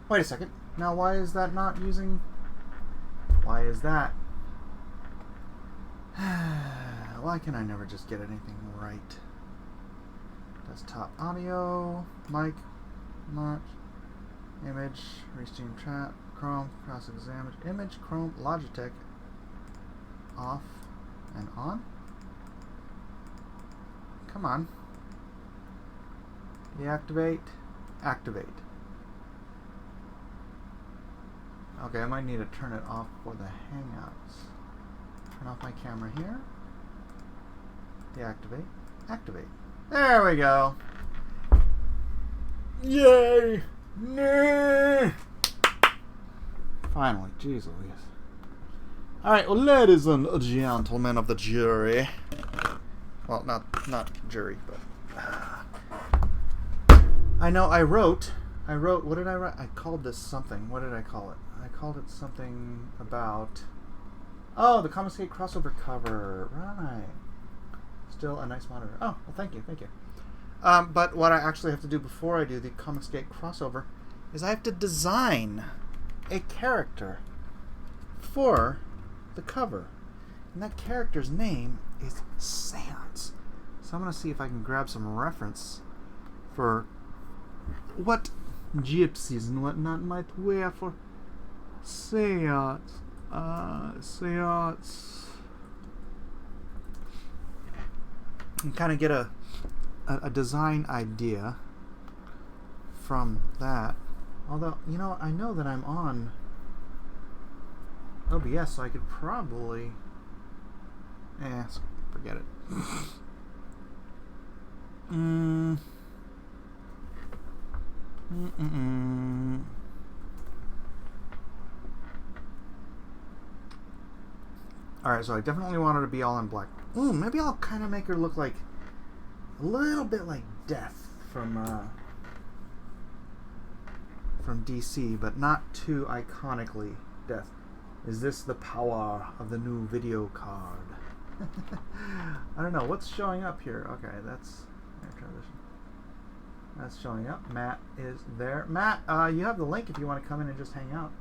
Wait a second. Now why is that not using... Why is that? Why can I never just get anything right? Desktop audio, mic, much, image, restream chat, Chrome, cross-examine, image, Chrome, Logitech, off and on? Come on. Deactivate, activate. Okay, I might need to turn it off for the Hangouts. Turn off my camera here. Deactivate, activate. There we go. Yay! Nah. Finally, jeez Louise. Alright, well, ladies and gentlemen of the jury. Well, not jury, but... I know I wrote, what did I write? I called this something. What did I call it? I called it something about... Oh, the Comicsgate crossover cover. Right. Still a nice monitor. Oh, well, thank you. But what I actually have to do before I do the Comicsgate crossover is I have to design a character for the cover. And that character's name is Seance. So I'm going to see if I can grab some reference for what gypsies and whatnot might wear for Seance. Seance. And kind of get a design idea from that. Although, you know, I know that I'm on OBS, so I could probably... forget it. Alright, so I definitely want her to be all in black. Ooh, maybe I'll kind of make her look like a little bit like Death from DC, but not too iconically Death. Is this the power of the new video card? I don't know. What's showing up here? Okay, that's transition. That's showing up. Matt is there. Matt, you have the link if you want to come in and just hang out.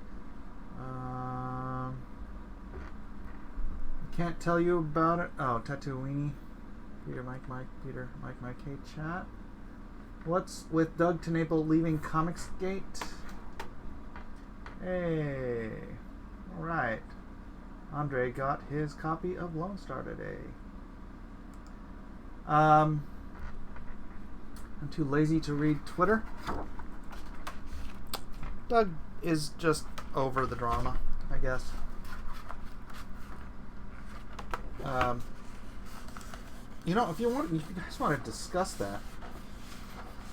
Can't tell you about it. Oh, Tatooine. Peter, Mike, Peter, Mike, hey, chat. What's with Doug TenNapel leaving Comicsgate? Hey. Alright. Andre got his copy of Lone Star today. I'm too lazy to read Twitter. Doug is just over the drama, I guess. You know, if you guys want to discuss that,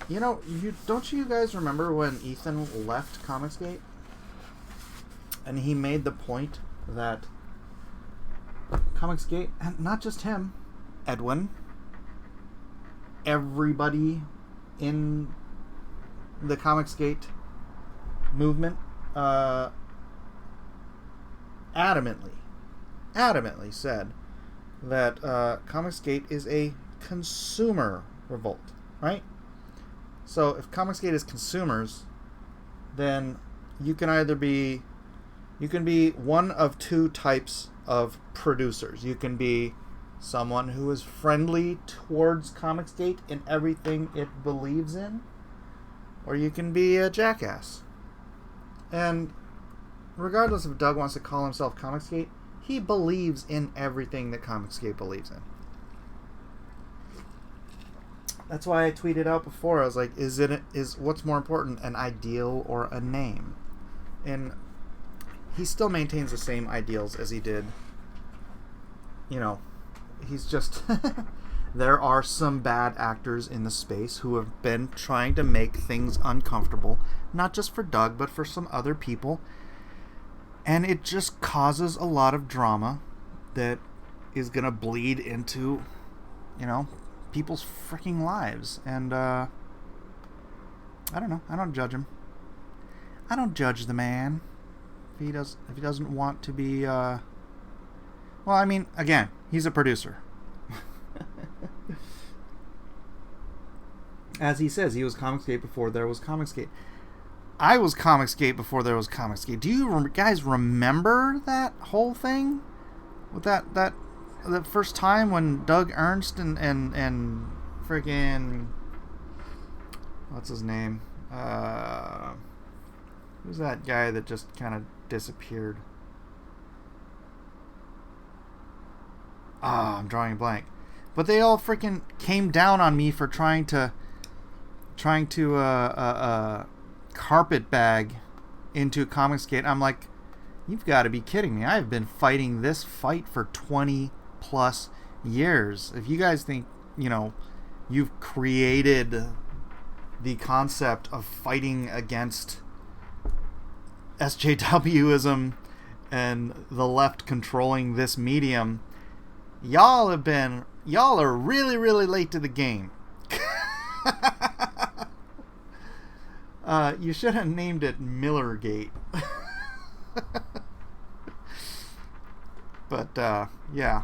you know, don't you guys remember when Ethan left Comicsgate? And he made the point that Comicsgate, and not just him, Edwin, everybody in the Comicsgate movement, adamantly said that Comicsgate is a consumer revolt, right? So if Comicsgate is consumers, then you can be one of two types of producers. You can be someone who is friendly towards Comicsgate and everything it believes in, or you can be a jackass. And regardless if Doug wants to call himself Comicsgate, he believes in everything that Comicsgate believes in. That's why I tweeted out before. I was like, is what's more important, an ideal or a name? And he still maintains the same ideals as he did. You know, he's just... There are some bad actors in the space who have been trying to make things uncomfortable, not just for Doug, but for some other people. And it just causes a lot of drama that is going to bleed into, you know, people's freaking lives. And, I don't know. I don't judge him. I don't judge the man. If he doesn't want to be, well, I mean, again, he's a producer. As he says, he was Comicsgate before there was Comicsgate. I was Comicsgate before there was Comicsgate. Do you guys remember that whole thing? With that the first time when Doug Ernst and freaking what's his name? Who's that guy that just kind of disappeared? I'm drawing a blank. But they all freaking came down on me for trying to carpet bag into Comicsgate. I'm like, you've got to be kidding me. I've been fighting this fight for 20 plus years. If you guys think, you've created the concept of fighting against SJWism and the left controlling this medium, y'all are really, really late to the game. You should have named it Millergate. But, yeah.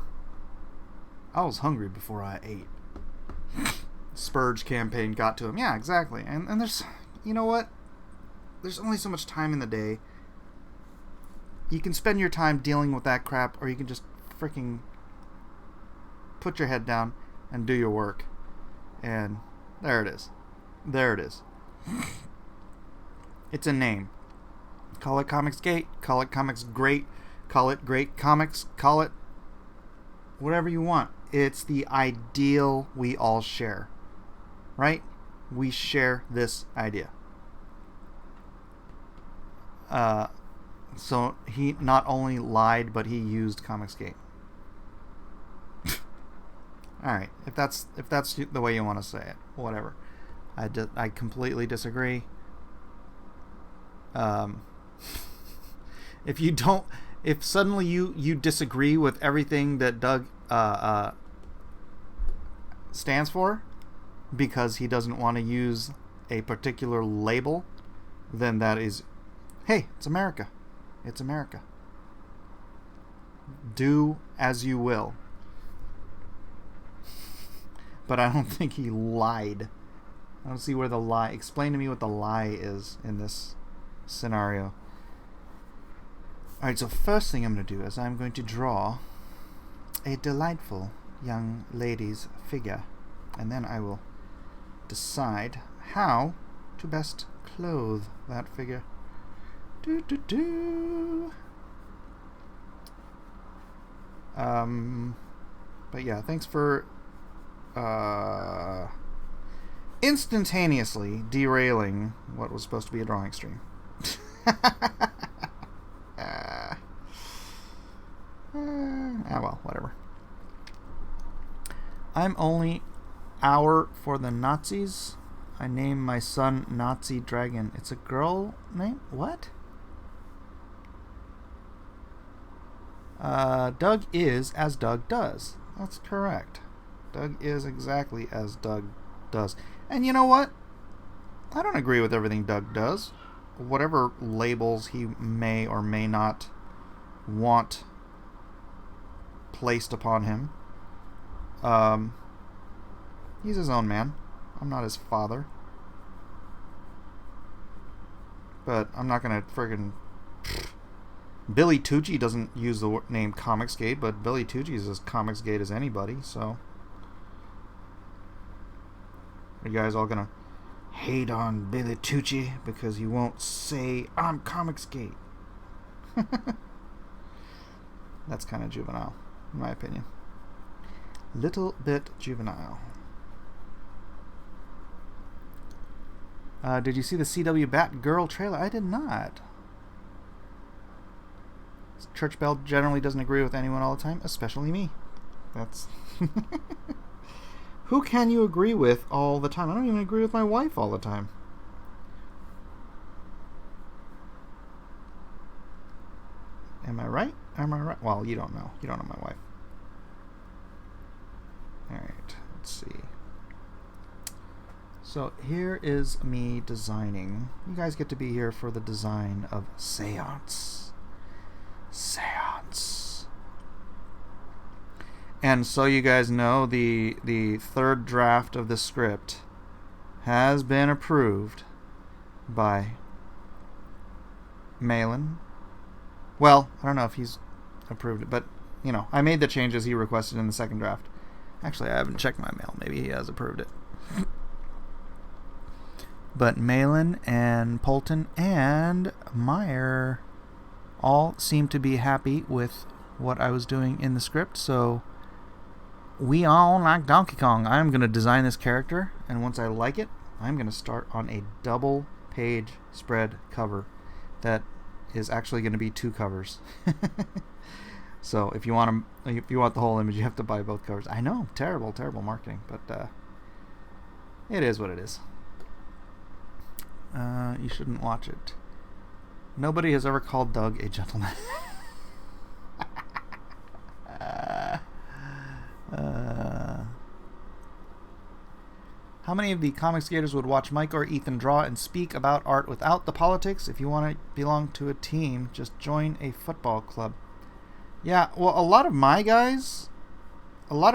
I was hungry before I ate. Spurge campaign got to him. Yeah, exactly. And there's, you know what? There's only so much time in the day. You can spend your time dealing with that crap, or you can just freaking put your head down and do your work. And there it is. There it is. It's a name. Call it Comicsgate, call it Comicsgate, call it Great Comics, call it whatever you want. It's the ideal we all share. Right? We share this idea. So he not only lied, but he used Comicsgate. Alright, if that's the way you want to say it, whatever. I completely disagree. If suddenly you disagree with everything that Doug stands for because he doesn't want to use a particular label, then that is, hey, it's America. It's America. Do as you will. But I don't think he lied. I don't see where the lie... Explain to me what the lie is in this scenario. Alright, so first thing I'm going to do is I'm going to draw a delightful young lady's figure. And then I will decide how to best clothe that figure. But yeah, thanks for instantaneously derailing what was supposed to be a drawing stream. Well, whatever. I'm only hour for the Nazis. I named my son Nazi Dragon. It's a girl name? What? Doug is as Doug does. That's correct. Doug is exactly as Doug does. And you know what? I don't agree with everything Doug does. Whatever labels he may or may not want placed upon him. He's his own man. I'm not his father. But I'm not gonna friggin'... Billy Tucci doesn't use the name Comicsgate, but Billy Tucci is as Comicsgate as anybody, so... Are you guys all gonna hate on Billy Tucci because he won't say, I'm Comicsgate? That's kind of juvenile, in my opinion. Little bit juvenile. Did you see the CW Batgirl trailer? I did not. Church Bell generally doesn't agree with anyone all the time, especially me. That's... Who can you agree with all the time? I don't even agree with my wife all the time. Am I right? Am I right? Well, you don't know. You don't know my wife. Alright, let's see. So here is me designing. You guys get to be here for the design of Seance. Seance. And so you guys know, the third draft of the script has been approved by Malin. Well, I don't know if he's approved it, but, you know, I made the changes he requested in the second draft. Actually, I haven't checked my mail. Maybe he has approved it. But Malin and Polton and Meyer all seem to be happy with what I was doing in the script, so we all like Donkey Kong. I'm going to design this character, and once I like it, I'm going to start on a double-page spread cover that is actually going to be 2 covers. So if you want the whole image, you have to buy both covers. I know, terrible marketing, but it is what it is. You shouldn't watch it. Nobody has ever called Doug a gentleman. How many of the Comicsgaters would watch Mike or Ethan draw and speak about art without the politics? If you want to belong to a team, just join a football club. Yeah, well, a lot of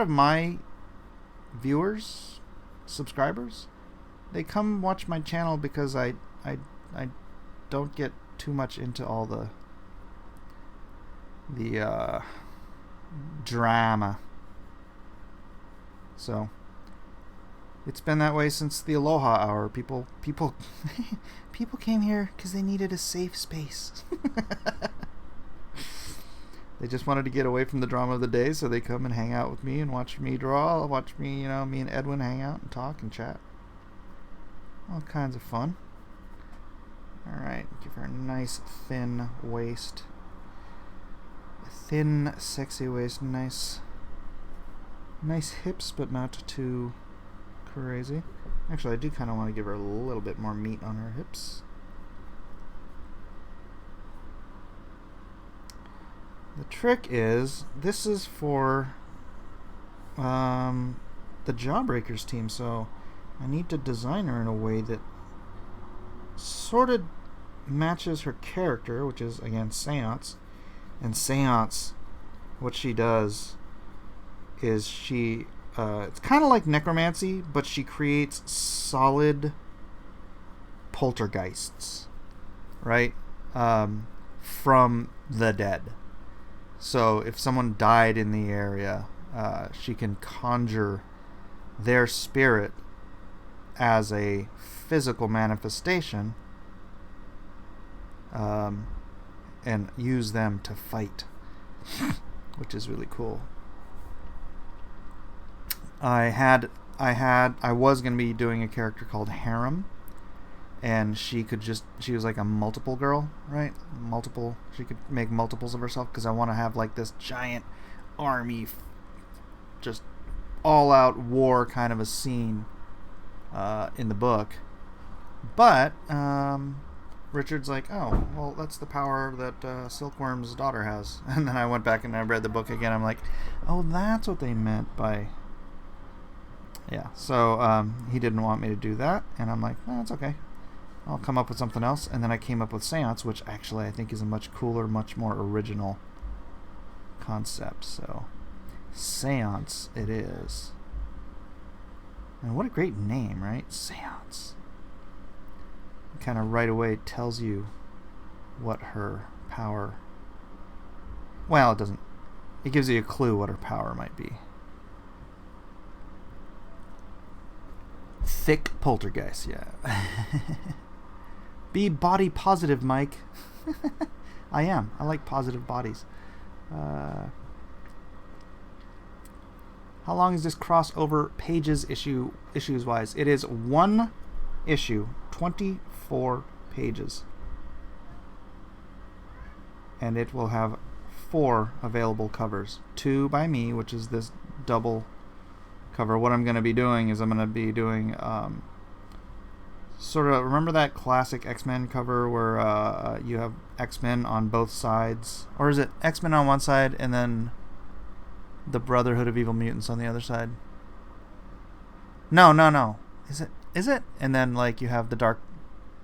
my viewers, subscribers, they come watch my channel because I don't get too much into all the drama. So it's been that way since the Aloha Hour. People came here because they needed a safe space. They just wanted to get away from the drama of the day, so they come and hang out with me and watch me draw, watch me, me and Edwin hang out and talk and chat. All kinds of fun. Alright, give her a nice thin waist. A thin, sexy waist. Nice hips, but not too crazy. Actually, I do kind of want to give her a little bit more meat on her hips. The trick is, this is for the Jawbreakers team, so I need to design her in a way that sort of matches her character, which is, again, Seance. And Seance, what she does is she, it's kind of like necromancy, but she creates solid poltergeists, right? From the dead. So if someone died in the area, she can conjure their spirit as a physical manifestation and use them to fight, which is really cool. I was going to be doing a character called Harem, and she was like a multiple girl, right? She could make multiples of herself, because I want to have like this giant army, just all out war kind of a scene in the book. But Richard's like, oh, well, that's the power that Silkworm's daughter has. And then I went back and I read the book again. I'm like, oh, that's what they meant by... Yeah, so he didn't want me to do that, and I'm like, that's okay. I'll come up with something else. And then I came up with Seance, which actually I think is a much cooler, much more original concept. So Seance it is. And what a great name, right? Seance. It kind of right away tells you what her power... Well, it doesn't. It gives you a clue what her power might be. Thick poltergeist, yeah. Be body positive, Mike. I am. I like positive bodies. How long is this crossover pages issues wise? It is one issue, 24 pages. And it will have 4 available covers. 2 by me, which is this double cover. What I'm going to be doing is I'm going to be doing sort of, remember that classic X-Men cover where you have X-Men on both sides? Or is it X-Men on one side and then the Brotherhood of Evil Mutants on the other side? No. Is it? And then like you have the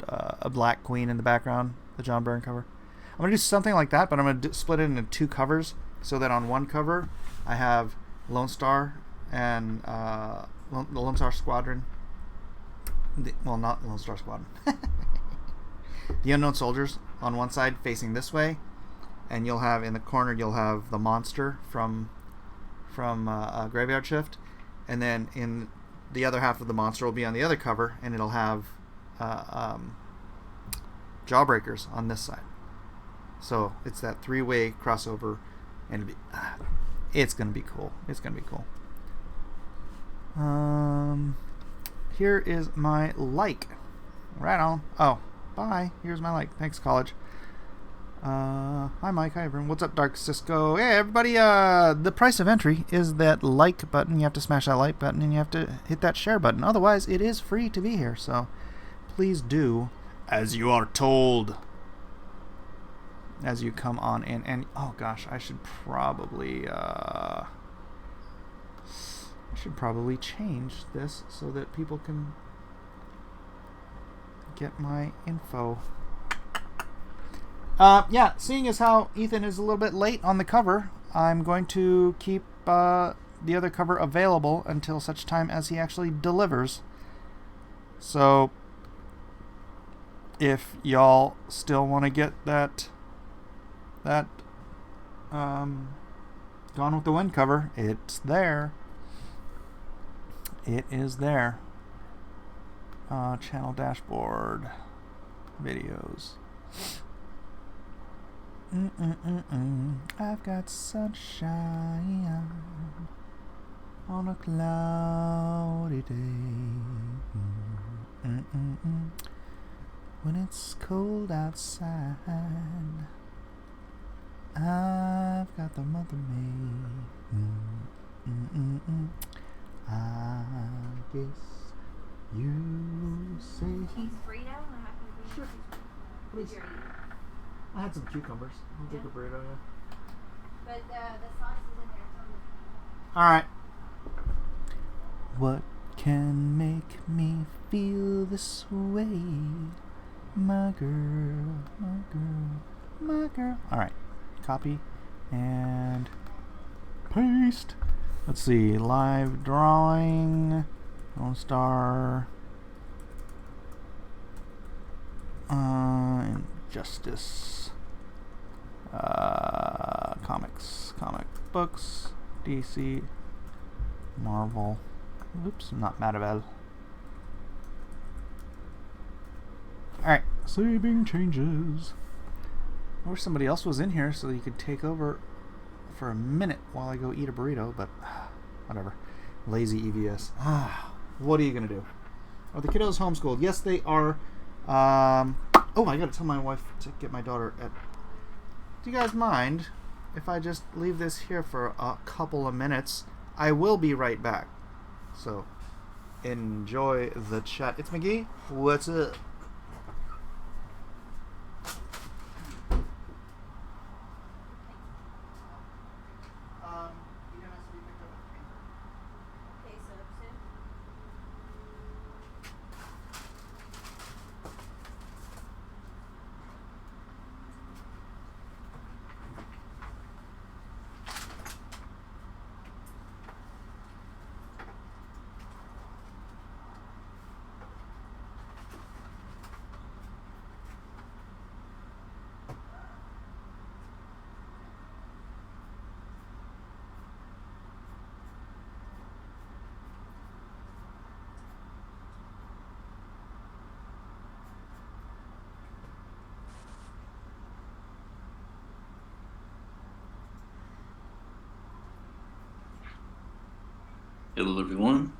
a Black Queen in the background, the John Byrne cover. I'm going to do something like that, but I'm going to split it into 2 covers so that on one cover I have Lone Star and the Lone Star Squadron. Well, not Lone Star Squadron. the Unknown Soldiers on one side facing this way, and you'll have in the corner you'll have the monster from Graveyard Shift, and then in the other half of the monster will be on the other cover, and it'll have Jawbreakers on this side. So it's that 3-way crossover, and it's gonna be cool. It's gonna be cool. Here is my like. Right on. Oh, bye. Here's my like. Thanks, college. Hi, Mike. Hi, everyone. What's up, Dark Cisco? Hey, everybody. The price of entry is that like button. You have to smash that like button, and you have to hit that share button. Otherwise, it is free to be here. So please do as you are told as you come on in. And oh gosh, I should probably change this so that people can get my info. Yeah, seeing as how Ethan is a little bit late on the cover, I'm going to keep the other cover available until such time as he actually delivers. So if y'all still want to get that Gone with the Wind cover, it's there. It is there. Channel dashboard videos. I've got sunshine on a cloudy day. When it's cold outside, I've got the month of May. I guess you say He's free now? Sure. Please. I had some cucumbers. I'll take a burrito, yeah. But the sauce is in there. Alright. What can make me feel this way? My girl, my girl, my girl. Alright. Copy and paste. Let's see. Live drawing. Lone Star. Injustice. Comics. Comic books. DC. Marvel. Oops, not Madabel. Alright. Saving changes. I wish somebody else was in here so you could take over for a minute while I go eat a burrito, but whatever. Lazy EVS. What are you going to do? Are the kiddos homeschooled? Yes, they are. I got to tell my wife to get my daughter at... Do you guys mind if I just leave this here for a couple of minutes? I will be right back. So, enjoy the chat. It's McGee. What's up? Hello, everyone.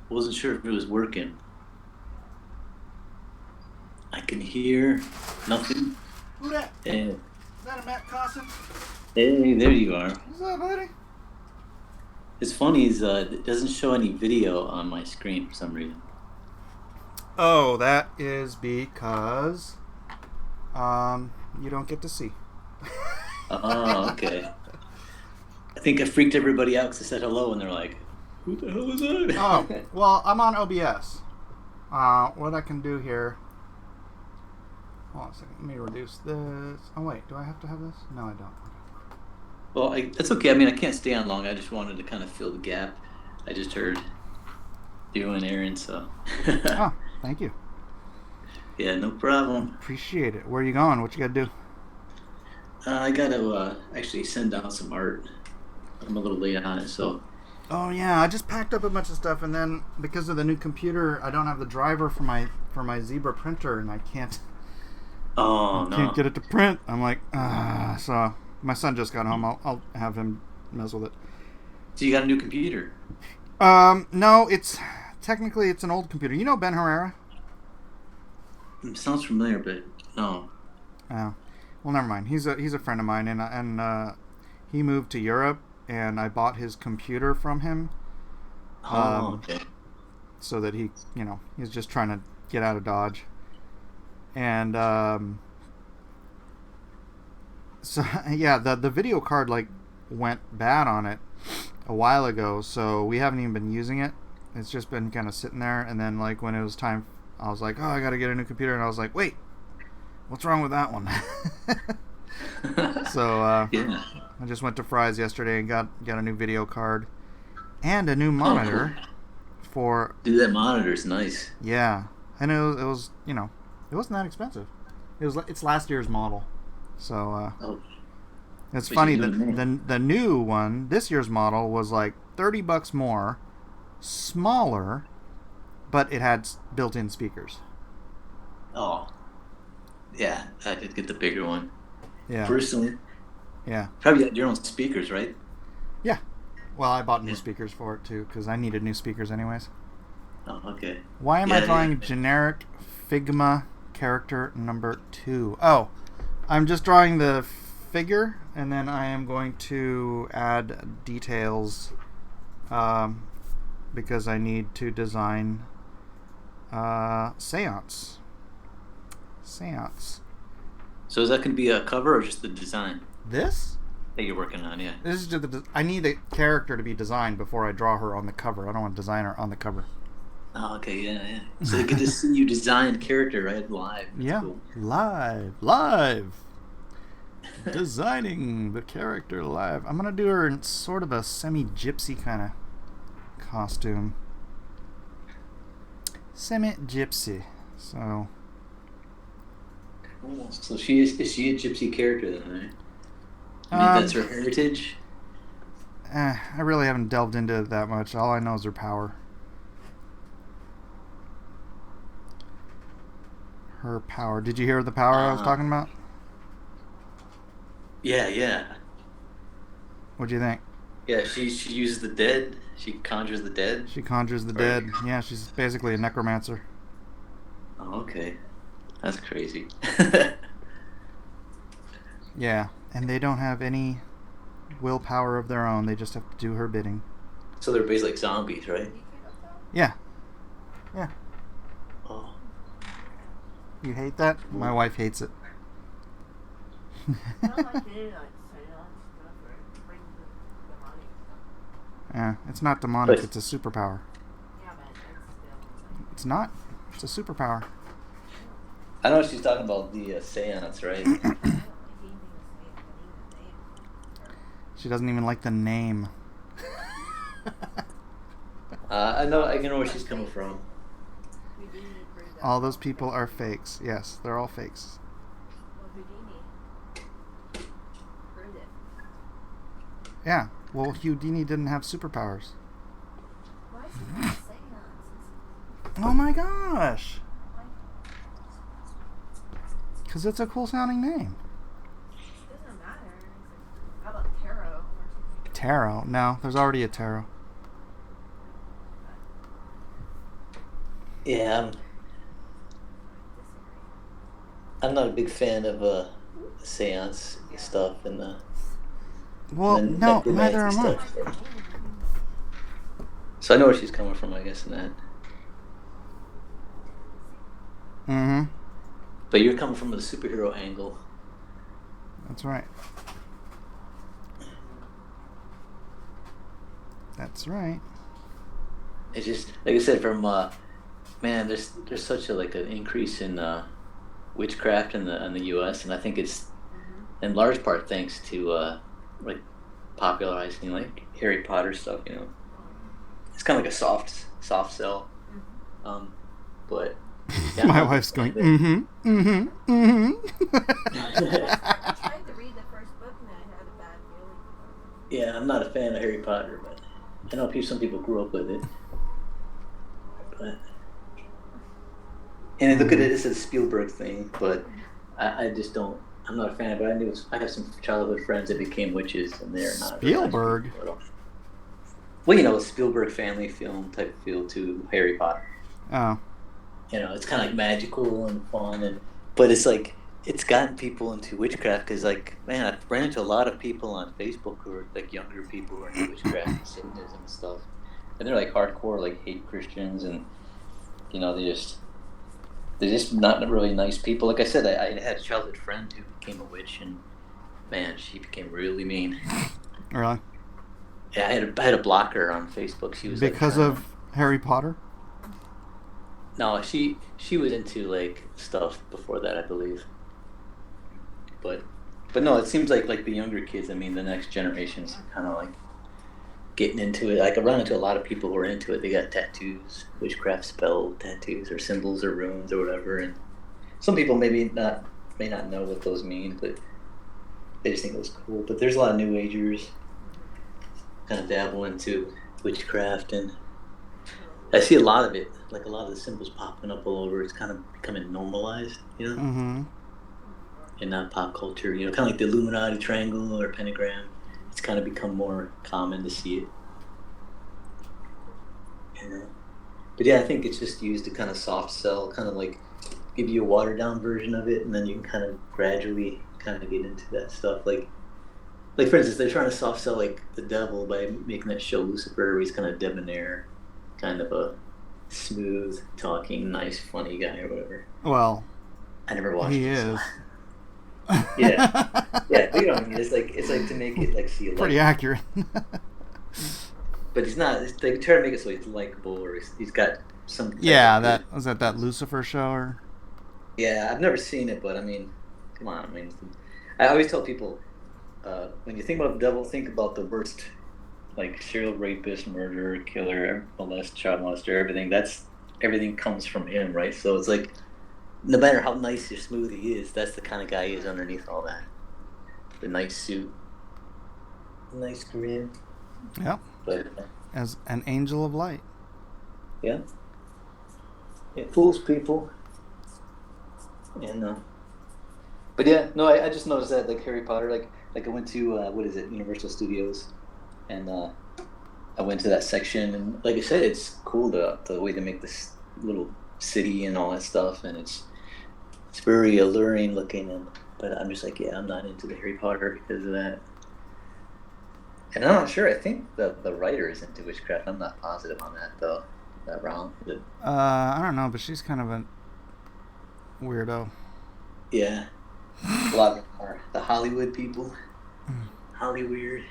Wasn't sure if it was working. I can hear nothing. Who that? And Is that a Matt Cosson? hey, there you are. What's up, buddy? It's funny is it doesn't show any video on my screen for some reason. Oh, that is because you don't get to see. Oh, okay. I think I freaked everybody out because I said hello and they're like, "Who the hell is that?" Oh, well, I'm on OBS. What I can do here... Hold on a second. Let me reduce this. Oh, wait. Do I have to have this? No, I don't. Well, that's okay. I mean, I can't stay on long. I just wanted to kind of fill the gap. I just heard you and Aaron, so. Oh, thank you. Yeah, no problem. Appreciate it. Where are you going? What you got to do? I got to actually send out some art. I'm a little late on it, so. Oh, yeah. I just packed up a bunch of stuff, and then because of the new computer, I don't have the driver for my Zebra printer, and I can't... Oh, no. Can't get it to print. I'm like, so my son just got home. I'll have him mess with it. So you got a new computer? No, it's technically it's an old computer. You know Ben Herrera? Sounds familiar, but no. Oh, well, never mind. He's a friend of mine, and he moved to Europe, and I bought his computer from him. Okay. So that he's just trying to get out of Dodge. And so yeah, the video card went bad on it a while ago, so we haven't even been using it. It's just been kind of sitting there, and then when it was time, I was like, oh, I gotta get a new computer, and I was like, wait, what's wrong with that one? So yeah. I just went to Fry's yesterday and got a new video card and a new monitor for. Dude, that monitor's nice. Yeah, and it was it wasn't that expensive. It's last year's model, so it's funny that the new one, this year's model, was like $30 more, smaller, but it had built-in speakers. Oh, yeah, I did get the bigger one. Yeah. Personally. Yeah. Probably got your own speakers, right? Yeah. Well, I bought new speakers for it too because I needed new speakers anyways. Oh, okay. Why am I drawing generic Figma character number 2? Oh, I'm just drawing the figure, and then I am going to add details because I need to design seance. So is that going to be a cover or just the design? This? That you're working on, yeah. This is just I need the character to be designed before I draw her on the cover. I don't want to design her on the cover. Oh, okay, yeah. So they get to see you design character, right, live. That's yeah, cool. live. Designing the character live. I'm gonna do her in sort of a semi-gypsy kind of costume. Semi-gypsy. So. Cool. So is she a gypsy character then, right? I mean, that's her heritage. I really haven't delved into it that much. All I know is her power. Her power. Did you hear the power I was talking about? Yeah. What'd you think? Yeah, she uses the dead. She conjures the dead. She conjures the dead. Yeah, she's basically a necromancer. Oh, okay. That's crazy. Yeah, and they don't have any willpower of their own. They just have to do her bidding. So they're basically like zombies, right? Yeah. Oh. You hate that? My wife hates it. I don't like any like seance stuff or bring the demonic stuff. Yeah, it's not demonic. But it's a superpower. Yeah, but it's still like. It's not. It's a superpower. I know she's talking about the seance, right? She doesn't even like the name. I know where she's coming from. All those people are fakes. Yes, they're all fakes. Yeah. Well, Houdini didn't have superpowers. Why is he doing seances? Oh my gosh. Because it's a cool sounding name. It doesn't matter. How about tarot or something? Tarot? No, there's already a tarot. Yeah, I'm not a big fan of seance stuff and Well, the no, neither necromancy am I. stuff. So I know where she's coming from, I guess, in that. Mm-hmm. But you're coming from the superhero angle. That's right. That's right. It's just like I said, from man, there's such a like an increase in witchcraft in the U.S. and I think it's in large part thanks to like popularizing like Harry Potter stuff. You know, it's kind of like a soft sell. But yeah, I'm My not a big wife's going, fan of mm-hmm, mm-hmm, mm-hmm. I tried to read the first book and I had a bad feeling. Yeah, I'm not a fan of Harry Potter, but I know some people grew up with it. But and look at it as a Spielberg thing, but I just don't. I'm not a fan of it. I have some childhood friends that became witches, and they're not very nice Spielberg? people at all. Well, you know, Spielberg family film type feel to Harry Potter. Oh. You know, it's kind of like magical and fun, but it's like it's gotten people into witchcraft because, like, man, I've ran into a lot of people on Facebook who are like younger people who are into witchcraft and Satanism and stuff, and they're like hardcore, like hate Christians, and you know, they're just not really nice people. Like I said, I had a childhood friend who became a witch, and man, she became really mean. Really? Yeah, I had to block her on Facebook. She was Because like of Harry Potter? no, she was into like stuff before that, I believe. But no, it seems like the younger kids. I mean, the next generations are kind of like getting into it. Like I run into a lot of people who are into it. They got tattoos, witchcraft spell tattoos, or symbols, or runes, or whatever. And some people may not know what those mean, but they just think it was cool. But there's a lot of New Agers kind of dabble into witchcraft, and I see a lot of it. Like a lot of the symbols popping up all over. It's kind of becoming normalized, you know, Mm-hmm. in pop culture. You know, kind of like the Illuminati triangle or pentagram. It's kind of become more common to see it. You know? But yeah, I think it's just used to kind of soft sell, kind of like give you a watered down version of it, and then you can kind of gradually kind of get into that stuff. Like for instance, they're trying to soft sell like the devil by making that show Lucifer, where he's kind of debonair, kind of a smooth talking, nice, funny guy or whatever. Well, I never watched he it. is. So. Yeah, but you know what I mean. It's like to make it like see pretty accurate. But he's not. They try to make it so he's likable, or he's got some. Yeah, that was that Lucifer show, or Yeah, I've never seen it, but I mean, come on. I mean, I always tell people when you think about the devil, think about the worst, like serial rapist, murderer, killer, child molester, everything. Everything comes from him, right? So it's like, no matter how nice or smooth he is, that's the kind of guy he is underneath all that. The nice suit, nice grin. yeah, But as an angel of light. yeah, it fools people. And but yeah, no, I just noticed that like Harry Potter, like I went to what is it, Universal Studios, and I went to that section, and like I said, it's cool the way they make this little city and all that stuff, and it's very alluring looking, but I'm just like, yeah, I'm not into the Harry Potter because of that. And I'm not sure. I think the writer is into witchcraft. I'm not positive on that though. Is that wrong? I don't know, but she's kind of a weirdo. Yeah, a lot of them are the Hollywood people. Hollyweird.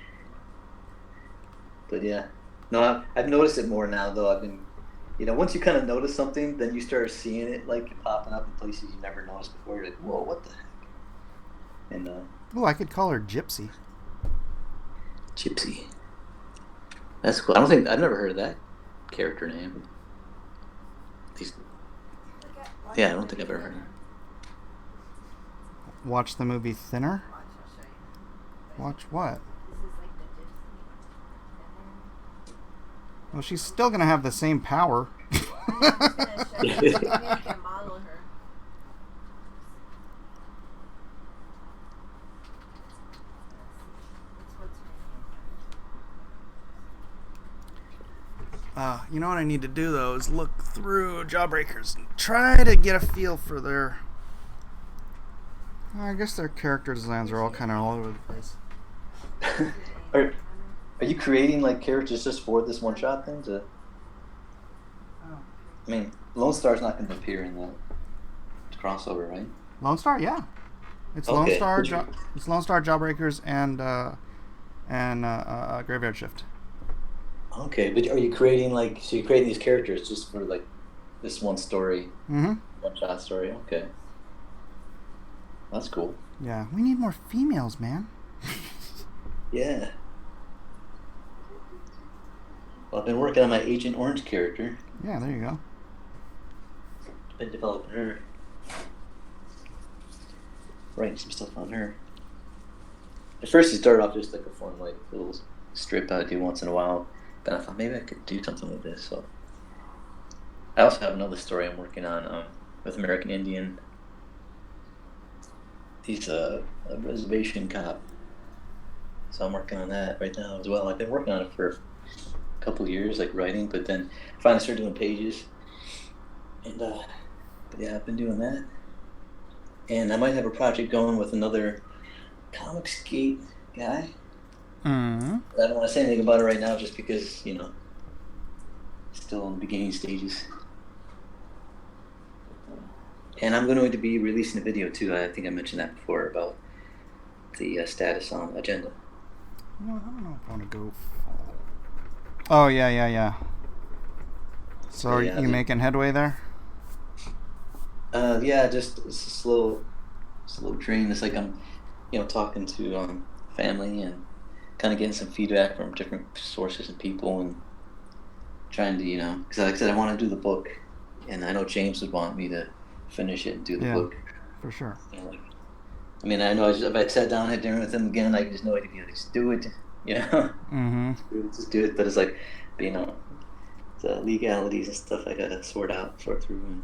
But yeah, no, I've noticed it more now though. I've been, once you kind of notice something, then you start seeing it like popping up in places you never noticed before. You're like, whoa, what the heck? And oh, I could call her Gypsy. Gypsy. That's cool. I've never heard of that character name. Yeah, I don't think I've ever heard of it. Watch the movie Thinner? Watch what? Well, she's still gonna have the same power. You know what I need to do though is look through Jawbreakers and try to get a feel for their. I guess their character designs are all kind of all over the place. Are you creating like characters just for this one shot thing? I mean, Lone Star's not going to appear in the crossover, right? Lone Star, yeah. It's Okay. Lone Star. It's Lone Star, Jawbreakers, and Graveyard Shift. Okay, but are you creating like so? You're creating these characters just for like this one story, one shot story? Okay, that's cool. Yeah, we need more females, man. Yeah. Well, I've been working on my Agent Orange character. Yeah, there you go. Been developing her, writing some stuff on her. At first, it started off just like a fun, like little strip I do once in a while. But I thought maybe I could do something with this. So I also have another story I'm working on with American Indian. He's a reservation cop, so I'm working on that right now as well. I've been working on it for a couple of years, like writing, but then finally started doing pages. And but yeah, I've been doing that. And I might have a project going with another Comicsgate guy. Mm-hmm. I don't want to say anything about it right now just because, still in the beginning stages. And I'm going to be releasing a video too. I think I mentioned that before about the status on Agenda. I don't know if I want to go. Oh, yeah. So are you making headway there? Yeah, just it's a slow train. It's like I'm, talking to family and kind of getting some feedback from different sources and people and trying to, because like I said, I want to do the book, and I know James would want me to finish it and do the book. For sure. I mean, I know if I sat down and had dinner with him again, I just know he'd be like, just do it, Mm-hmm. Just do it. But it's like, the legalities and stuff I gotta sort through, and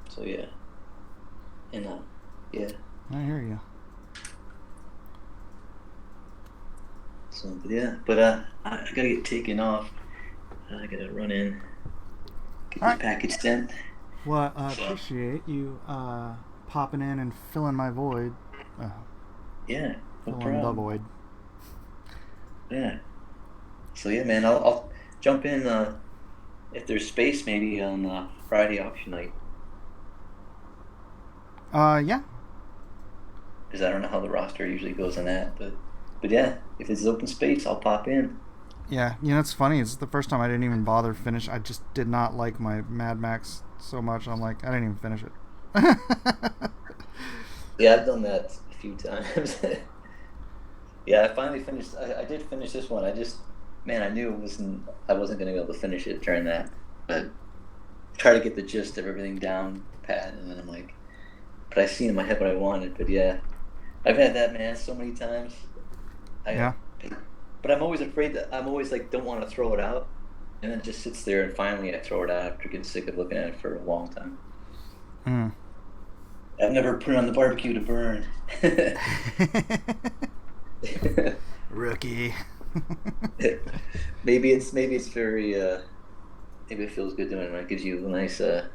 so yeah, and yeah. I hear you. So but I gotta get taken off. I gotta run in, get this package sent. Well, I appreciate you popping in and filling my void. Yeah, no filling problem. the void. Yeah. So yeah, man, I'll jump in if there's space, maybe on Friday auction night. Yeah. Because I don't know how the roster usually goes on that, but yeah, if it's open space, I'll pop in. Yeah, it's funny. It's the first time I didn't even bother finish. I just did not like my Mad Max so much. I'm like, I didn't even finish it. Yeah, I've done that a few times. Yeah, I finally finished. I did finish this one. I knew I wasn't going to be able to finish it during that. But try to get the gist of everything down pat, and then I'm like, but I seen in my head what I wanted. But yeah, I've had that, man, so many times. But I'm always afraid that I'm always like don't want to throw it out, and then it just sits there, and finally I throw it out after getting sick of looking at it for a long time. I've never put it on the barbecue to burn. Rookie. Maybe it's very maybe it feels good doing it. It gives you a nice I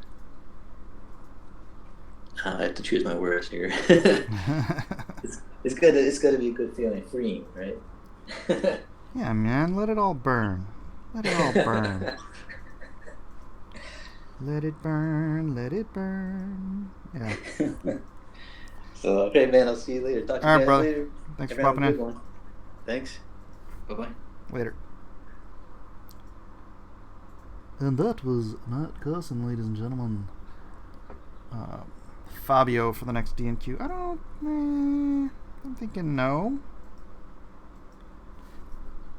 have to choose my words here. It's got to be a good feeling, freeing, right? Yeah, man, let it all burn. Let it all burn. Let it burn, let it burn. Yeah. So, okay, man, I'll see you later. Talk to you guys later. Thanks for popping in. Thanks. Bye-bye. Later. And that was Matt Carson, ladies and gentlemen. Fabio for the next D&Q. I'm thinking no.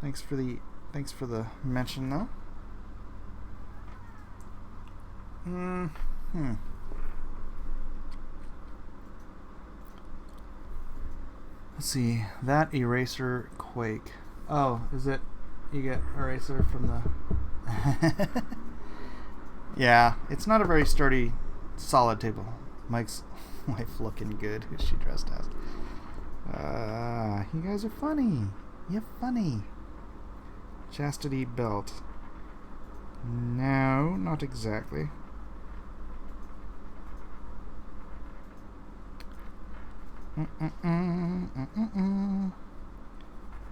Thanks for the mention, though. Let's see. That Eraser Quake. Oh, is it? You get Eraser from the... Yeah, it's not a very sturdy, solid table. Mike's wife looking good. Who's she dressed as? You guys are funny. You're funny. Chastity belt. No, not exactly.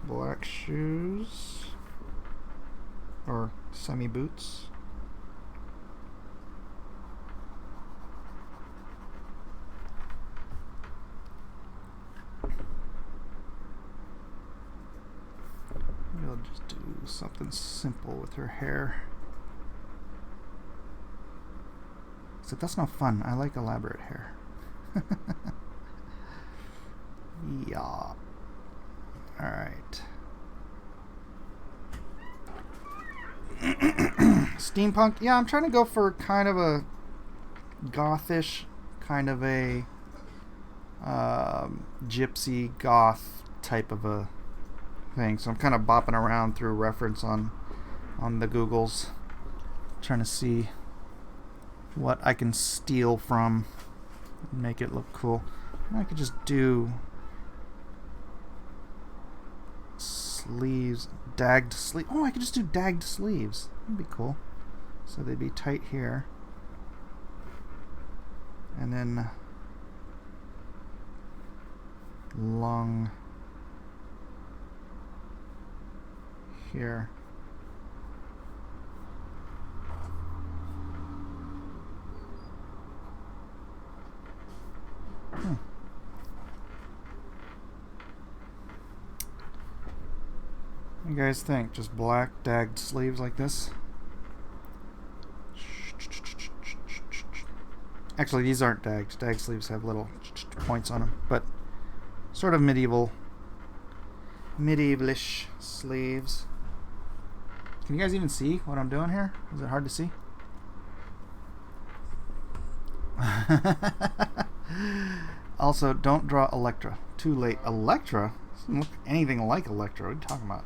Black shoes. Or semi-boots. We'll just do something simple with her hair. So that's not fun. I like elaborate hair. Yeah. Alright. Steampunk. Yeah, I'm trying to go for kind of a gothish, kind of a gypsy goth type of a thing. So I'm kind of bopping around through reference on the Googles, trying to see what I can steal from and make it look cool. I could just do sleeves, dagged sleeve. Oh, I could just do dagged sleeves. That'd be cool. So they'd be tight here, and then long here. What do you guys think? Just black dagged sleeves like this? Actually, these aren't dagged. Dagged sleeves have little points on them, but sort of medievalish sleeves. Can you guys even see what I'm doing here? Is it hard to see? Also, don't draw Electra. Too late. Electra? Doesn't look anything like Electra. What are you talking about?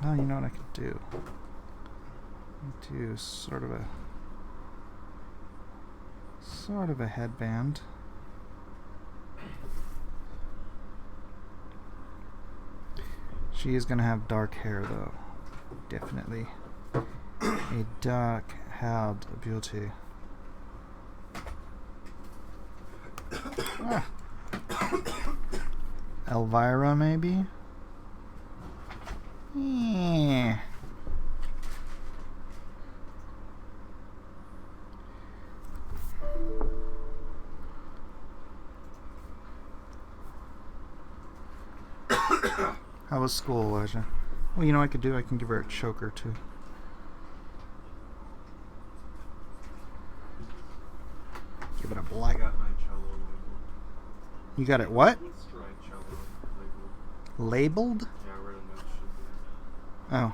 Oh, you know what I could do? Do sort of a headband. She is gonna have dark hair though. Definitely. A dark-haired beauty. Ah. Elvira, maybe? Yeah. How was school, Elijah? Well, you know what I could do? I can give her a choker, too. Give it a black. I got my cello labeled. You got it what? Stride cello labeled. Labeled? Yeah, where the notes should be. Oh.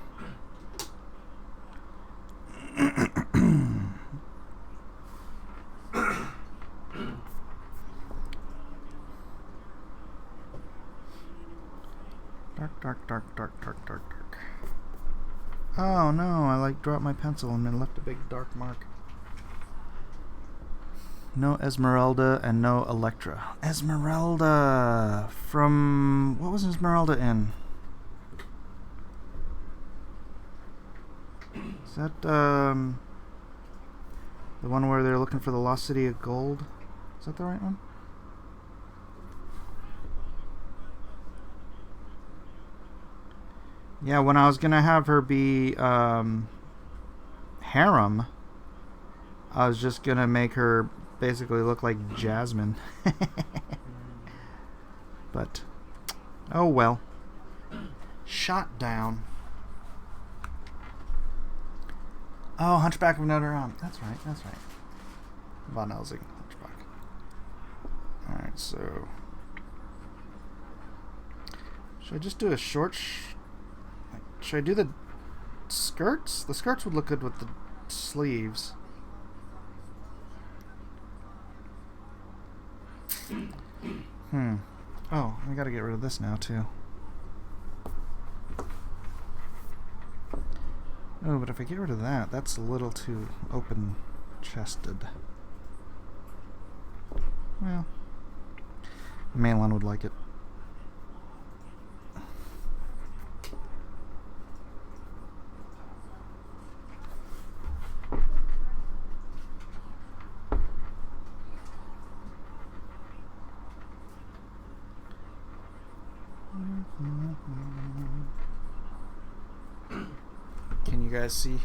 Dark. Oh no, I dropped my pencil and then left a big dark mark. No Esmeralda and no Electra. Esmeralda! From... what was Esmeralda in? Is that, the one where they're looking for the lost city of gold? Is that the right one? Yeah, when I was gonna have her be, harem, I was just gonna make her basically look like Jasmine. But, oh well. Shot down. Oh, Hunchback of Notre Dame. That's right. Von Helsing, Hunchback. Alright, so... should I just do a short... should I do the skirts? The skirts would look good with the sleeves. Oh, I gotta get rid of this now, too. Oh, but if I get rid of that, that's a little too open-chested. Well, Malin would like it. Can you guys see?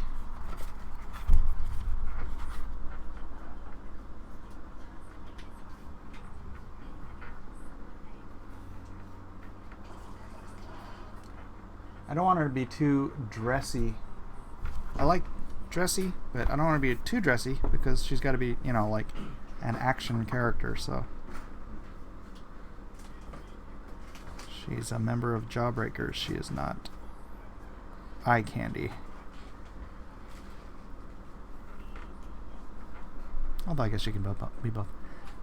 I don't want her to be too dressy. I like dressy, but I don't want her to be too dressy because she's got to be, you know, like an action character, so. She's a member of Jawbreakers. She is not eye candy. Although I guess she can be both.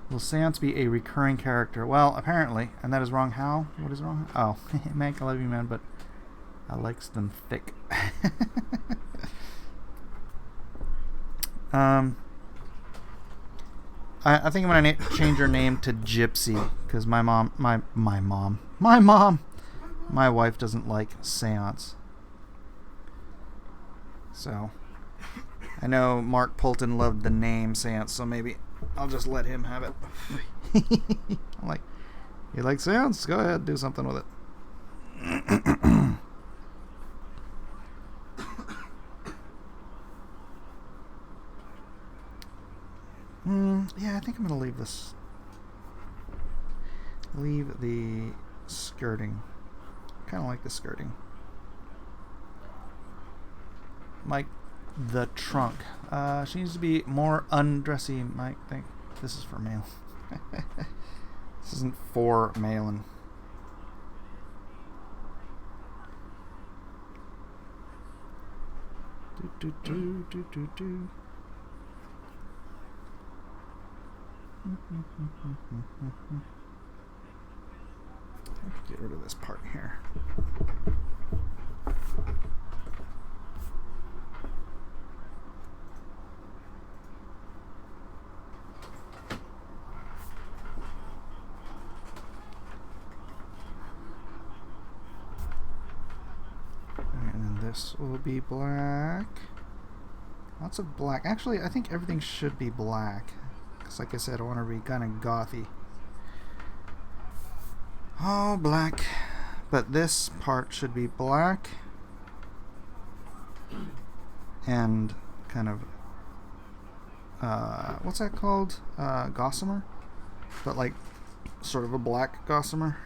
Will Seance be a recurring character? Well, apparently, and that is wrong. How? What is wrong? Oh, Mank, I love you, man, but I likes them thick. I think I'm gonna change her name to Gypsy because my wife doesn't like Seance. So I know Mark Polton loved the name Seance, so maybe I'll just let him have it. I'm like, you like Seance? Go ahead, do something with it. Yeah, I think I'm going to leave this. Leave the skirting. Kind of like the skirting. Mike, the trunk. She needs to be more undressy, Mike. Think this is for male. This isn't for male. Get rid of this part here. And then this will be black. Lots of black. Actually, I think everything should be black. Like I said, I want to be kind of gothy. Oh, black. But this part should be black. And kind of... what's that called? Gossamer? But like, sort of a black gossamer.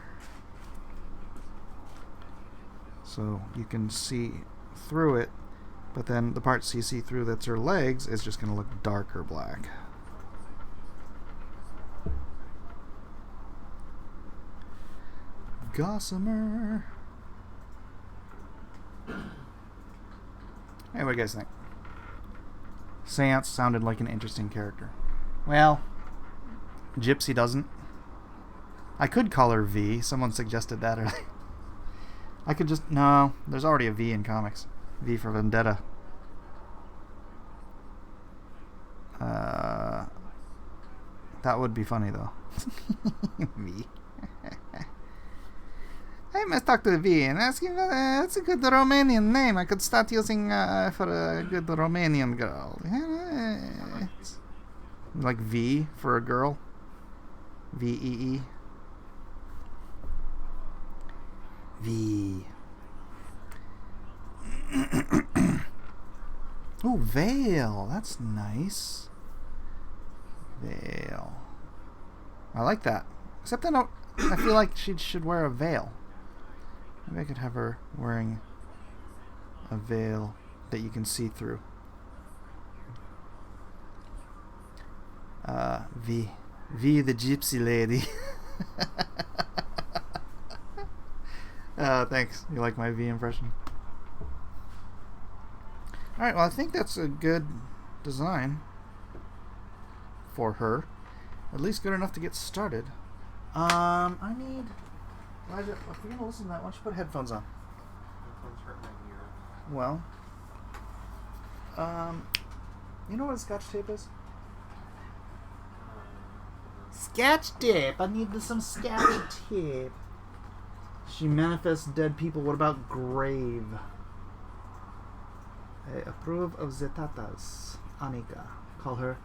So you can see through it. But then the parts you see through that's her legs is just going to look darker black. Gossamer. Hey, what do you guys think? Seance sounded like an interesting character. Well, Gypsy doesn't. I could call her V. Someone suggested that earlier. I could just... No, there's already a V in comics. V for Vendetta. That would be funny, though. V. I must talk to the V and ask him, that's a good Romanian name. I could start using for a good Romanian girl. Like V for a girl. V-E-E. V. Ooh, Veil. That's nice. Veil. I like that. Except I feel like she should wear a veil. Maybe I could have her wearing a veil that you can see through. V the gypsy lady. Thanks. You like my V impression? Alright, well I think that's a good design for her. At least good enough to get started. I need... If you're going to listen to that, why don't you put headphones on? Headphones hurt my ear. Well, you know what a scotch tape is? Scotch tape! I need some scotch tape. She manifests dead people. What about grave? I approve of the tatas. Anika. Call her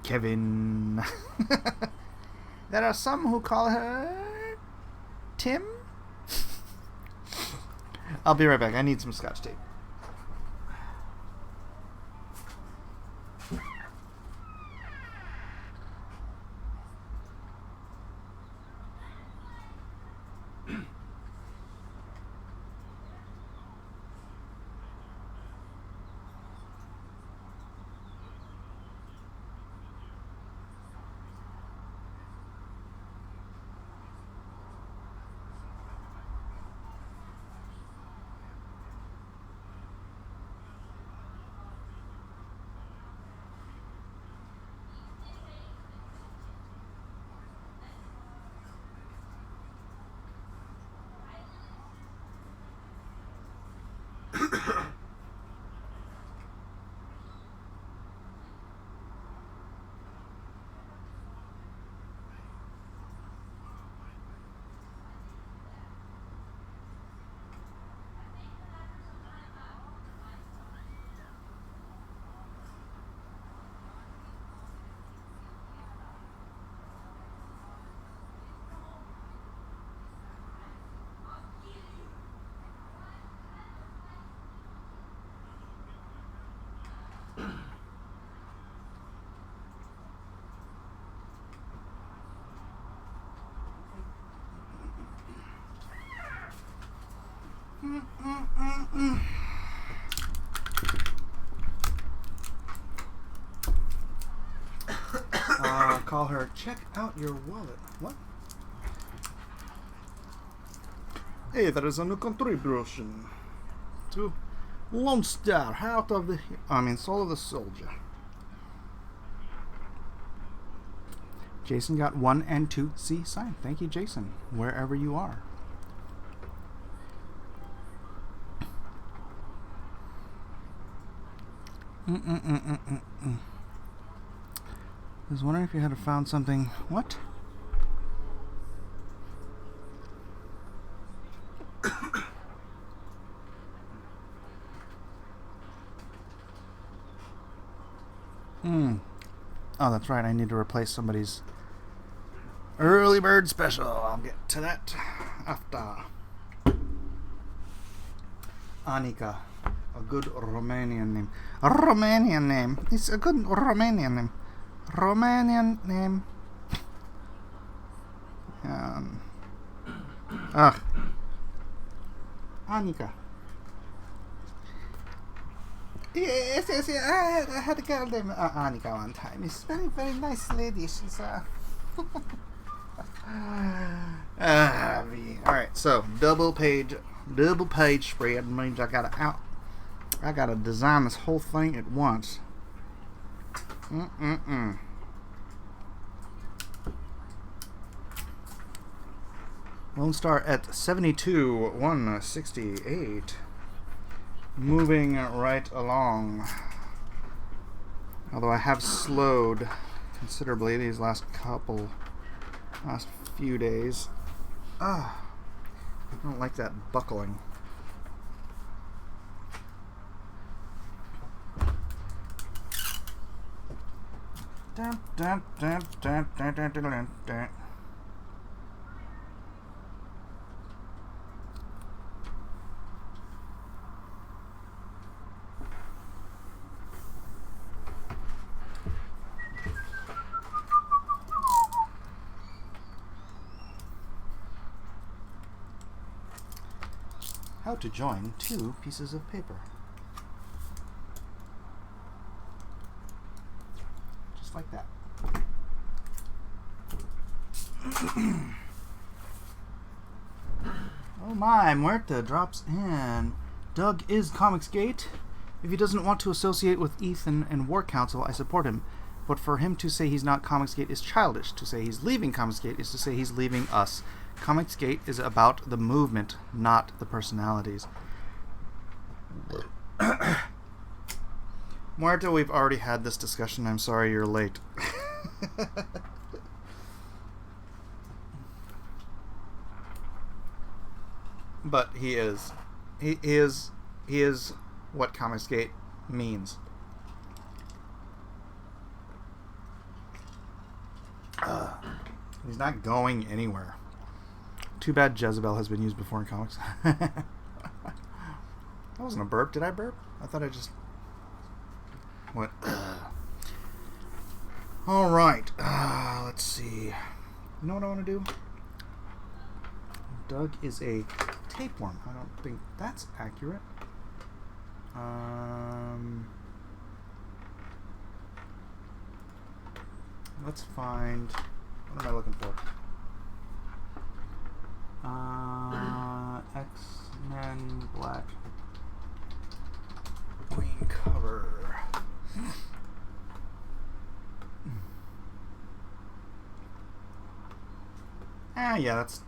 Kevin. There are some who call her Tim. I'll be right back. I need some Scotch tape. Call her. Check out your wallet. What? Hey, there is a new contribution to Lone Star, Heart of the... Soul of the Soldier. Jason got 1 and 2 C signed. Thank you, Jason, wherever you are. I was wondering if you had found something. What? Oh, that's right. I need to replace somebody's early bird special. I'll get to that after. Anika. A good Romanian name. A Romanian name. It's a good Romanian name. Romanian name. Anika. Yes, I had a girl named Anika one time. She's very, very nice lady. She's Alright, so double page spread means I gotta design this whole thing at once. Lone Star at 72, 168. Moving right along. Although I have slowed considerably these last few days. I don't like that buckling. Dun, dun, dun, dun, dun, dun, dun, dun. How to join 2 pieces of paper. Just like that. Oh my, Muerta drops in. Doug is Comicsgate. If he doesn't want to associate with Ethan and War Council, I support him. But for him to say he's not Comicsgate is childish. To say he's leaving Comicsgate is to say he's leaving us. Comicsgate is about the movement, not the personalities. Muerta, we've already had this discussion. I'm sorry you're late. But he is what Comicsgate means. He's not going anywhere. Too bad Jezebel has been used before in comics. That wasn't a burp. Did I burp? I thought I just went. All right. Let's see. You know what I want to do? Doug is a tapeworm. I don't think that's accurate. Let's find. What am I looking for? X-Men Black Queen cover. Yeah, that's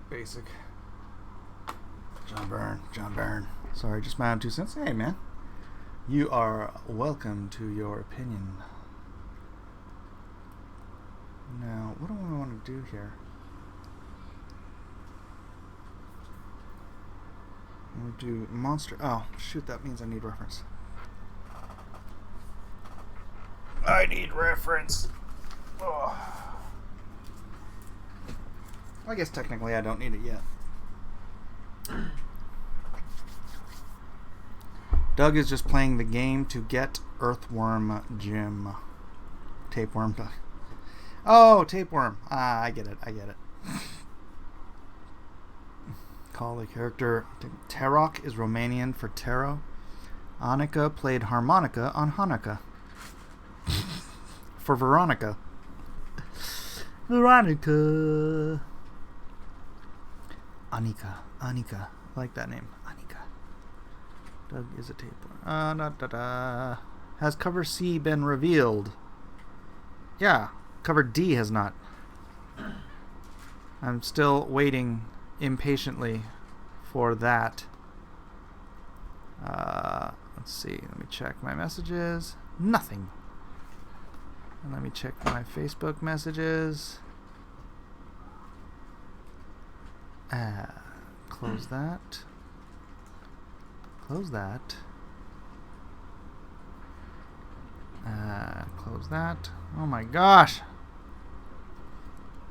basic. John Byrne. Sorry, just my own 2 cents. Hey, man. You are welcome to your opinion. Now, what do I want to do here? I'm going to do monster. Oh, shoot, that means I need reference. I need reference. Oh. I guess technically I don't need it yet. Doug is just playing the game to get Earthworm Jim. Tapeworm Doug. Oh, tapeworm. I get it. Call the character. Tarok is Romanian for tarot. Annika played harmonica on Hanukkah. For Veronica. Veronica. Annika. I like that name. Annika. Doug is a tapeworm. Has cover C been revealed? Yeah. Cover D has not. I'm still waiting impatiently for that. Let's see. Let me check my messages. Nothing. And let me check my Facebook messages. Close that. Close that. Close that. Oh my gosh!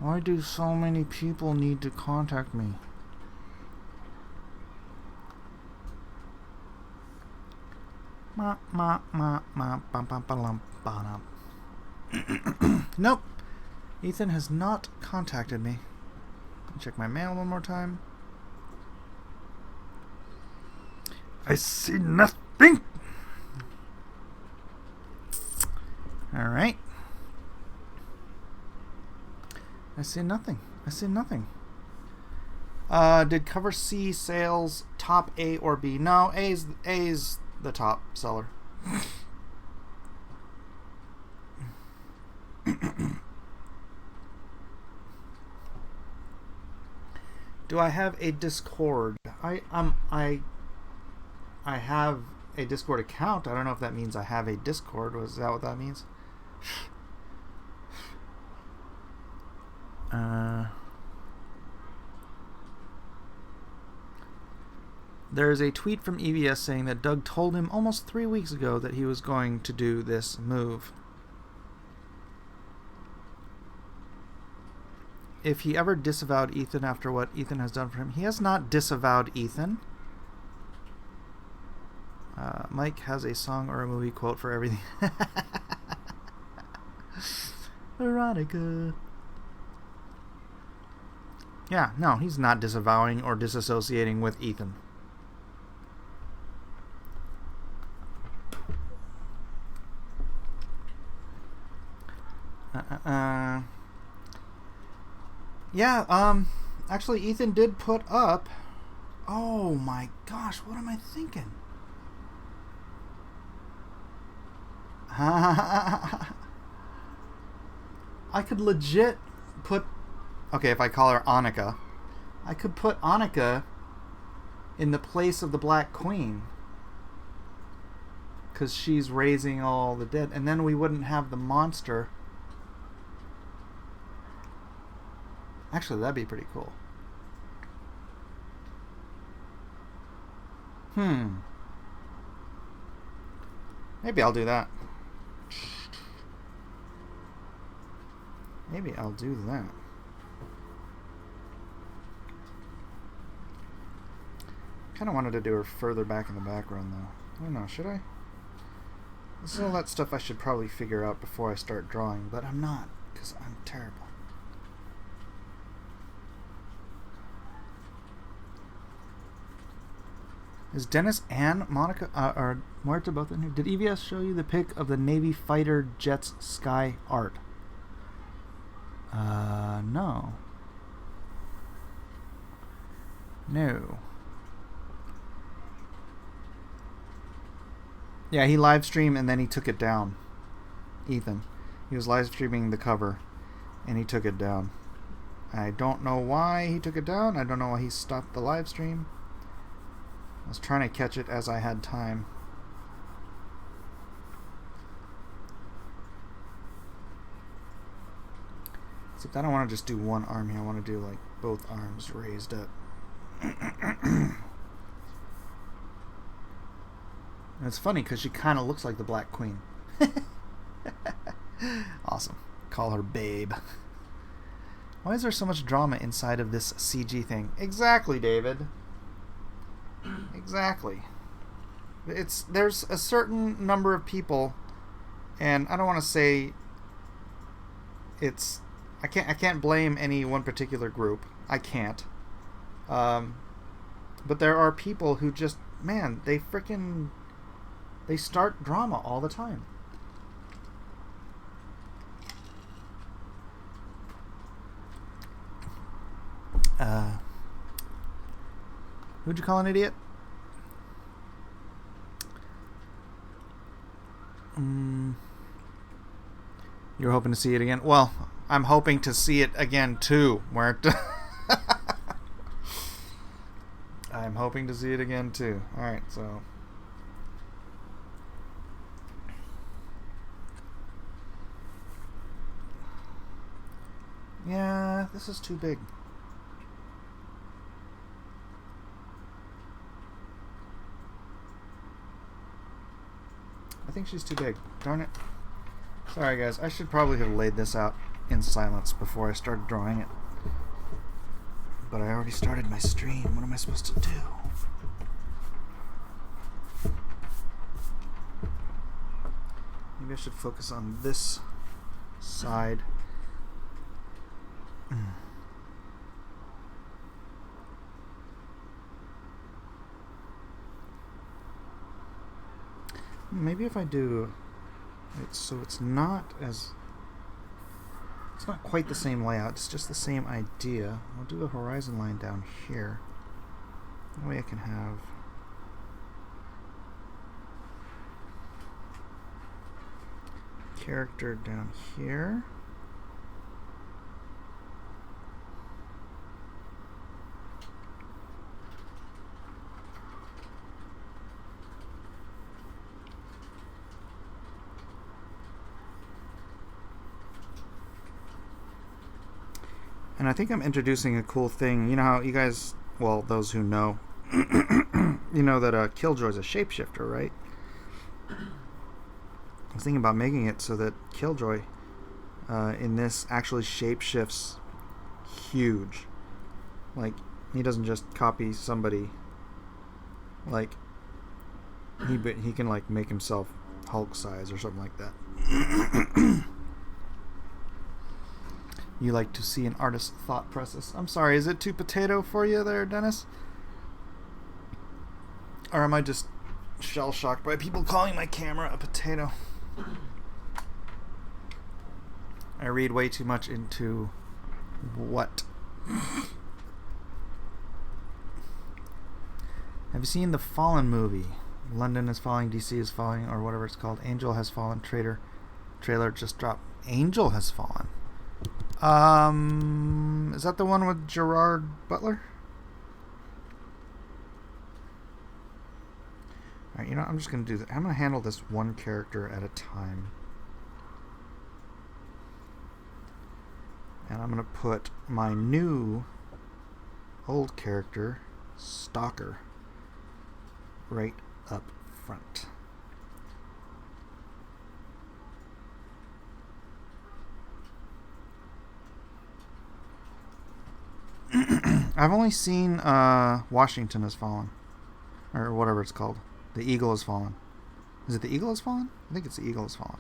Why do so many people need to contact me? Nope. Ethan has not contacted me. Check my mail one more time. I see nothing. All right. I see nothing. Did cover C sales top A or B? No, A's the top seller. Do I have a Discord? I have a Discord account. I don't know if that means I have a Discord. Is that what that means? There's a tweet from EVS saying that Doug told him almost 3 weeks ago that he was going to do this move. If he ever disavowed Ethan after what Ethan has done for him, he has not disavowed Ethan. Mike has a song or a movie quote for everything. Veronica. Yeah, no, he's not disavowing or disassociating with Ethan. Yeah, actually Ethan did put up... Oh my gosh, what am I thinking? I could legit put... Okay, if I call her Annika, I could put Annika in the place of the Black Queen. Because she's raising all the dead. And then we wouldn't have the monster. Actually, that'd be pretty cool. Maybe I'll do that. Maybe I'll do that. kind of wanted to do her further back in the background, though. I don't know, should I? This is all that stuff I should probably figure out before I start drawing, but I'm not, because I'm terrible. Is Dennis and Monica or Muerta both in here? Did EVS show you the pic of the Navy fighter jet's sky art? No. No. Yeah, he live streamed and then he took it down. Ethan. He was live streaming the cover and he took it down. I don't know why he took it down. I don't know why he stopped the live stream. I was trying to catch it as I had time. Except I don't want to just do one arm here. I want to do like both arms raised up. And it's funny because she kind of looks like the Black Queen. Awesome. Call her Babe. Why is there so much drama inside of this CG thing? Exactly, David. Exactly. There's a certain number of people, and I don't want to say it's. I can't blame any one particular group. I can't. But there are people who just, man, they start drama all the time. Who'd you call an idiot? You're hoping to see it again? Well, I'm hoping to see it again too. I'm hoping to see it again too. Alright, so. Yeah, this is too big. I think she's too big. Darn it. Sorry guys, I should probably have laid this out in silence before I started drawing it. But I already started my stream. What am I supposed to do? Maybe I should focus on this side. Maybe if I do it so it's not quite the same layout, it's just the same idea. I'll do a horizon line down here. That way I can have character down here. And I think I'm introducing a cool thing. You know how you guys, well, those who know, you know that Killjoy's a shapeshifter, right? I was thinking about making it so that Killjoy in this actually shapeshifts huge. Like, he doesn't just copy somebody. Like, he can, like, make himself Hulk size or something like that. You like to see an artist's thought process. I'm sorry, is it too potato for you there, Dennis? Or am I just shell-shocked by people calling my camera a potato? I read way too much into what? Have you seen the Fallen movie? London is falling, DC is falling, or whatever it's called. Angel has fallen. Trailer just dropped. Angel has fallen. Is that the one with Gerard Butler? Alright, you know, I'm just going to do that. I'm going to handle this one character at a time. And I'm going to put my new old character, Stalker, right up front. I've only seen Washington Has Fallen. Or whatever it's called. The Eagle Has Fallen. Is it The Eagle Has Fallen? I think it's The Eagle Has Fallen.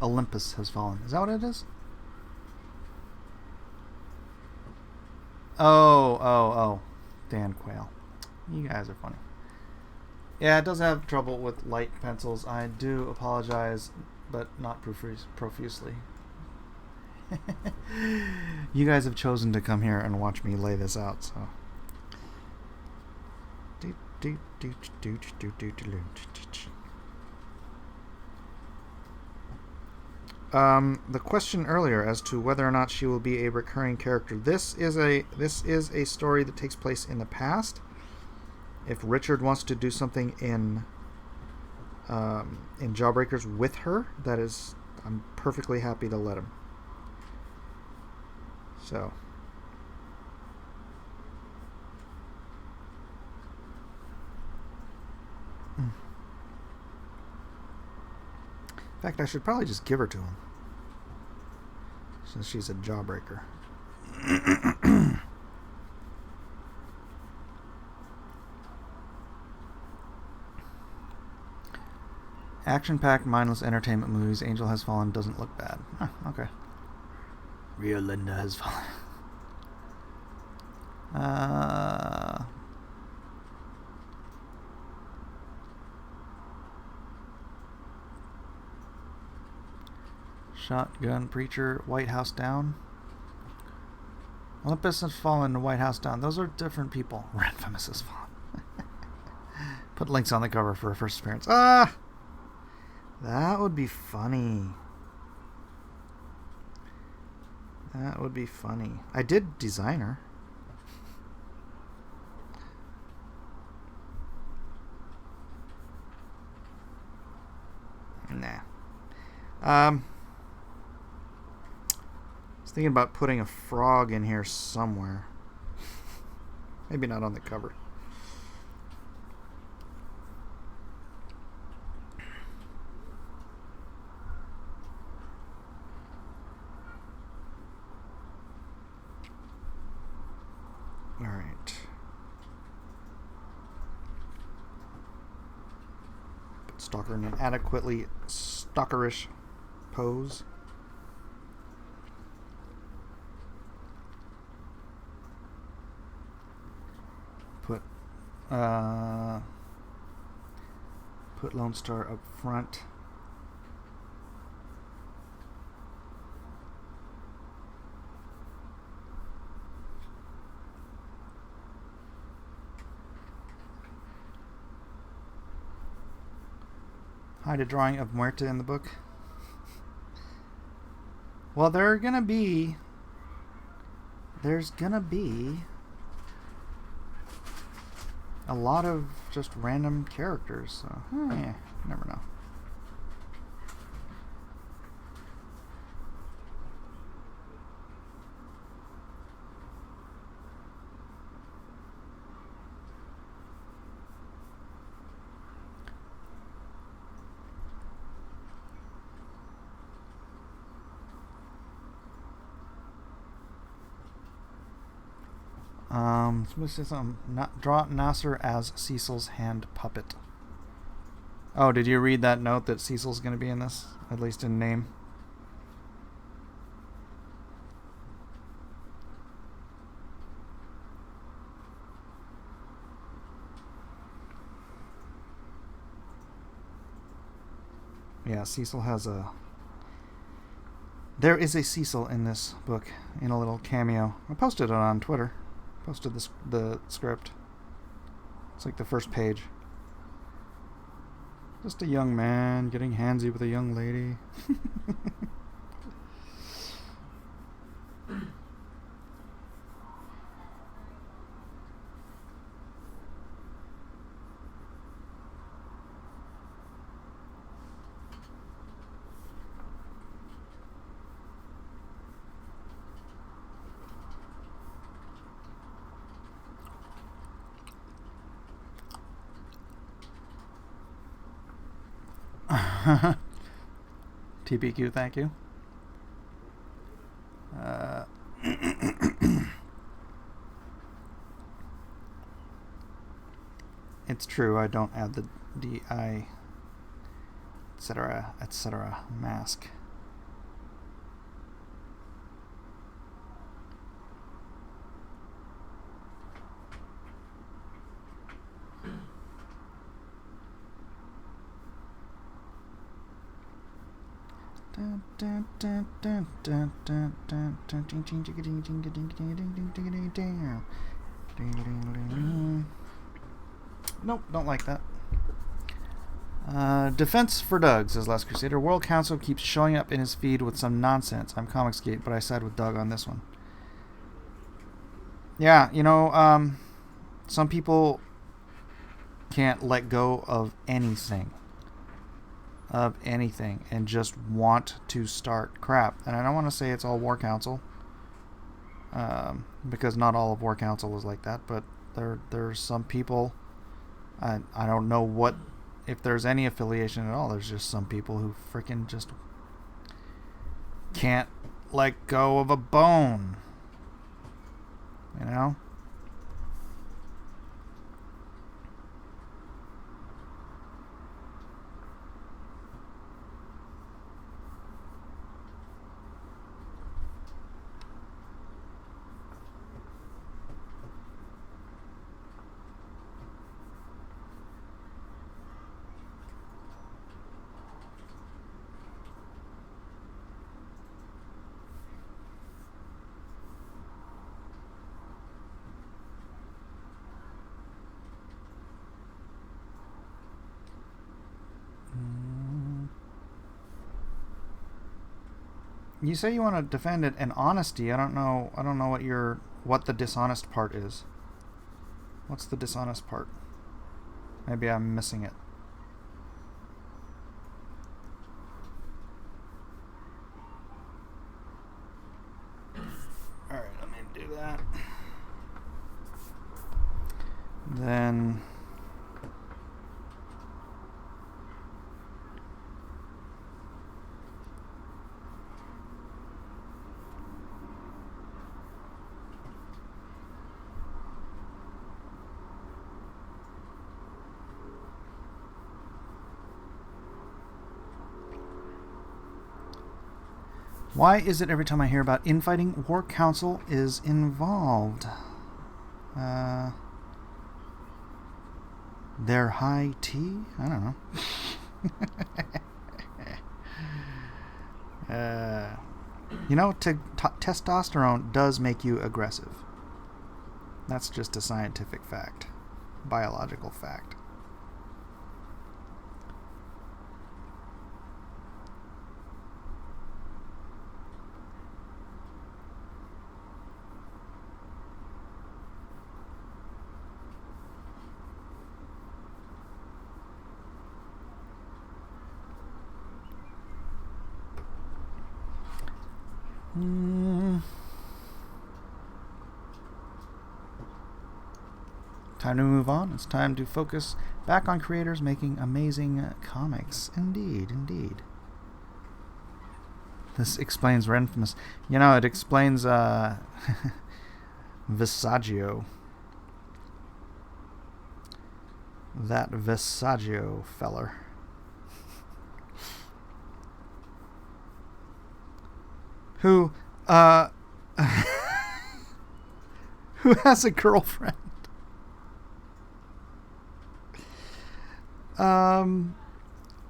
Olympus has fallen. Is that what it is? Oh. Dan Quayle. You guys are funny. Yeah, it does have trouble with light pencils. I do apologize, but not profusely. You guys have chosen to come here and watch me lay this out, so. The question earlier as to whether or not she will be a recurring character. This is a story that takes place in the past. If Richard wants to do something in Jawbreakers with her, I'm perfectly happy to let him. So. In fact, I should probably just give her to him, since she's a Jawbreaker. Action-packed, mindless entertainment movies. Angel Has Fallen doesn't look bad. Huh, okay. Real Linda Has Fallen. Shotgun Preacher, White House Down. Olympus Has Fallen, White House Down. Those are different people. Infamous Has Fallen. Put links on the cover for a first appearance. Ah! That would be funny. That would be funny. I did design her. Nah. I was thinking about putting a frog in here somewhere. Maybe not on the cover. Alright. Put Stalker in an adequately stalkerish pose. Put Lone Star up front. Hide a drawing of Muerta in the book. Well, there's gonna be a lot of just random characters, so yeah, you never know. Somebody say something. Draw Nasser as Cecil's hand puppet. Oh, did you read that note that Cecil's going to be in this? At least in name? Yeah, Cecil has a... There is a Cecil in this book, in a little cameo. I posted it on Twitter. Posted the script. It's like the first page. Just a young man getting handsy with a young lady. TPQ, thank you. It's true, I don't add the DI, etc., etc. mask. Nope, don't like that. Defense for Doug, says Last Crusader. World Council keeps showing up in his feed with some nonsense. I'm Comicsgate, but I side with Doug on this one. Yeah, some people can't let go of anything. And just want to start crap. And I don't want to say it's all War Council, because not all of War Council is like that, but there's some people, I don't know if there's any affiliation at all. There's just some people who freaking just can't let go of a bone, you know? You say you want to defend it in honesty. I don't know what the dishonest part is. What's the dishonest part? Maybe I'm missing it. Alright, let me do that. Then why is it every time I hear about infighting, War Council is involved? Their high tea? I don't know. Testosterone does make you aggressive. That's just a scientific fact. Biological fact. Time to move on. It's time to focus back on creators making amazing comics. Indeed, indeed. This explains Renfamous. It explains Visaggio. That Visaggio feller. Who has a girlfriend.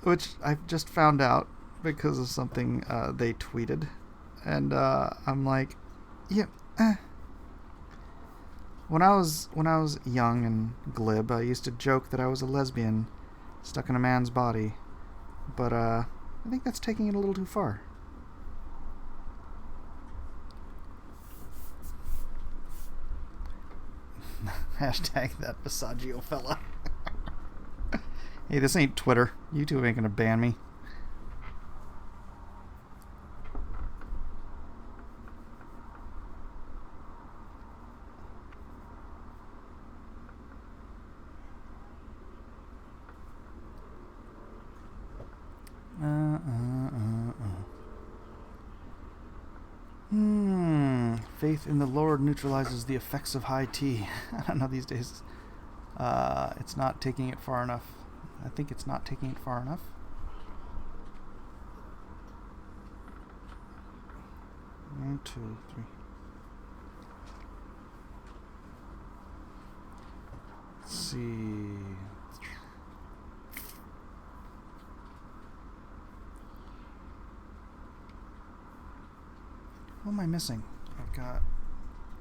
Which I just found out because of something they tweeted, and I'm like, yeah. When I was young and glib, I used to joke that I was a lesbian stuck in a man's body, but I think that's taking it a little too far. Hashtag that Visaggio fella. Hey, this ain't Twitter. YouTube ain't gonna ban me. Faith in the Lord neutralizes the effects of high tea. I don't know these days. It's not taking it far enough. I think it's not taking it far enough. One, two, three. Let's see. What am I missing? I've got...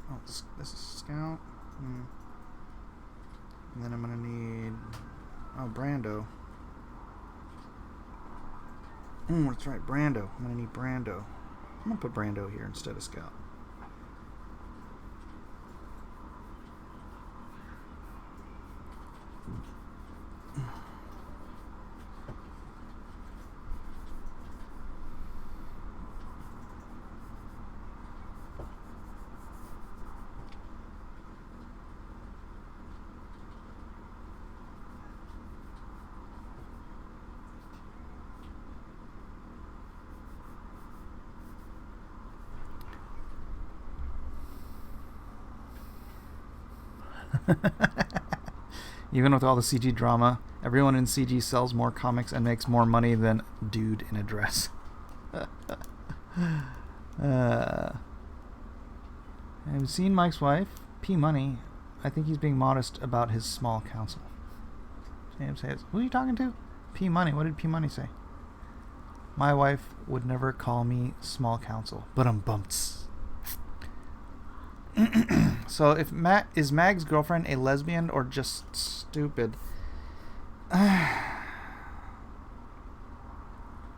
Oh, this is Scout. And then I'm going to need... Oh, Brando. That's right, Brando. I'm going to need Brando. I'm going to put Brando here instead of Scout. Even with all the CG drama, everyone in CG sells more comics and makes more money than dude in a dress. Have you seen Mike's wife? P Money. I think he's being modest about his small counsel. Sam says, who are you talking to? P Money. What did P Money say? My wife would never call me small counsel, but I'm bumped. So if is Mag's girlfriend a lesbian or just stupid? I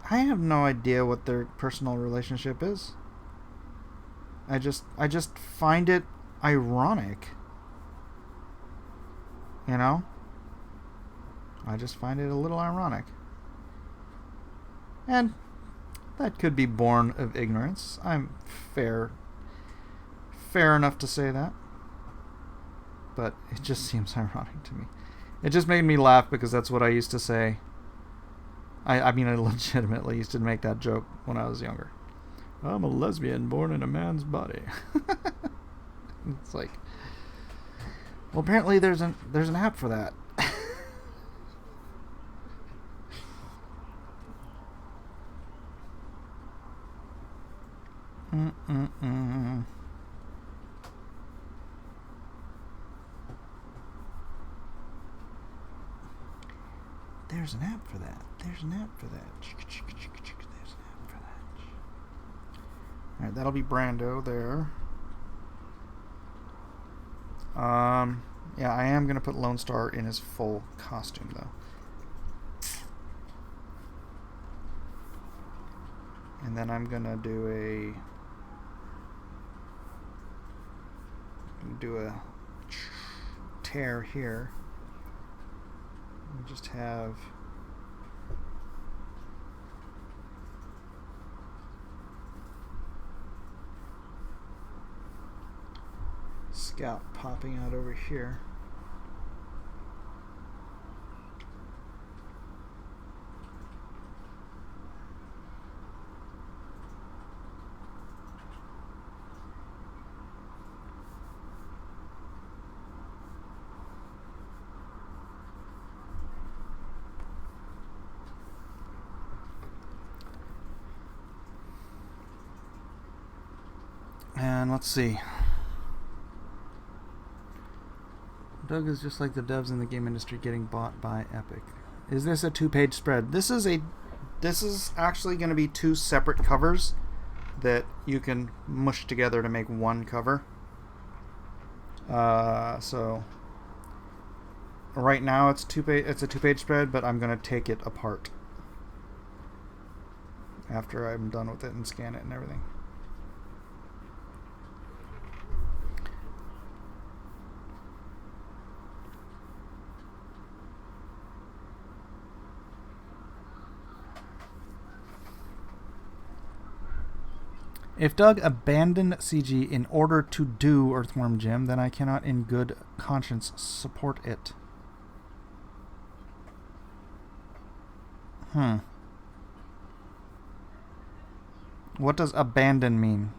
have no idea what their personal relationship is. I just find it ironic. You know? I just find it a little ironic. And that could be born of ignorance. I'm fair enough to say that. But it just seems ironic to me. It just made me laugh because that's what I used to say. I mean, I legitimately used to make that joke when I was younger. I'm a lesbian born in a man's body. It's like, well, apparently there's an app for that. There's an app for that. There's an app for that. There's an app for that. Alright, that'll be Brando there. Yeah, I am going to put Lone Star in his full costume, though. And then I'm going to do a tear here. Just have Scout popping out over here. And let's see. Doug is just like the devs in the game industry getting bought by Epic. Is this a 2-page spread? This is actually going to be 2 separate covers that you can mush together to make one cover. So right now it's a 2-page spread, but I'm going to take it apart after I'm done with it and scan it and everything. If Doug abandoned CG in order to do Earthworm Jim, then I cannot in good conscience support it. What does abandon mean?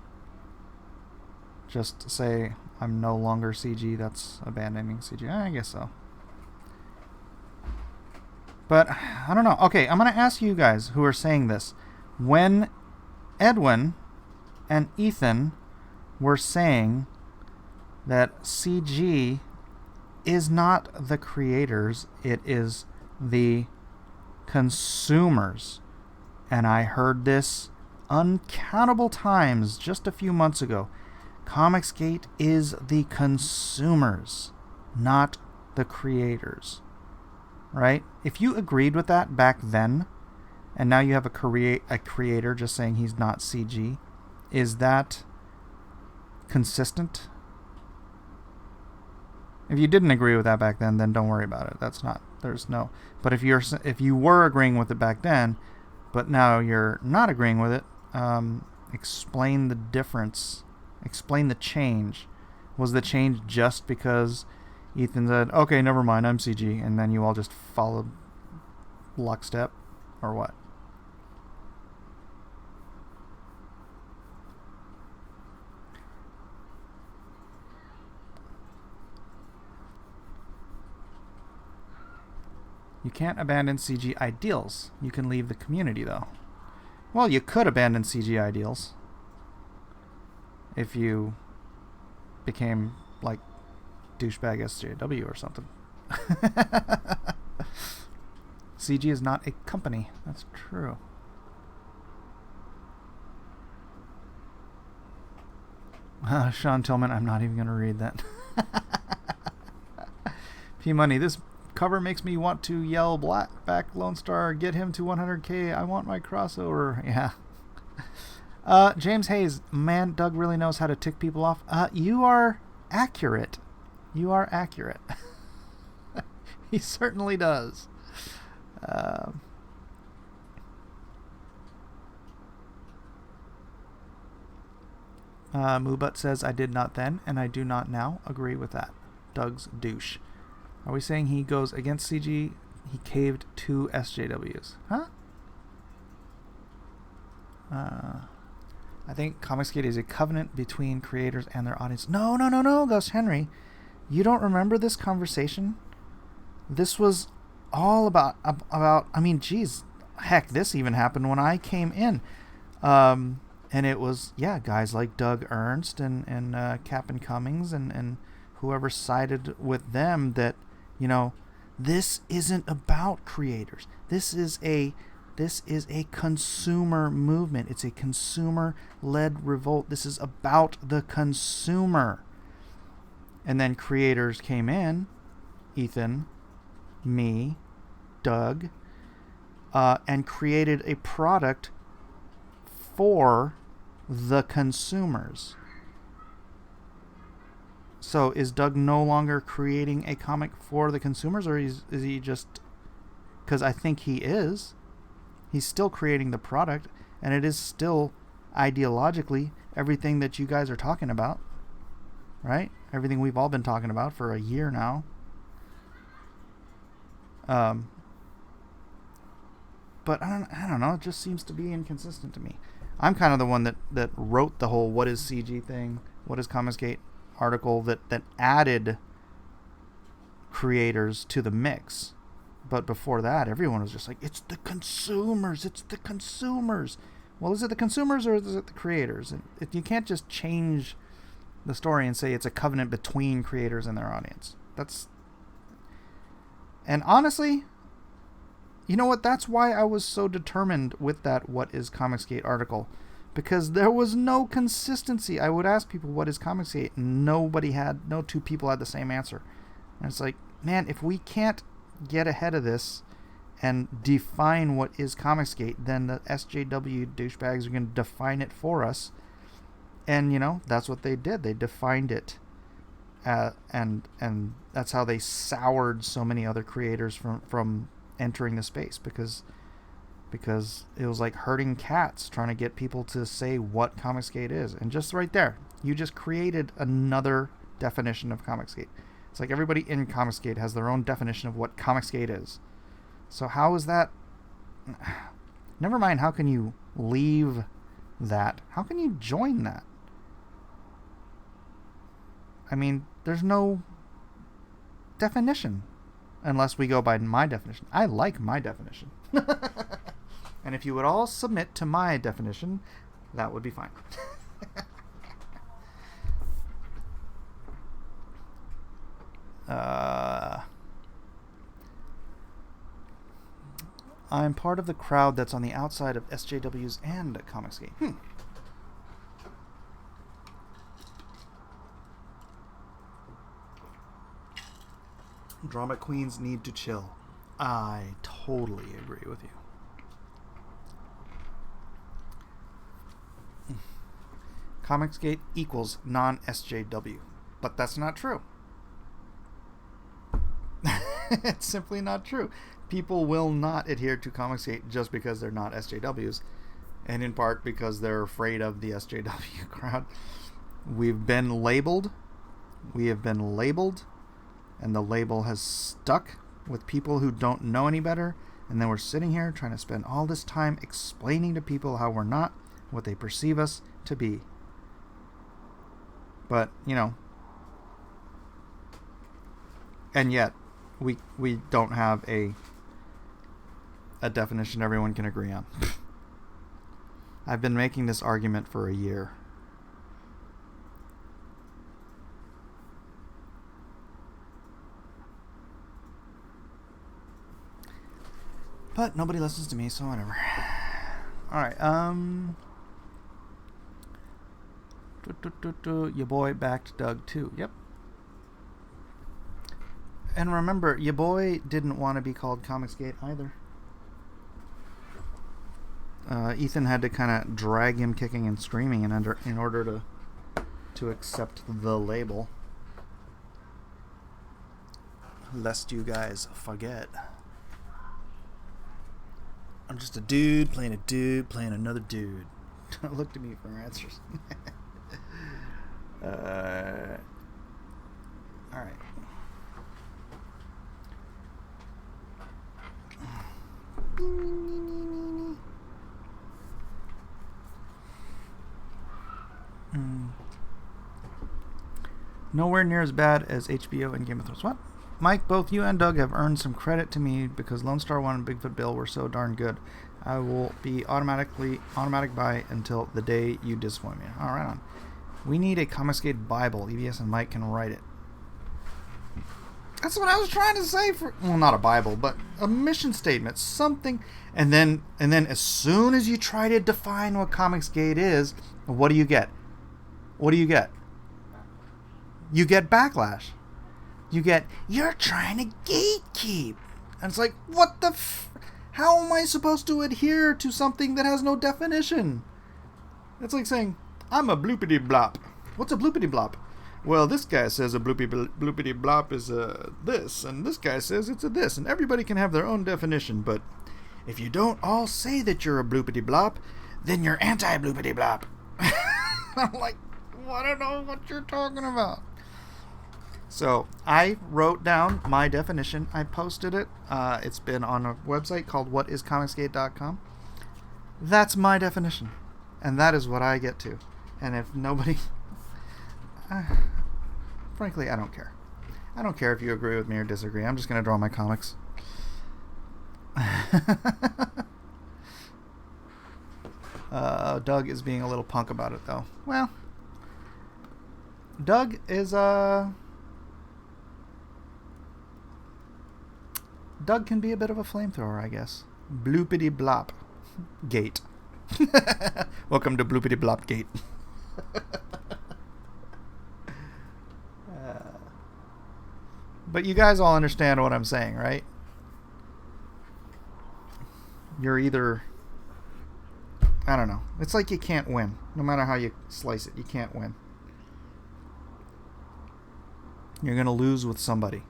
just say I'm no longer CG, that's abandoning CG. I guess so. But I don't know. Okay, I'm going to ask you guys who are saying this. When Edwin and Ethan were saying that CG is not the creators, it is the consumers. And I heard this uncountable times just a few months ago. Comicsgate is the consumers, not the creators. Right? If you agreed with that back then, and now you have a creator just saying he's not CG, is that consistent? If you didn't agree with that back then don't worry about it. But if you were agreeing with it back then, but now you're not agreeing with it, explain the difference. Explain the change. Was the change just because Ethan said, okay, never mind, I'm CG, and then you all just followed lockstep, or what? You can't abandon CG ideals. You can leave the community, though. Well, you could abandon CG ideals if you became, like, douchebag SJW or something. CG is not a company. That's true. Sean Tillman, I'm not even going to read that. P Money, this cover makes me want to yell back Lone Star, get him to 100k, I want my crossover. Yeah. James Hayes, man, Doug really knows how to tick people off. You are accurate. You are accurate. He certainly does. Moobut says, I did not then, and I do not now agree with that. Doug's douche. Are we saying he goes against CG? He caved to SJWs. Huh? I think Comicsgate is a covenant between creators and their audience. No, Ghost Henry. You don't remember this conversation? This was all about I mean, geez, heck, this even happened when I came in. And it was, guys like Doug Ernst and Captain Cummings and whoever sided with them that, this isn't about creators. This is a consumer movement. It's a consumer-led revolt. This is about the consumer. And then creators came in, Ethan, me, Doug, and created a product for the consumers. So is Doug no longer creating a comic for the consumers, or is he just... Because I think he is. He's still creating the product, and it is still ideologically everything that you guys are talking about, right? Everything we've all been talking about for a year now. But I don't know. It just seems to be inconsistent to me. I'm kind of the one that wrote the whole what is CG thing, what is Comicsgate article that added creators to the mix. But before that, everyone was just like, it's the consumers. It's the consumers. Well, is it the consumers or is it the creators? You can't just change the story and say it's a covenant between creators and their audience. And honestly, you know what? That's why I was so determined with that What is Comicsgate article. Because there was no consistency. I would ask people, what is Comicsgate? And no two people had the same answer. And it's like, man, if we can't get ahead of this and define what is Comicsgate, then the SJW douchebags are going to define it for us. And, that's what they did. They defined it. And that's how they soured so many other creators from entering the space, because it was like herding cats trying to get people to say what Comicsgate is. And just right there, you just created another definition of Comicsgate. It's like everybody in Comicsgate has their own definition of what Comicsgate is. So how is that... Never mind, how can you leave that? How can you join that? I mean, there's no definition unless we go by my definition. I like my definition. And if you would all submit to my definition, that would be fine. I'm part of the crowd that's on the outside of SJWs and Comicsgate. Drama queens need to chill. I totally agree with you. Comicsgate equals non-SJW. But that's not true. It's simply not true. People will not adhere to Comicsgate just because they're not SJWs. And in part because they're afraid of the SJW crowd. We've been labeled. We have been labeled. And the label has stuck with people who don't know any better. And then we're sitting here trying to spend all this time explaining to people how we're not what they perceive us to be. But, you know, and yet we don't have a definition everyone can agree on. I've been making this argument for a year. But nobody listens to me, so whatever. Alright, your boy backed Doug too. Yep. And remember, your boy didn't want to be called Comicsgate either. Ethan had to kind of drag him kicking and screaming in order to accept the label. Lest you guys forget. I'm just a dude playing another dude. Don't look to me for answers. Alright. Nowhere near as bad as HBO and Game of Thrones. What? Mike, both you and Doug have earned some credit to me because Lone Star 1 and Bigfoot Bill were so darn good. I will be automatic buy until the day you disappoint me. All right, on. We need a Comicsgate Bible. EBS and Mike can write it. That's what I was trying to say well, not a Bible, but a mission statement, something. And then as soon as you try to define what Comicsgate is, what do you get? What do you get? You get backlash. You get, you're trying to gatekeep. And it's like, what the how am I supposed to adhere to something that has no definition? It's like saying, I'm a bloopity blop. What's a bloopity blop? Well, this guy says a bloopity blop is a this, and this guy says it's a this, and everybody can have their own definition, but if you don't all say that you're a bloopity blop, then you're anti-bloopity blop. I'm like, well, I don't know what you're talking about. So I wrote down my definition. I posted it. It's been on a website called whatiscomicsgate.com. That's my definition. And that is what I get to. And if nobody... frankly, I don't care. I don't care if you agree with me or disagree. I'm just going to draw my comics. Doug is being a little punk about it, though. Well, Doug is... Doug can be a bit of a flamethrower, I guess. Bloopity blop gate. Welcome to Bloopity blop gate. But you guys all understand what I'm saying, right? You're either... I don't know. It's like you can't win. No matter how you slice it, you can't win. You're going to lose with somebody.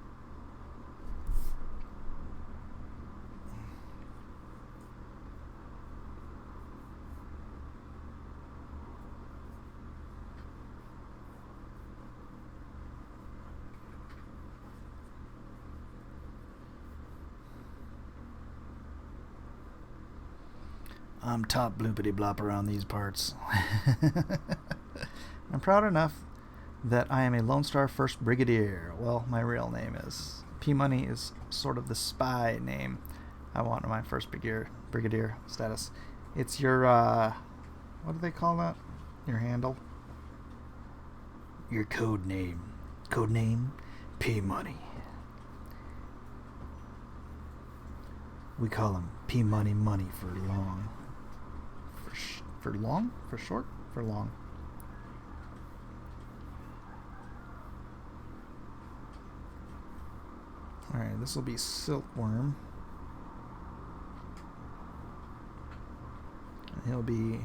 I'm top bloopity blop around these parts. I'm proud enough that I am a Lone Star First Brigadier. Well, my real name is. P-Money is sort of the spy name. I want my first brigadier status. It's your, what do they call that? Your handle? Your code name. Code name? P-Money. We call him P-Money Money for long. For long? For short? For long. Alright, this will be Silkworm. And he'll be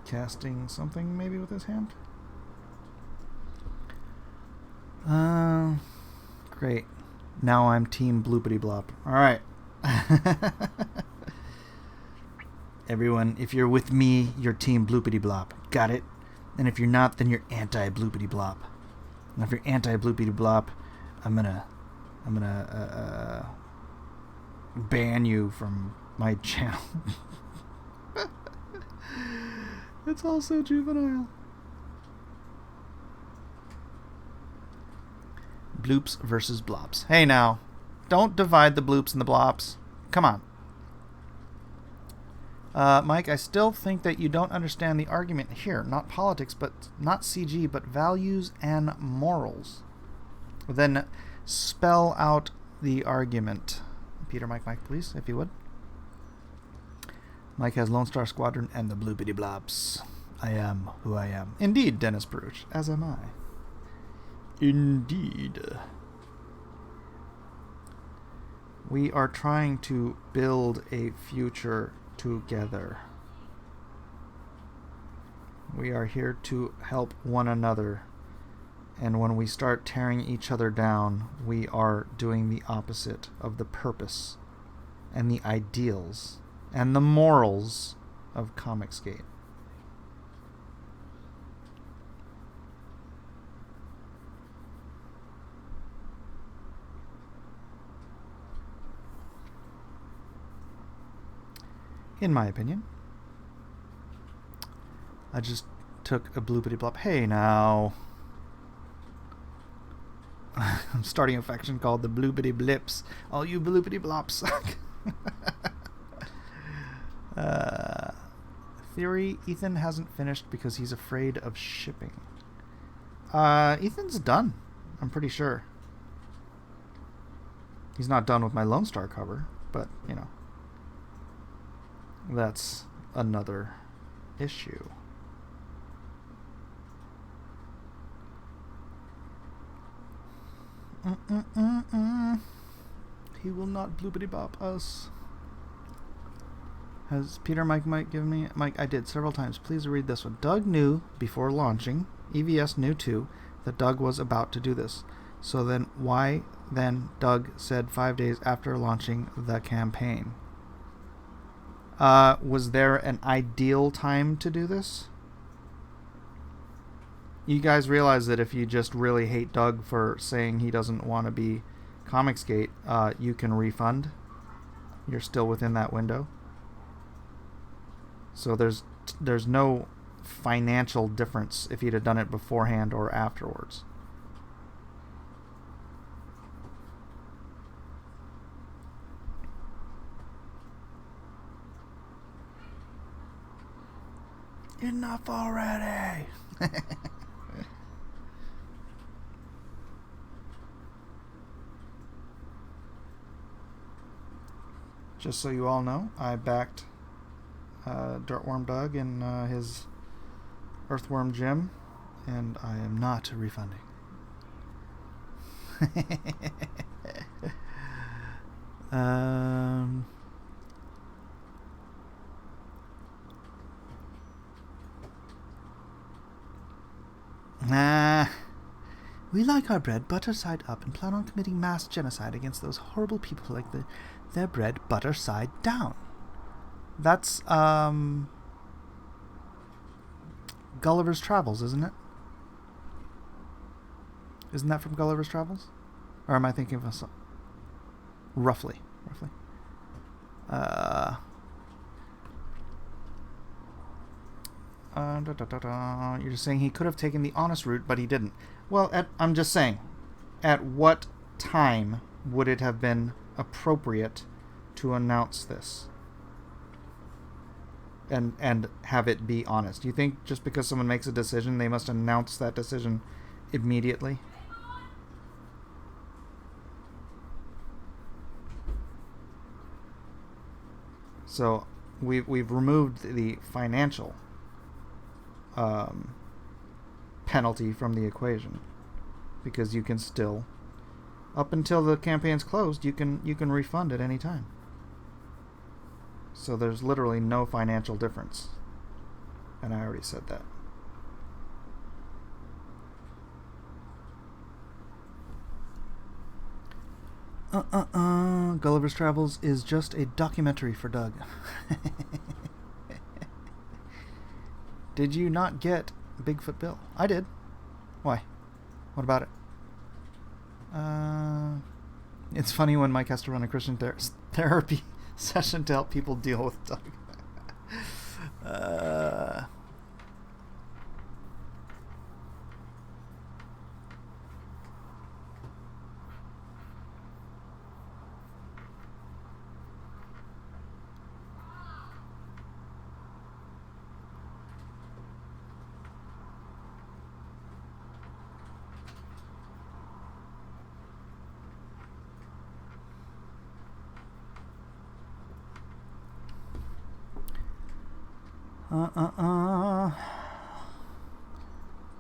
casting something maybe with his hand. Great. Now I'm Team Bloopity Blop. Alright. Everyone, if you're with me, you're Team Bloopity Blop. Got it? And if you're not, then you're anti-Bloopity Blop. And if you're anti-Bloopity Blop, I'm gonna ban you from my channel. It's all so juvenile. Bloops versus blops. Hey now, don't divide the bloops and the blops. Come on. Mike, I still think that you don't understand the argument here. Not politics, but not CG, but values and morals. Then spell out the argument. Peter, Mike, please, if you would. Mike has Lone Star Squadron and the Bloopity Blops. I am who I am. Indeed, Dennis Peruch, as am I. Indeed. We are trying to build a future together. We are here to help one another. And when we start tearing each other down, we are doing the opposite of the purpose and the ideals and the morals of Comicsgate. In my opinion. I just took a bloopity blop. Hey now. I'm starting a faction called the Bloopity Blips. All you bloopity blops. Theory, Ethan hasn't finished because he's afraid of shipping. Ethan's done, I'm pretty sure. He's not done with my Lone Star cover, but, you know. That's another issue. He will not bloopity bop us. Has Peter Mike given me? Mike, I did several times. Please read this one. Doug knew before launching, EVS knew too, that Doug was about to do this. So then why then Doug said 5 days after launching the campaign? Was there an ideal time to do this? You guys realize that if you just really hate Doug for saying he doesn't want to be Comicsgate, you can refund. You're still within that window. So there's no financial difference if he'd have done it beforehand or afterwards. Enough already! Just so you all know, I backed Dirtworm Doug in his Earthworm Gym, and I am not refunding. We like our bread butter side up and plan on committing mass genocide against those horrible people who like their bread butter side down. That's Gulliver's Travels, isn't it? Isn't that from Gulliver's Travels? Or am I thinking of a song? Roughly. You're just saying he could have taken the honest route, but he didn't. Well, I'm just saying, at what time would it have been appropriate to announce this? And have it be honest? Do you think just because someone makes a decision, they must announce that decision immediately? So we've removed the financial penalty from the equation, because you can still, up until the campaign's closed, you can refund at any time. So there's literally no financial difference, and I already said that. Gulliver's Travels is just a documentary for Doug. Did you not get Bigfoot Bill? I did. Why? What about it? It's funny when Mike has to run a Christian therapy session to help people deal with Doug.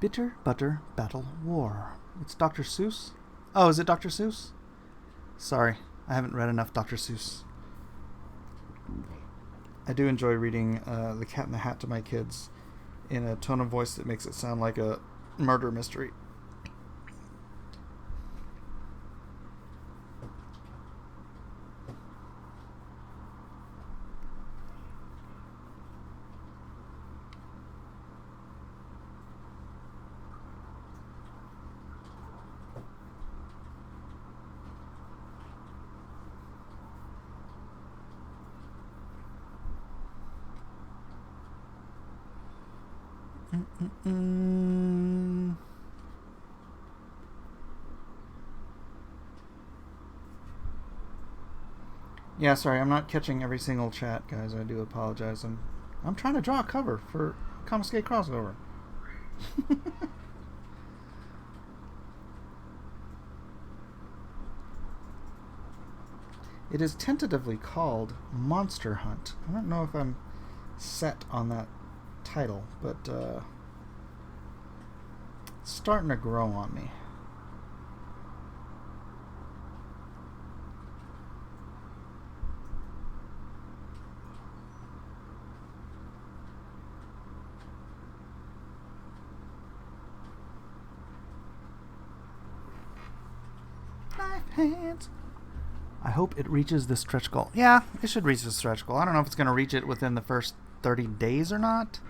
Bitter Butter Battle War. It's Dr. Seuss? Oh, is it Dr. Seuss? Sorry, I haven't read enough Dr. Seuss. I do enjoy reading The Cat in the Hat to my kids in a tone of voice that makes it sound like a murder mystery. Yeah, sorry, I'm not catching every single chat, guys. I do apologize. I'm trying to draw a cover for Comicsgate crossover. It is tentatively called Monster Hunt. I don't know if I'm set on that title, but it's starting to grow on me. Hands. I hope it reaches the stretch goal. Yeah, it should reach the stretch goal. I don't know if it's going to reach it within the first 30 days or not.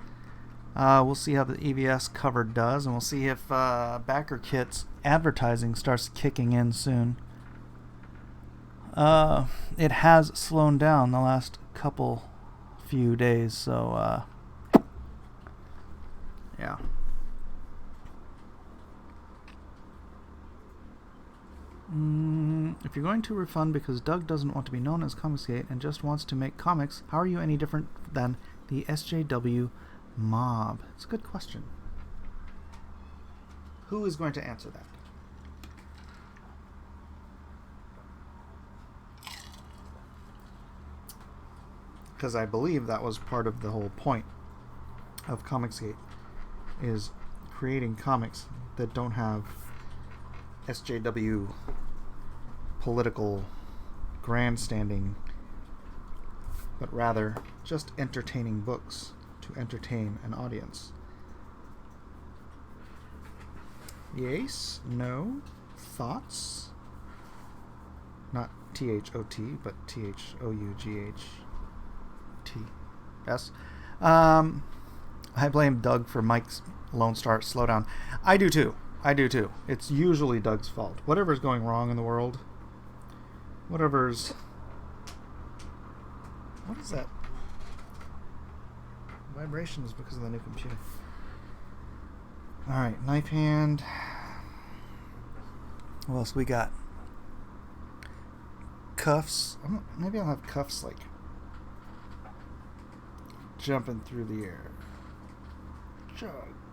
We'll see how the EVS cover does, and we'll see if Backer Kit's advertising starts kicking in soon. It has slowed down the last few days, so yeah. If you're going to refund because Doug doesn't want to be known as Comicsgate and just wants to make comics, how are you any different than the SJW mob? It's a good question. Who is going to answer that? Because I believe that was part of the whole point of Comicsgate, is creating comics that don't have SJW political grandstanding, but rather just entertaining books to entertain an audience. Yes? No? Thoughts? Not THOT, but THOUGHT. Yes? I blame Doug for Mike's Lone Star slowdown. I do too. It's usually Doug's fault. Whatever's going wrong in the world, what is that? vibrations because of the new computer. Alright, knife hand. What else we got? Cuffs. Maybe I'll have cuffs like jumping through the air.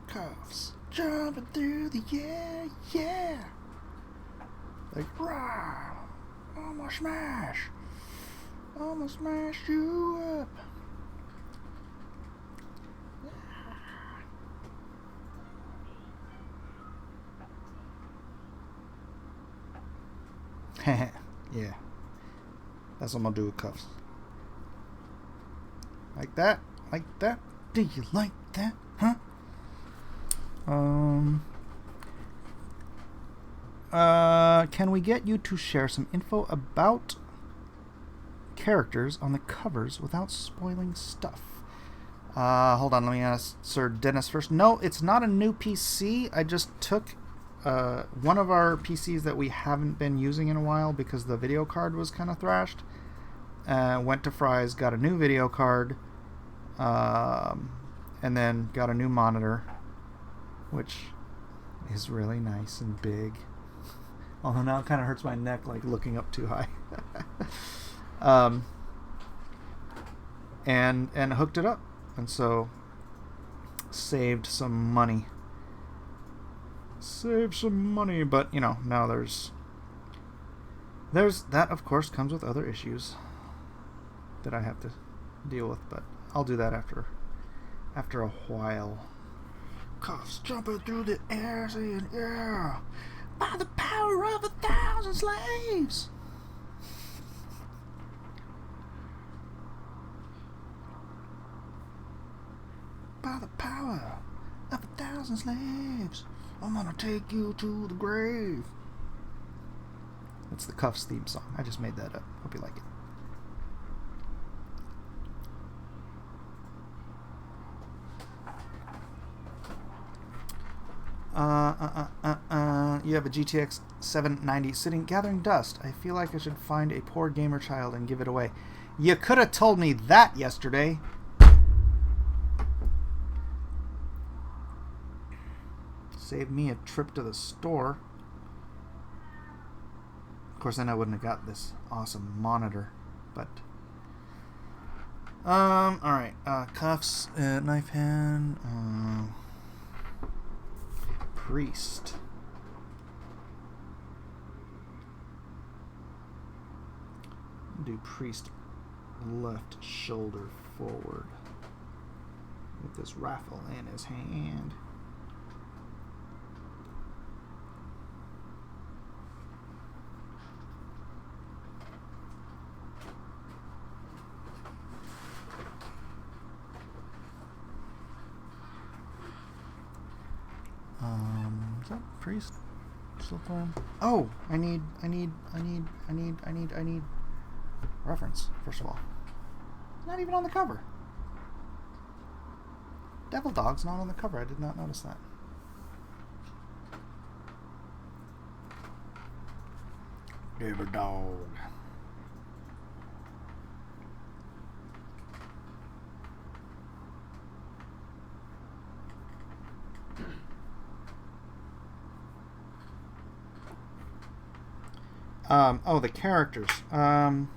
Cuffs jumping through the air, yeah. Like, rah! I'ma smash you up. Yeah. That's what I'm gonna do with cuffs. Like that? Like that? Do you like that? Huh? Can we get you to share some info about characters on the covers without spoiling stuff? Hold on, let me ask Sir Dennis first. No, it's not a new PC. I just took one of our PCs that we haven't been using in a while because the video card was kind of thrashed. Went to Fry's, got a new video card, and then got a new monitor, which is really nice and big. Although now it kind of hurts my neck, like looking up too high. And hooked it up, and so saved some money. But you know, now there's that, of course, comes with other issues that I have to deal with, but I'll do that after a while. Cuffs jumping through the air, saying, yeah, by the power of 1,000 slaves. By the power of 1,000 slaves, I'm gonna take you to the grave. That's the Cuffs theme song. I just made that up. Hope you like it. You have a GTX 790 sitting gathering dust. I feel like I should find a poor gamer child and give it away. You could have told me that yesterday. Save me a trip to the store. Of course, then I wouldn't have got this awesome monitor. But all right. Cuffs, knife hand, priest. Do priest left shoulder forward with this rifle in his hand. Is that priest still going? Oh, I need reference, first of all. Not even on the cover. Devil Dog's not on the cover. I did not notice that. Devil Dog. Oh, the characters. Without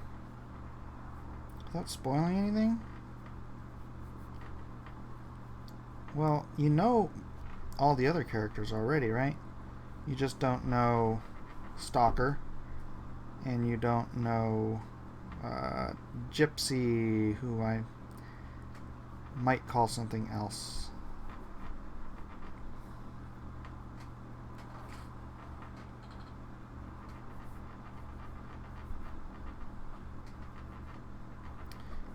spoiling anything? Well, you know all the other characters already, right? You just don't know Stalker, and you don't know Gypsy, who I might call something else.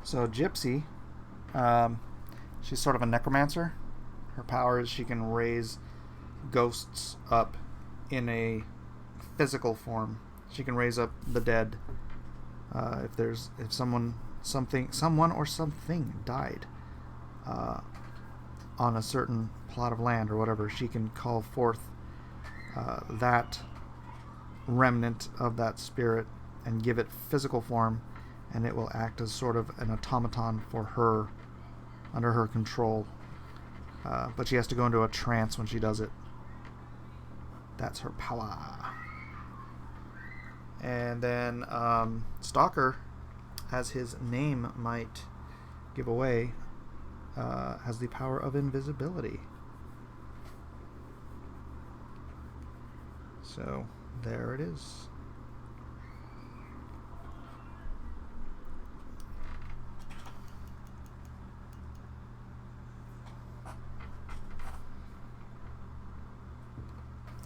So Gypsy, she's sort of a necromancer. Her power is she can raise ghosts up in a physical form. She can raise up the dead. If someone or something died on a certain plot of land or whatever, she can call forth that remnant of that spirit and give it physical form, and it will act as sort of an automaton for her under her control. But she has to go into a trance when she does it. That's her power. And then Stalker, as his name might give away, has the power of invisibility. So there it is.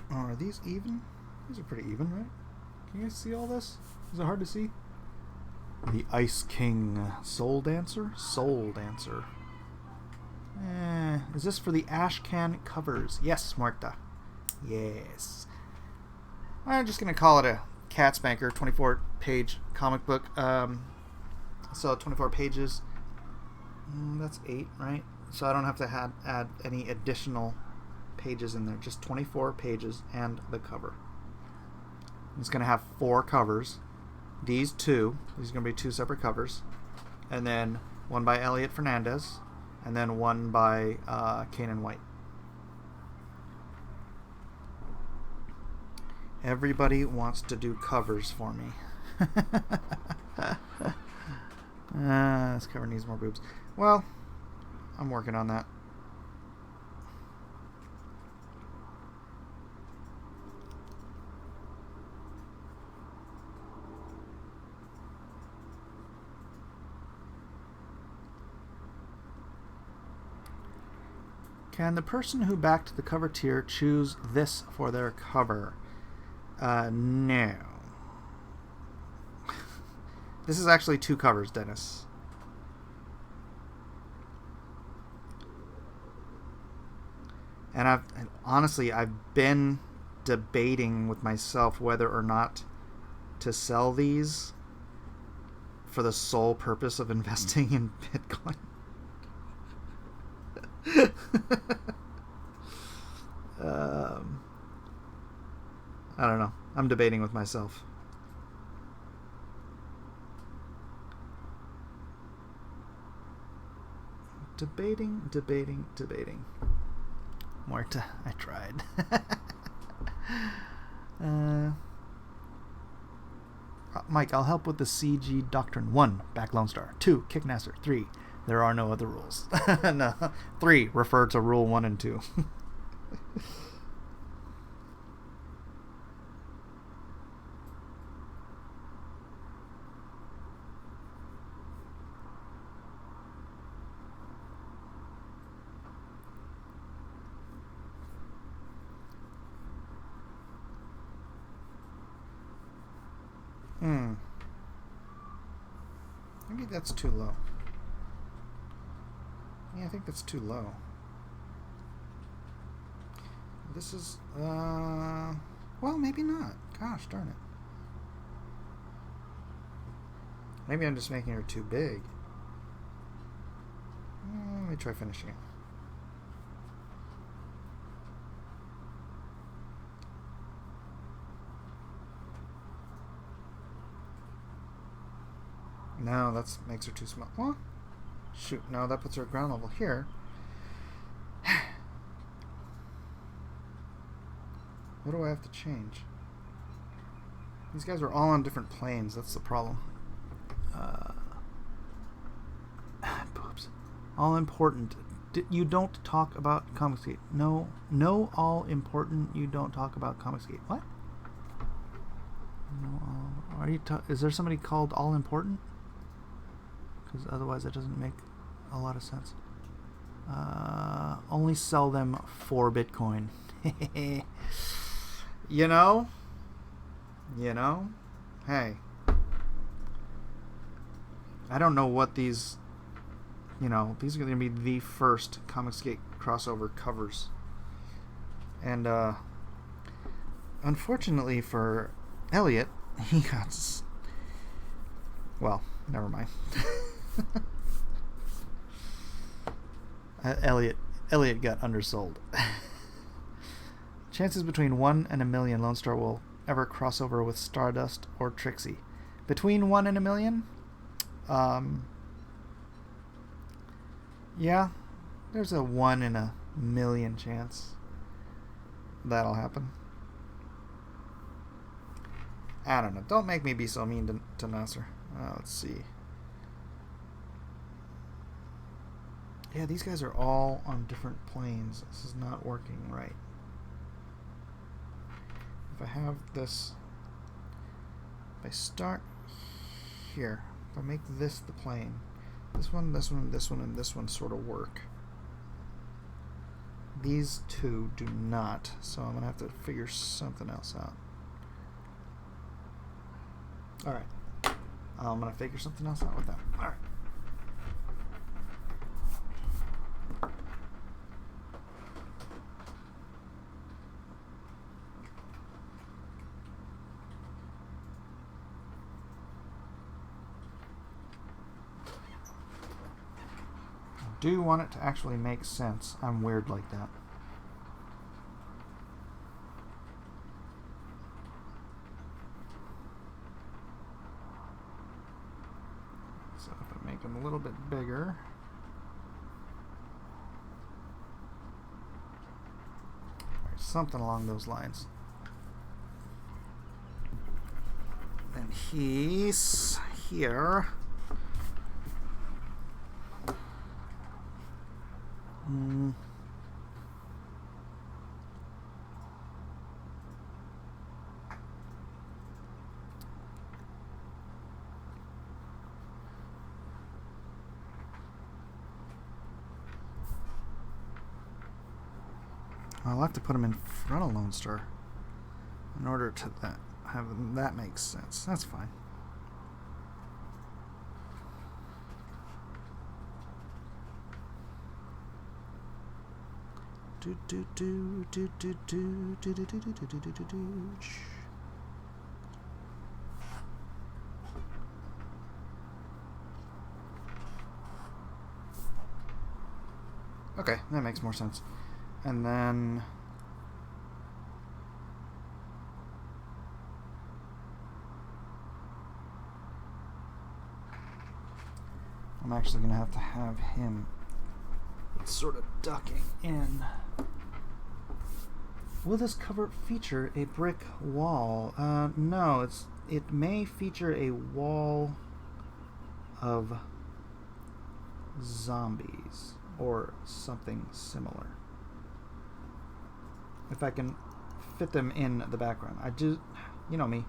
Are these even? These are pretty even, right? Can you guys see all this? Is it hard to see? The Ice King. Soul Dancer? Soul Dancer. Is this for the Ash Can covers? Yes, Marta. Yes. I'm just going to call it a Cat Spanker 24-page comic book. So 24 pages. That's 8, right? So I don't have to add any additional pages in there. Just 24 pages and the cover. It's going to have 4 covers. These are going to be 2 separate covers. And then one by Elliot Fernandez. And then one by Kanan White. Everybody wants to do covers for me. This cover needs more boobs. Well, I'm working on that. Can the person who backed the cover tier choose this for their cover? No. This is actually 2 covers, Dennis. And honestly, I've been debating with myself whether or not to sell these for the sole purpose of investing in Bitcoin. I don't know. I'm debating with myself. Debating. Marta, I tried. Mike, I'll help with the CG Doctrine. 1, back Lone Star. 2, kick Nasser. 3, there are no other rules. No. 3, refer to Rule 1 and 2. Maybe that's too low. Yeah, I think that's too low. This is, well, maybe not. Gosh darn it. Maybe I'm just making her too big. Let me try finishing it. No, that makes her too small. Well, shoot, no, that puts her at ground level here. What do I have to change? These guys are all on different planes. That's the problem. Boobs. All important. You don't talk about Comicsgate. No, all important. You don't talk about Comicsgate. What? No, are you? Is there somebody called All Important? Because otherwise, it doesn't make a lot of sense. Only sell them for Bitcoin. You know. Hey, I don't know what these. These are going to be the first Comicsgate crossover covers. And, unfortunately for Elliot, he got... Well, never mind. Elliot got undersold. Chances between 1 and a million Lone Star will ever cross over with Stardust or Trixie. Between 1 and a million? Yeah, there's a 1 in a million chance that'll happen. I don't know. Don't make me be so mean to Nasser. Let's see. Yeah, these guys are all on different planes. This is not working right. If I have this... If I start here, if I make this the plane, this one, this one, this one, and this one sort of work. These two do not, so I'm going to have to figure something else out. Alright. I'm going to figure something else out with that. Alright. I do want it to actually make sense. I'm weird like that. So if I make them a little bit bigger, or something along those lines. And he's here. I'll have to put him in front of Lone Star in order to have that make sense. That's fine. Okay, that makes more sense. And then I'm actually going to have him sort of ducking in. Will this cover feature a brick wall? No, it may feature a wall of zombies or something similar. If I can fit them in the background. I just, you know me,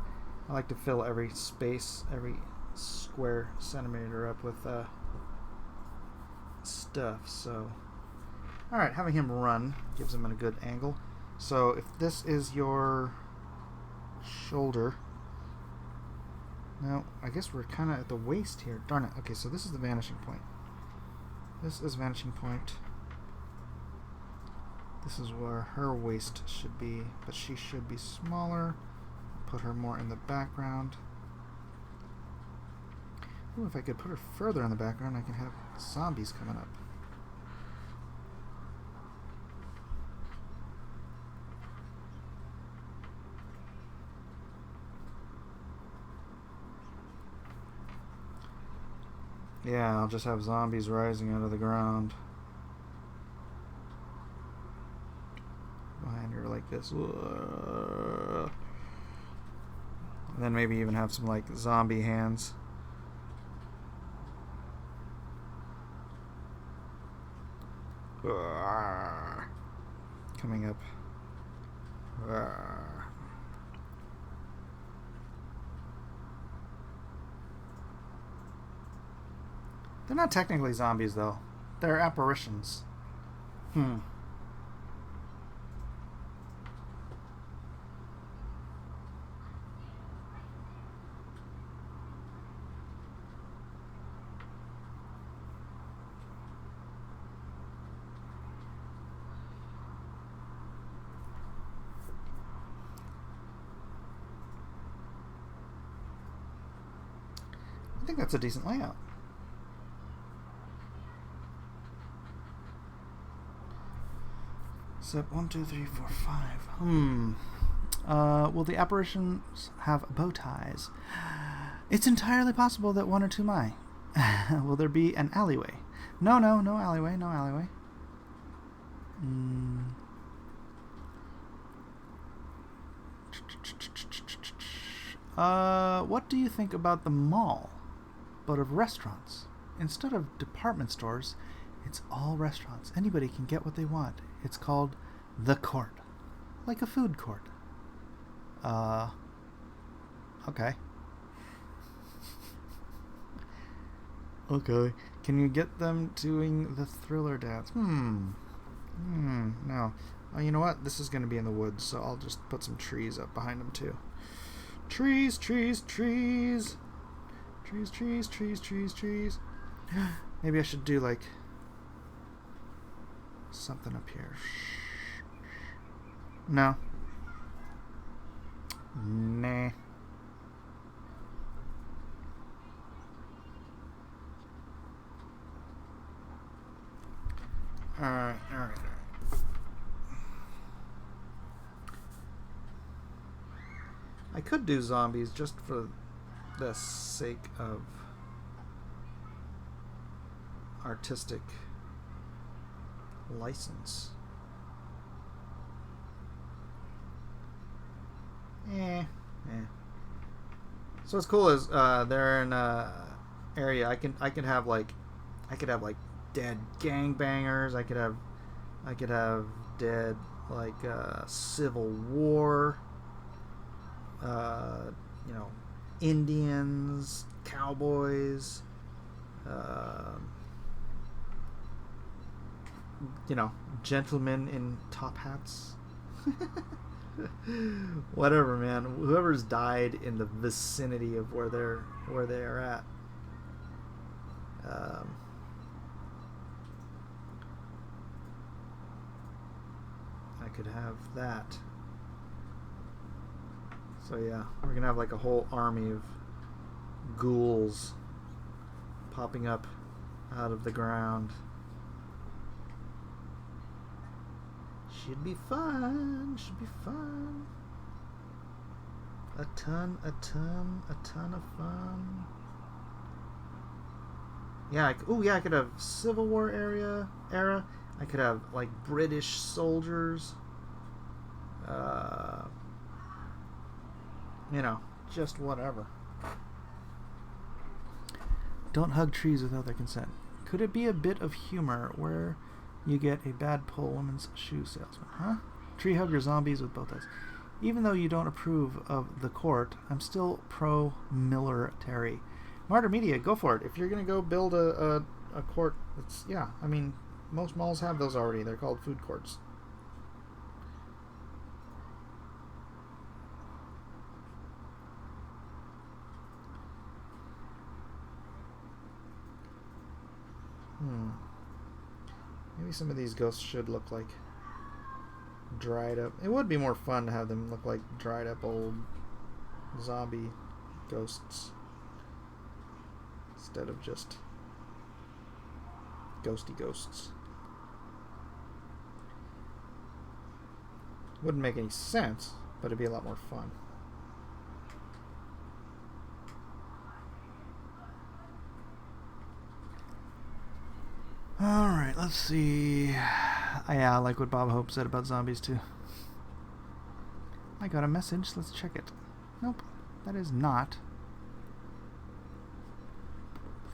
I like to fill every space, every square centimeter up with stuff. So, alright, having him run gives him a good angle. So if this is your shoulder, now I guess we're kind of at the waist here. Darn it. Okay, so this is the vanishing point. This is vanishing point. This is where her waist should be, but she should be smaller. Put her more in the background. Ooh, if I could put her further in the background, I can have zombies coming up. Yeah, I'll just have zombies rising out of the ground. Behind her like this. And then maybe even have some like zombie hands. Coming up. They're not technically zombies though. They're apparitions. I think that's a decent layout. Step 1, 2, 3, 4, 5. Will the apparitions have bow ties? It's entirely possible that one or two might. Will there be an alleyway? No alleyway, no alleyway. What do you think about the mall, but of restaurants? Instead of department stores, it's all restaurants. Anybody can get what they want. It's called the court, like a food court. Okay. Okay. Can you get them doing the Thriller dance? No. Oh, you know what? This is going to be in the woods, so I'll just put some trees up behind them too. Trees, trees, trees. Trees, trees, trees, trees, trees. Maybe I should do like something up here. No. Nah. Alright. I could do zombies just for the sake of artistic license. So what's cool is they're in a area I could have like dead gangbangers. I could have dead like Civil War. Indians, cowboys. Gentlemen in top hats. Whatever, man. Whoever's died in the vicinity of where they are at. I could have that. So yeah, we're gonna have like a whole army of ghouls popping up out of the ground. Should be fun. A ton of fun. Yeah, I could have Civil War era. I could have like British soldiers. Just whatever. Don't hug trees without their consent. Could it be a bit of humor where you get a bad pull woman's shoe salesman? Huh? Tree hugger zombies with both eyes. Even though you don't approve of the court, I'm still pro-military. Martyr Media, go for it. If you're going to go build a court, most malls have those already. They're called food courts. Maybe some of these ghosts should look like dried up. It would be more fun to have them look like dried up old zombie ghosts instead of just ghosty ghosts. Wouldn't make any sense, but it'd be a lot more fun. Alright, let's see. I like what Bob Hope said about zombies too. I got a message. Let's check it. Nope, that is not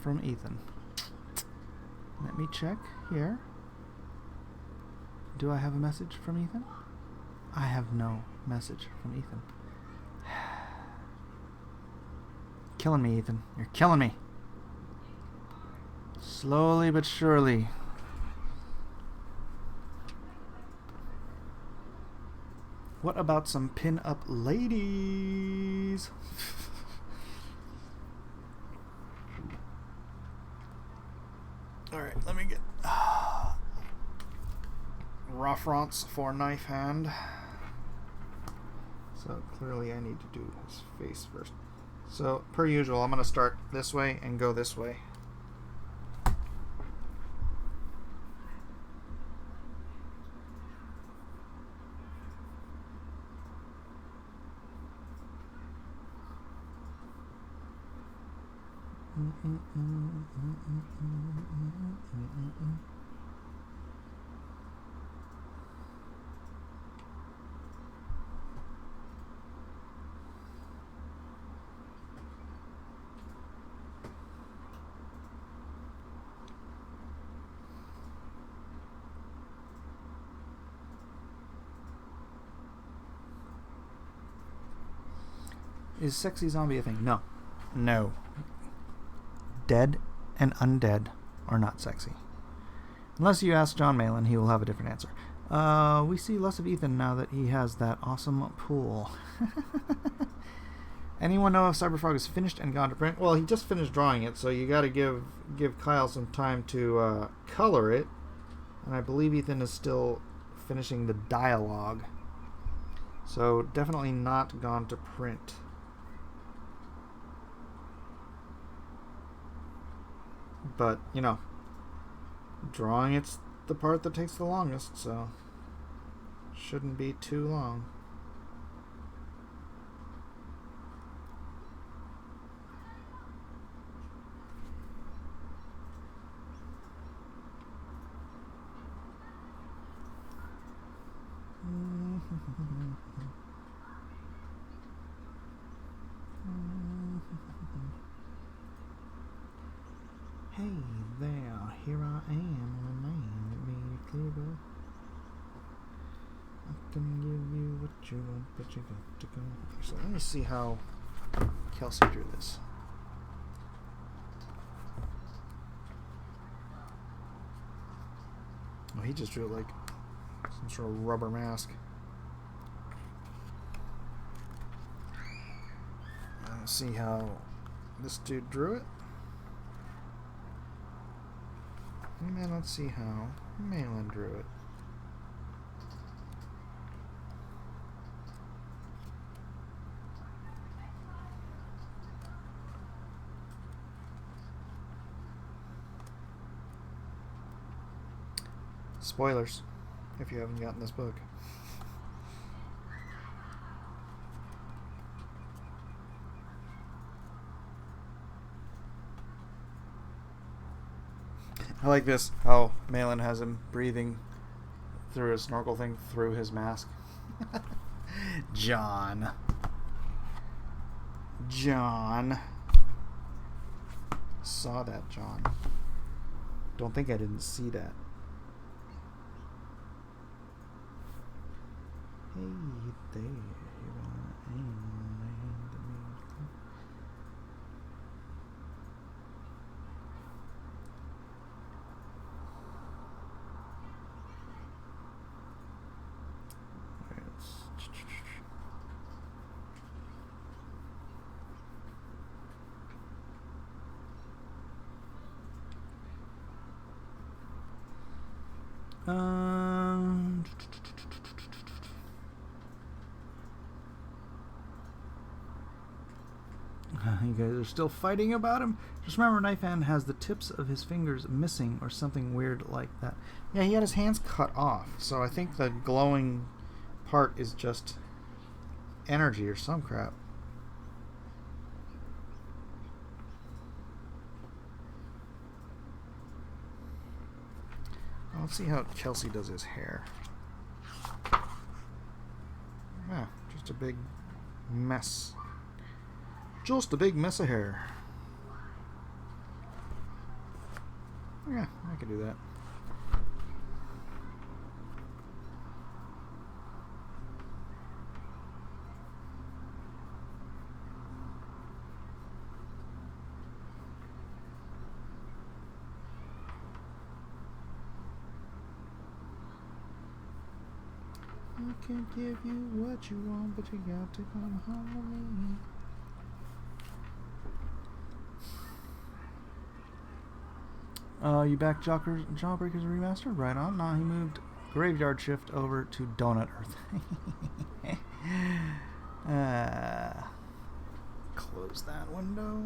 from Ethan. Let me check here. Do I have a message from Ethan? I have no message from Ethan. Killing me, Ethan. You're killing me. Slowly but surely. What about some pin-up ladies? Alright, let me get reference for knife hand. So clearly I need to do his face first. So per usual, I'm going to start this way and go this way. Is sexy zombie a thing? No. No. Dead and undead are not sexy. Unless you ask John Malin, he will have a different answer. We see less of Ethan now that he has that awesome pool. Anyone know if Cyberfrog is finished and gone to print? Well, he just finished drawing it, so you got to give Kyle some time to color it. And I believe Ethan is still finishing the dialogue. So definitely not gone to print. But, you know, drawing it's the part that takes the longest, so shouldn't be too long. Hey there, here I am on a man that made it clear, bud. I can give you what you want, but you got to go. So let me see how Kelsey drew this. Oh, he just drew like some sort of rubber mask. Let's see how this dude drew it. And then let's see how Malin drew it. Spoilers, if you haven't gotten this book. I like this, how Malin has him breathing through his snorkel thing, through his mask. John. Saw that, John. Don't think I didn't see that. Hey there, here I am. You guys are still fighting about him? Just remember, Knife Hand has the tips of his fingers missing or something weird like that. Yeah, he had his hands cut off, so I think the glowing part is just energy or some crap. Let's see how Kelsey does his hair. Yeah, just a big mess. Just a big mess of hair. Yeah, I can do that. I can give you what you want, but you got to come home with me. You back Jawbreakers Remastered? Right on. Nah, he moved Graveyard Shift over to Donut Earth. Close that window.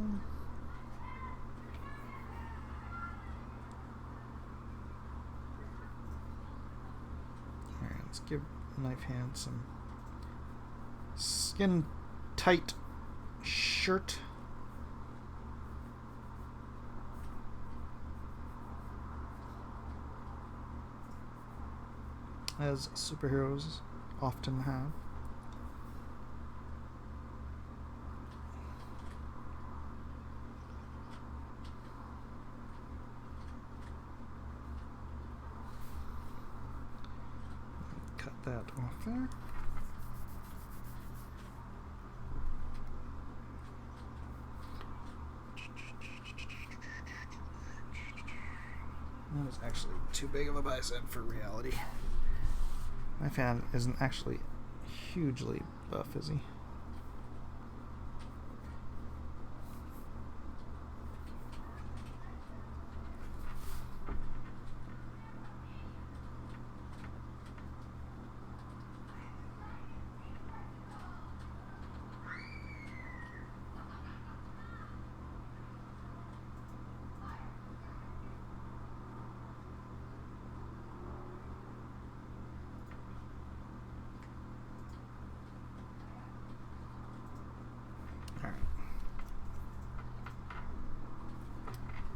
Alright, let's give Knife Hand some skin tight shirt. as superheroes often have. Cut that off there. That was actually too big of a bicep for reality. My fan isn't actually hugely buff, is he?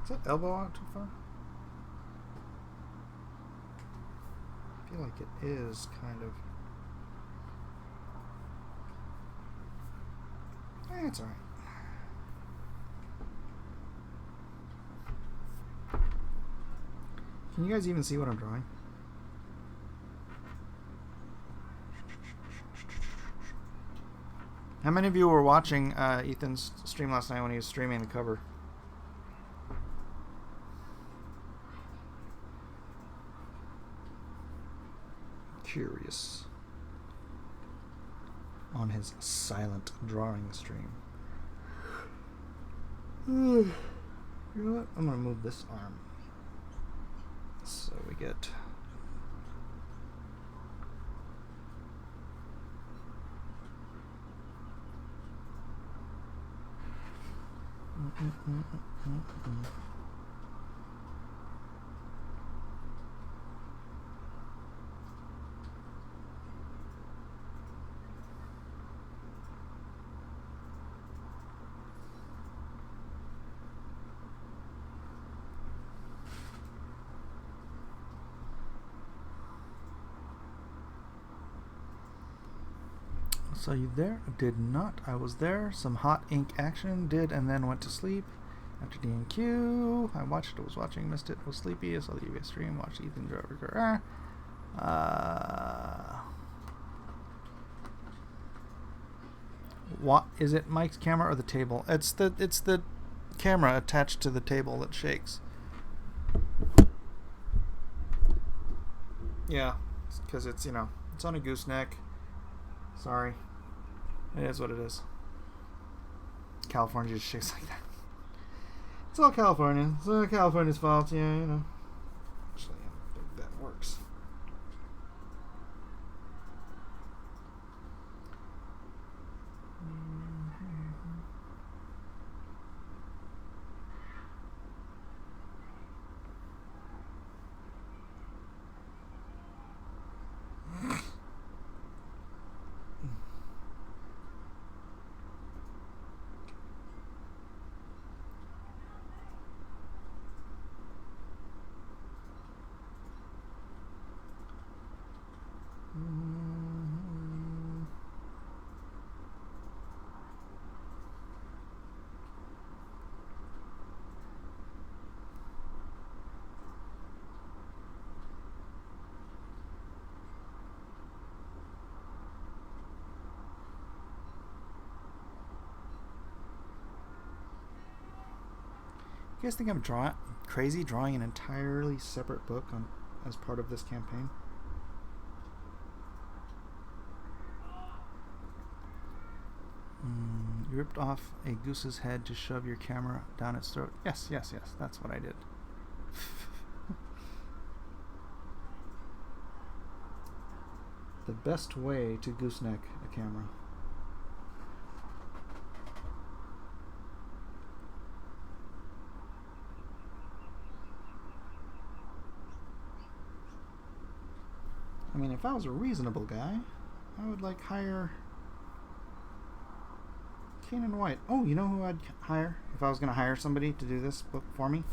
Is that elbow out too far? I feel like it is, kind of. It's alright. Can you guys even see what I'm drawing? How many of you were watching Ethan's stream last night when he was streaming the cover? Curious on his silent drawing stream. You know what? I'm gonna move this arm so we get Saw you there? Did not. I was there. Some hot ink action. Did and then went to sleep. After D&Q, I watched. I was watching. Missed it. Was sleepy. I saw the UBS stream. Watched Ethan Driver. What is it? Mike's camera or the table? It's the camera attached to the table that shakes. Yeah, because it's it's on a gooseneck. Sorry. It is what it is. California just shakes like that. It's all California. It's all California's fault, yeah, Actually, I don't think that works. You guys think I'm crazy drawing an entirely separate book as part of this campaign? You ripped off a goose's head to shove your camera down its throat. Yes, that's what I did. The best way to gooseneck a camera. I mean, if I was a reasonable guy, I would hire Keenan White. Oh, you know who I'd hire if I was going to hire somebody to do this book for me?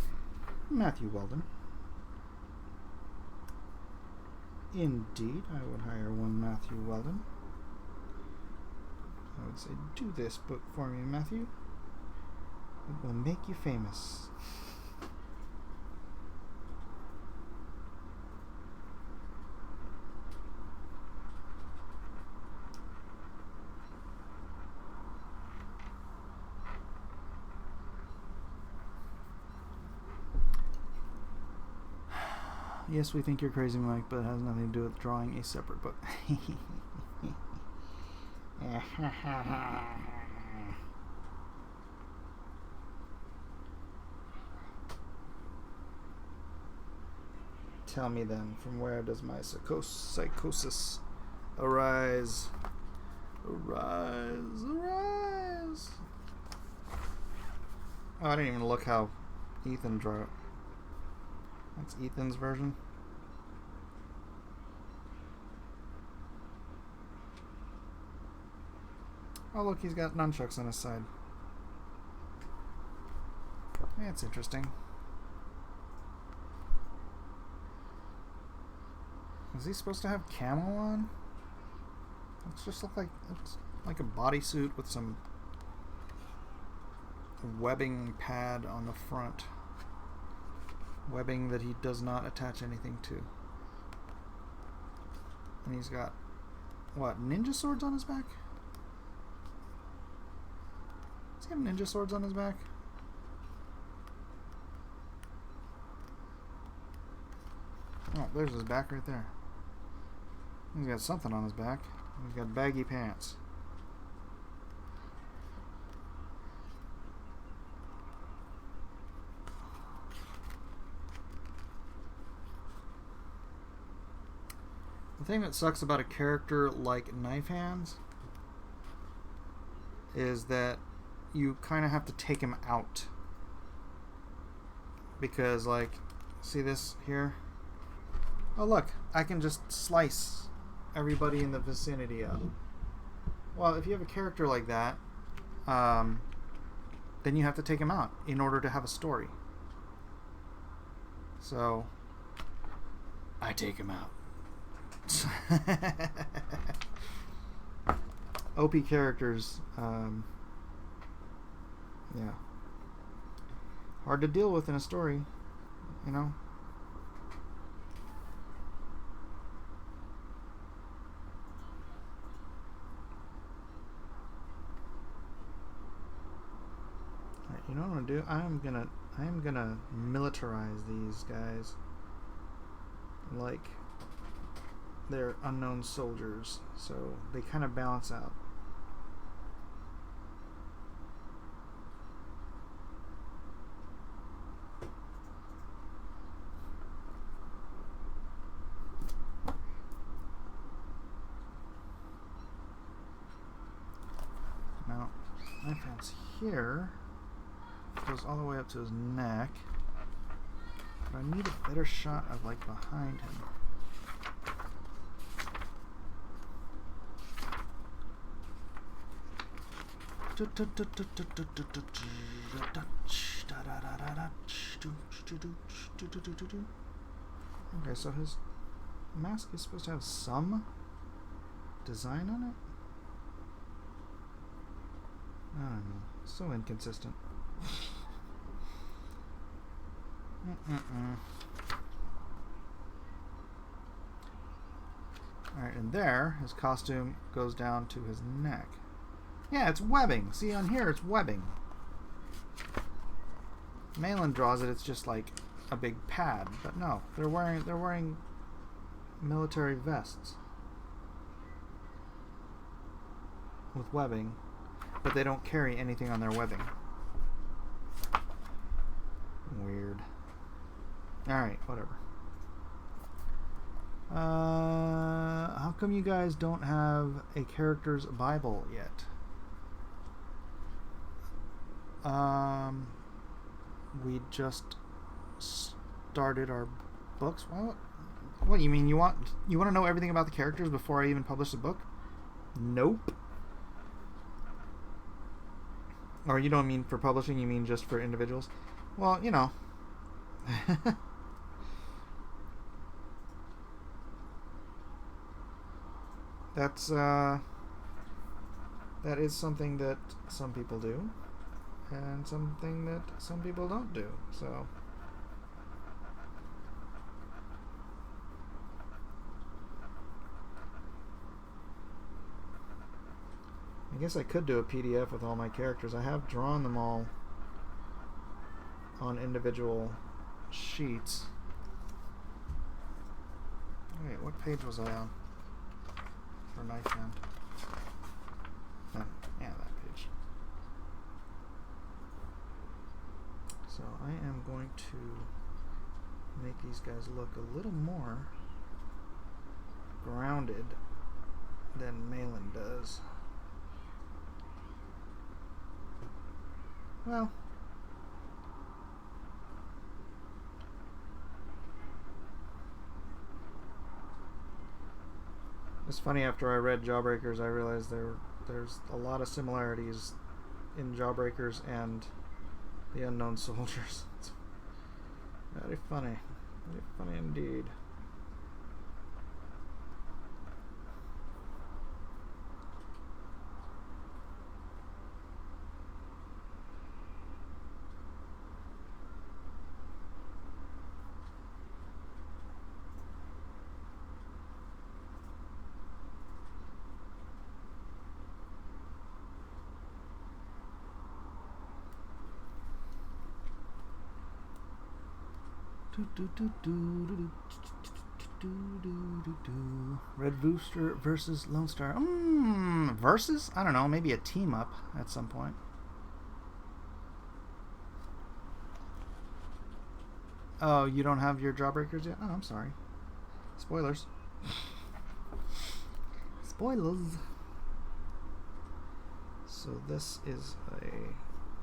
Matthew Weldon. Indeed, I would hire one Matthew Weldon. I would say, do this book for me, Matthew. It will make you famous. Yes, we think you're crazy, Mike, but it has nothing to do with drawing a separate book. Tell me then, from where does my psychosis arise? Arise, arise! Oh, I didn't even look how Ethan drew it. That's Ethan's version. Oh, look, he's got nunchucks on his side. That's interesting. Is he supposed to have camo on? It's just look like a bodysuit with some webbing pad on the front. Webbing that he does not attach anything to. And he's got, what, ninja swords on his back? Does he have ninja swords on his back? Oh, there's his back right there. He's got something on his back. He's got baggy pants. The thing that sucks about a character like Knife Hands is that you kind of have to take him out. Because, like, see this here? Oh, look, I can just slice everybody in the vicinity up. Well, if you have a character like that, then you have to take him out in order to have a story. So, I take him out. OP characters, yeah, hard to deal with in a story, you know. Alright, you know what I'm gonna do? I am gonna militarize these guys like they're unknown soldiers, so they kind of balance out. Now, my fence here goes all the way up to his neck, but I need a better shot of like behind him. Okay, so his mask is supposed to have some design on it? I don't know. So inconsistent. Alright, and there, his costume goes down to his neck. Yeah, it's webbing. See, on here it's webbing. Malin draws it, it's just like a big pad, but no, they're wearing military vests with webbing, but they don't carry anything on their webbing. Weird. Alright, whatever. How come you guys don't have a character's Bible yet? We just started our books. What you mean? You want to know everything about the characters before I even publish the book? Nope. Or you don't mean for publishing? You mean just for individuals? Well, you know. That's that is something that some people do, and something that some people don't do. So I guess I could do a PDF with all my characters. I have drawn them all on individual sheets. Wait, what page was I on for Knife Hand? Yeah, that page. So I am going to make these guys look a little more grounded than Malin does. Well, it's funny, after I read Jawbreakers, I realized there's a lot of similarities in Jawbreakers and the Unknown Soldiers. It's very funny indeed. Red Booster versus Lone Star. Versus? I don't know. Maybe a team up at some point. Oh, you don't have your Jawbreakers yet? Oh, I'm sorry. Spoilers. Spoilers. So this is I'm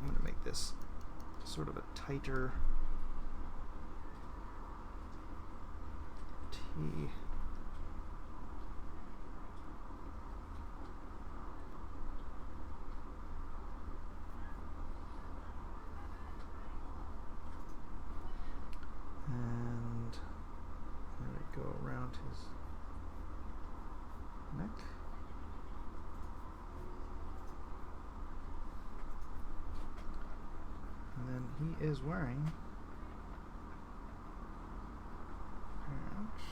going to make this sort of a tighter T. And let it go around his neck. And then he is wearing pants.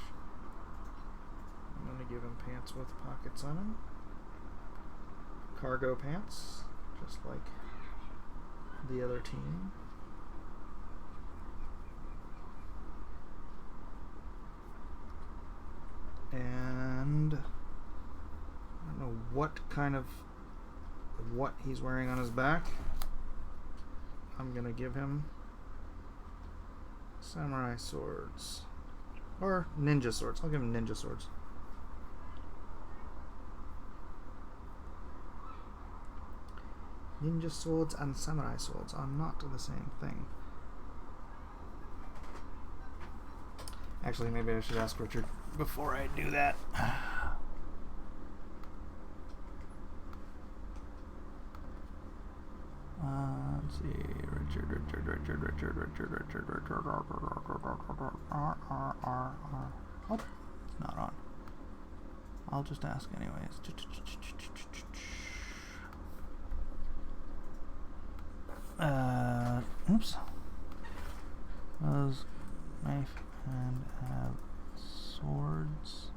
I'm going to give him pants with pockets on them. Cargo pants, just like the other team. And I don't know what he's wearing on his back. I'm gonna give him samurai swords or ninja swords. I'll give him ninja swords. Ninja swords and samurai swords are not the same thing. Actually, maybe I should ask Richard before I do that. Let's see. Richard. Oh, it's not on. I'll just ask anyways. Oops. Was knife and have swords.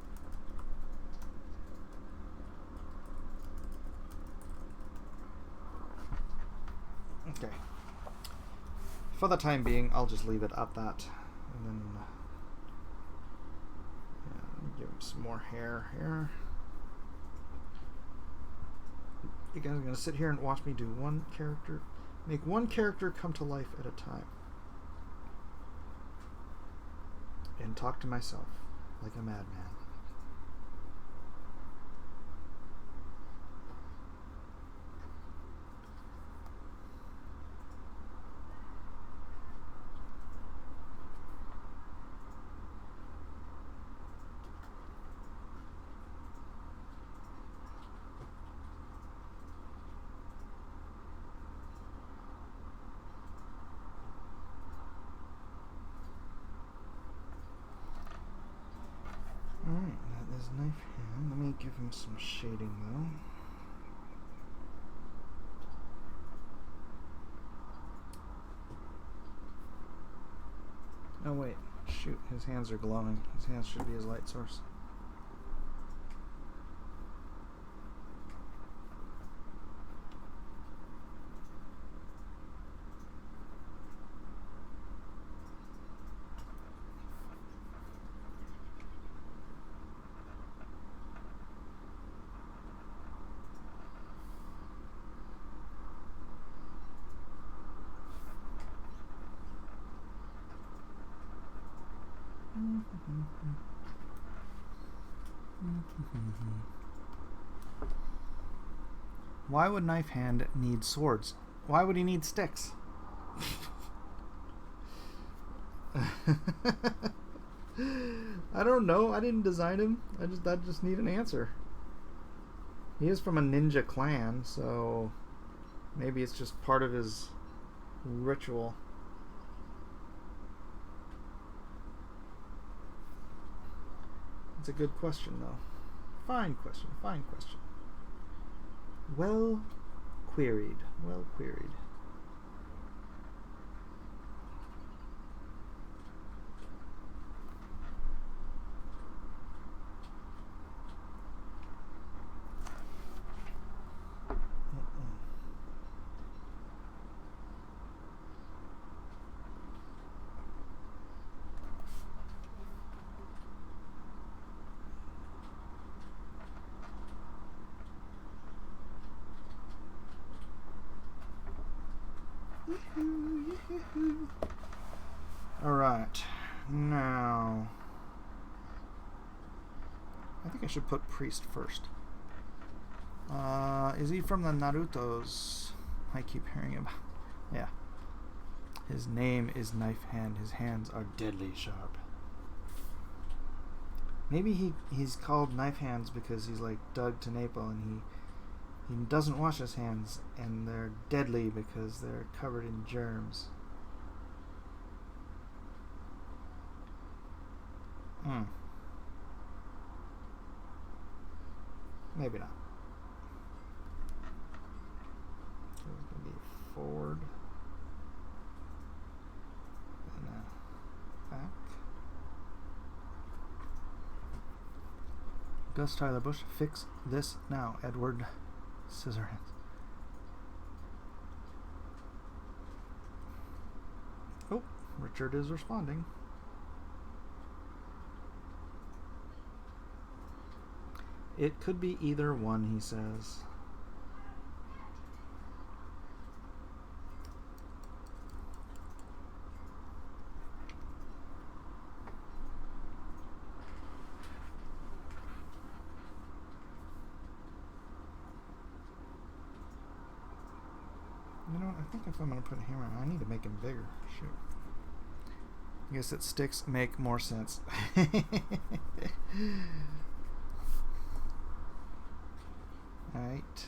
Okay. For the time being, I'll just leave it at that, and then give him some more hair here. You guys are gonna sit here and watch me do one character, make one character come to life at a time, and talk to myself like a madman. Alright, that is knife hand. Let me give him some shading though. Oh wait, shoot, his hands are glowing. His hands should be his light source. Why would Knife Hand need swords? Why would he need sticks? I don't know. I didn't design him. I just need an answer. He is from a ninja clan, so maybe it's just part of his ritual. It's a good question, though. Fine question. Fine question. Well queried. Well queried. Alright, now I think I should put Priest first. Is he from the Narutos? I keep hearing about. Yeah. His name is Knife Hand. His hands are deadly sharp. Maybe he's called Knife Hands because he's like Doug TenNapel and he doesn't wash his hands and they're deadly because they're covered in germs. Maybe not. So it's going to be forward and back. Gus Tyler Bush, fix this now, Edward Scissorhands. Oh, Richard is responding. It could be either one, he says. You know what? I think if I'm going to put a hammer on, I need to make him bigger. Shoot. I guess that sticks make more sense. Alright.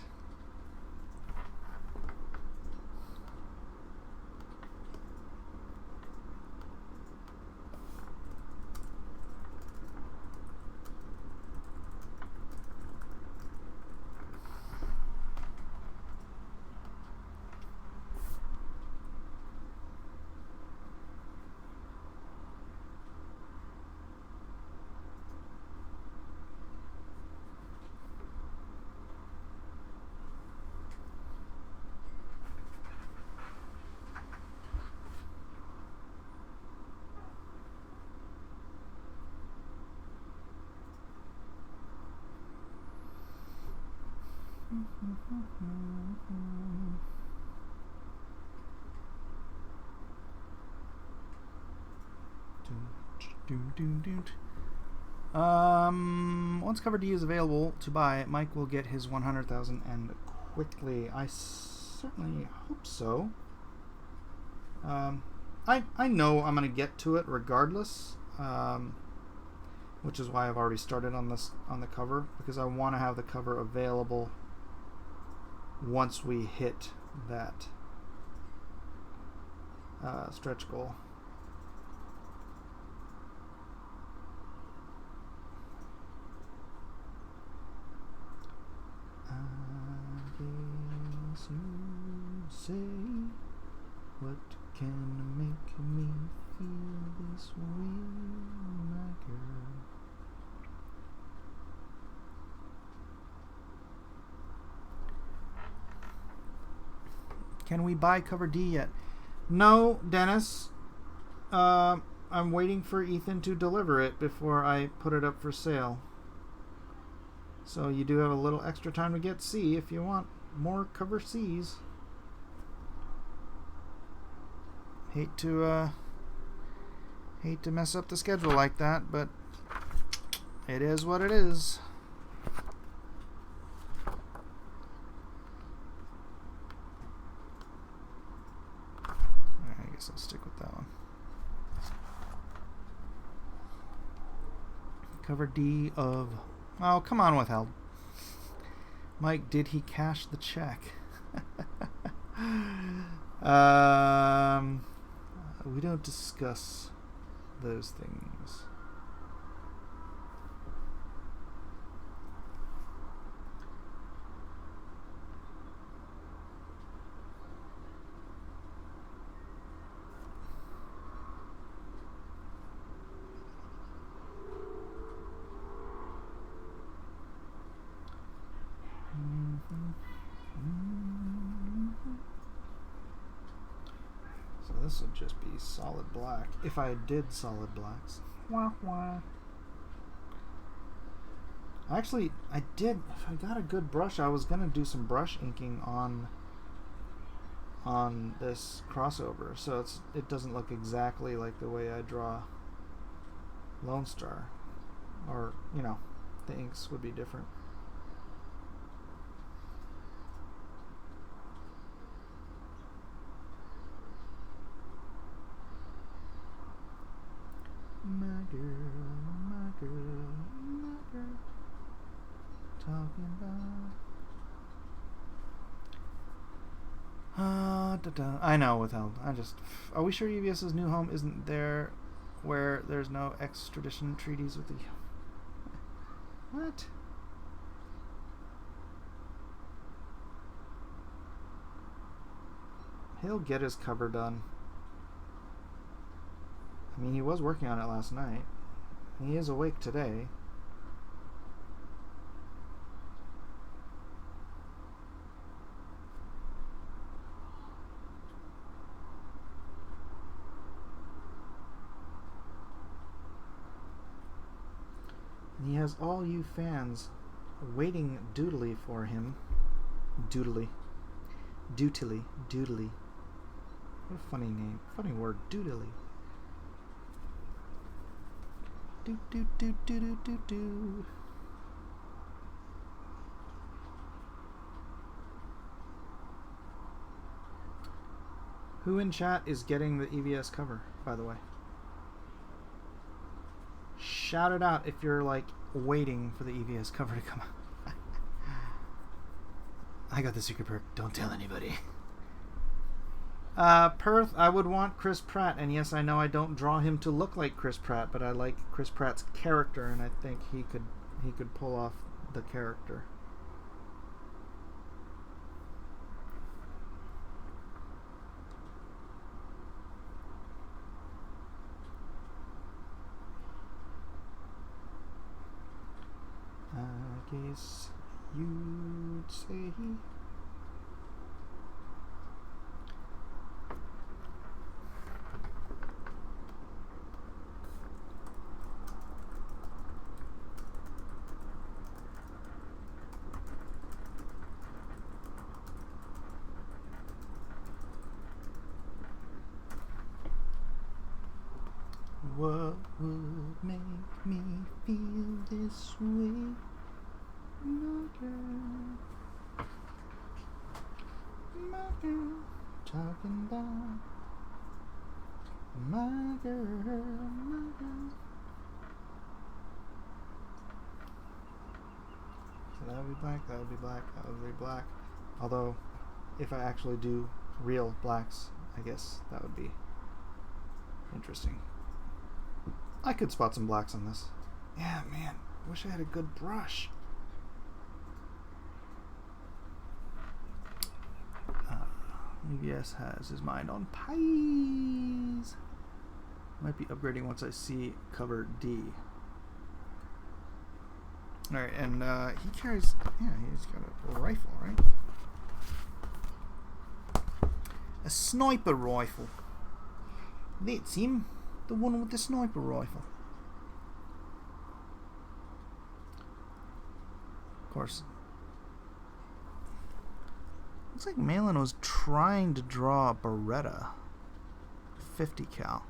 Once cover D is available to buy, Mike will get his 100,000 and quickly. I certainly hope so. I know I'm going to get to it regardless, which is why I've already started on the cover, because I want to have the cover available once we hit that stretch goal. to say? What can make me feel this way, my girl? Can we buy cover D yet? No, Dennis. I'm waiting for Ethan to deliver it before I put it up for sale. So you do have a little extra time to get C if you want more cover C's. Hate to mess up the schedule like that, but it is what it is. I guess I'll stick with that one. Cover D of... Oh, come on, withheld. Mike, did he cash the check? We don't discuss those things. So this would just be solid black if I did solid blacks. Wah, wah. Actually, I did. If I got a good brush, I was gonna do some brush inking on this crossover, so it doesn't look exactly like the way I draw Lone Star, or you know, the inks would be different. My girl, talking about. I know, withheld. Are we sure UVS's new home isn't there where there's no extradition treaties with the... What? He'll get his cover done. I mean, he was working on it last night. He is awake today. And he has all you fans waiting doodly for him. Doodly. Dootily. Doodly. What a funny name. Funny word. Doodly. Do do do do do do do. Who in chat is getting the EVS cover, by the way? Shout it out if you're like waiting for the EVS cover to come out. I got the secret perk. Don't tell anybody. Perth, I would want Chris Pratt, and yes, I know I don't draw him to look like Chris Pratt, but I like Chris Pratt's character, and I think he could pull off the character. I guess you'd say. What would make me feel this way, my girl, talking about my girl, my girl. So that would be black, that would be black, that would be black. Although, if I actually do real blacks, I guess that would be interesting. I could spot some blacks on this. Yeah, man. Wish I had a good brush. Yes, has his mind on pies. Might be upgrading once I see cover D. Alright, and he carries, yeah, he's got a rifle, right? A sniper rifle. That's him, the one with the sniper rifle. Of course. Looks like Malin was trying to draw a Beretta 50 cal.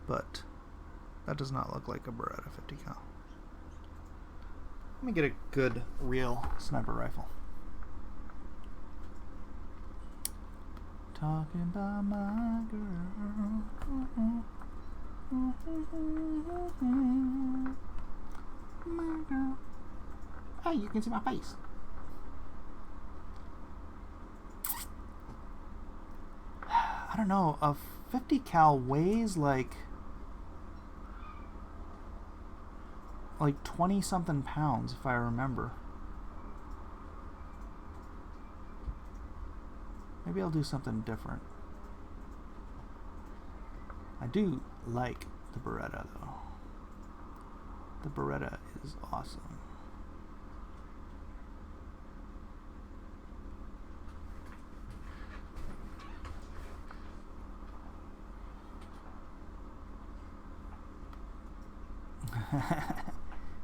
But that does not look like a Beretta 50 cal. Let me get a good, real sniper rifle. Talking about my girl. My girl. Hey, you can see my face. I don't know. A 50 cal weighs like 20 something pounds, if I remember. Maybe I'll do something different. I do like the Beretta though. The Beretta is awesome.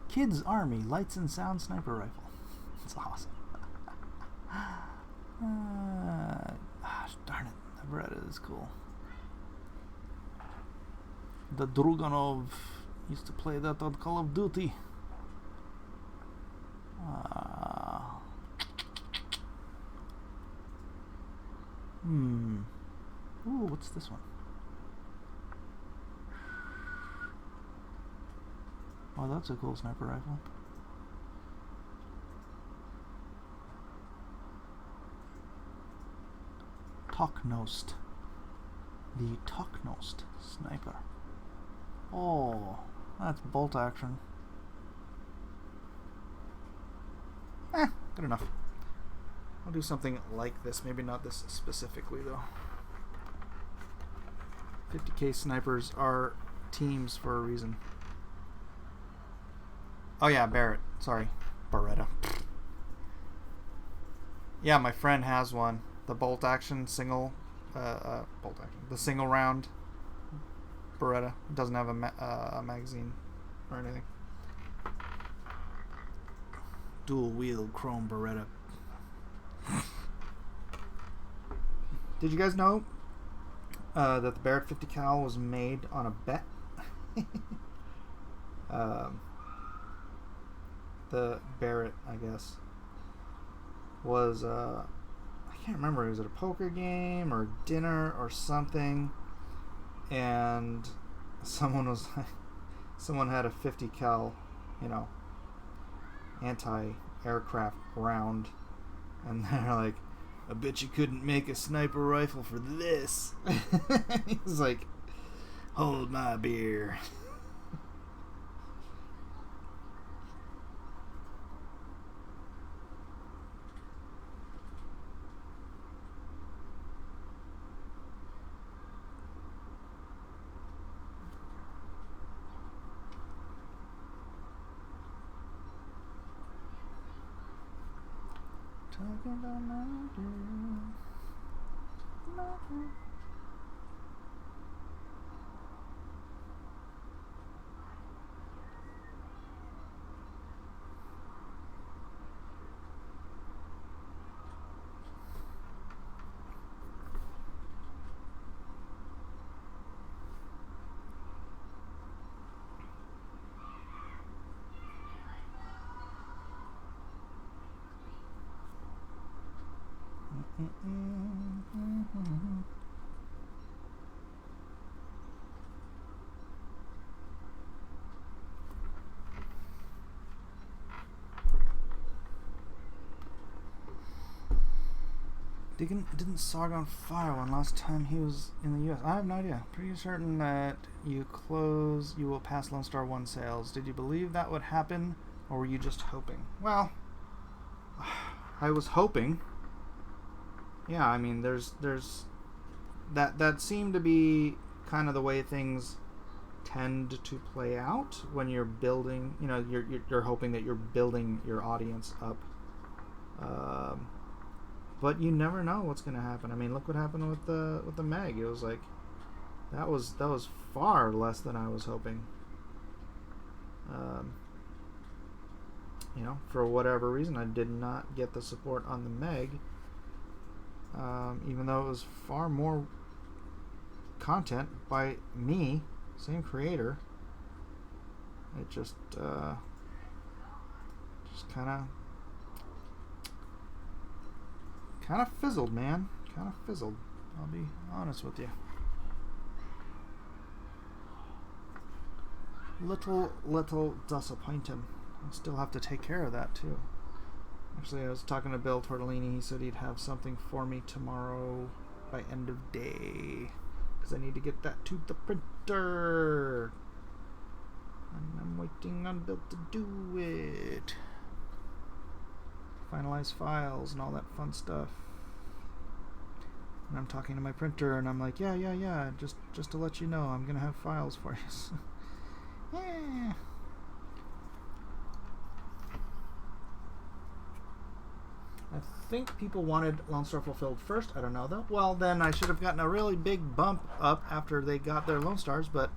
Kids Army Lights and Sound Sniper Rifle. It's awesome. Darn it, the Beretta is cool. The Druganov used to play that on Call of Duty. Ooh, what's this one? Oh, that's a cool sniper rifle. Toknost. The Toknost sniper. Oh, that's bolt action. Good enough. I'll do something like this. Maybe not this specifically, though. 50k snipers are teams for a reason. Oh yeah, Barrett. Sorry. Beretta. Yeah, my friend has one. The bolt action single... bolt action. The single round Beretta. It doesn't have a magazine or anything. Dual wheel chrome Beretta. Did you guys know that the Barrett 50 cal was made on a bet? The Barrett, I guess, was I can't remember, was it a poker game or dinner or something, and someone was like, someone had a 50 cal, you know, anti-aircraft round, and they're like, I bet you couldn't make a sniper rifle for this. He's like, hold my beer. Talking about my girl. My girl. Didn't Sargon fire one last time he was in the U.S.? I have no idea. Pretty certain that you will pass Lone Star 1 sales. Did you believe that would happen, or were you just hoping? Well, I was hoping. yeah, I mean, there's that seemed to be kind of the way things tend to play out when you're building. You know, you're hoping that you're building your audience up, but you never know what's going to happen. I mean, look what happened with the Meg. It was like that was far less than I was hoping. You know, for whatever reason, I did not get the support on the Meg, even though it was far more content by me, same creator. It just kind of fizzled, man. Kind of fizzled. I'll be honest with you. Little disappointing. I still have to take care of that too. Actually, I was talking to Bill Tortellini. He said he'd have something for me tomorrow by end of day, because I need to get that to the printer, and I'm waiting on Bill to do it. Finalize files and all that fun stuff. And I'm talking to my printer, and I'm like, yeah. Just to let you know, I'm gonna have files for you. Yeah. I think people wanted Lone Star Fulfilled first. I don't know though. Well, then I should have gotten a really big bump up after they got their Lone Stars, but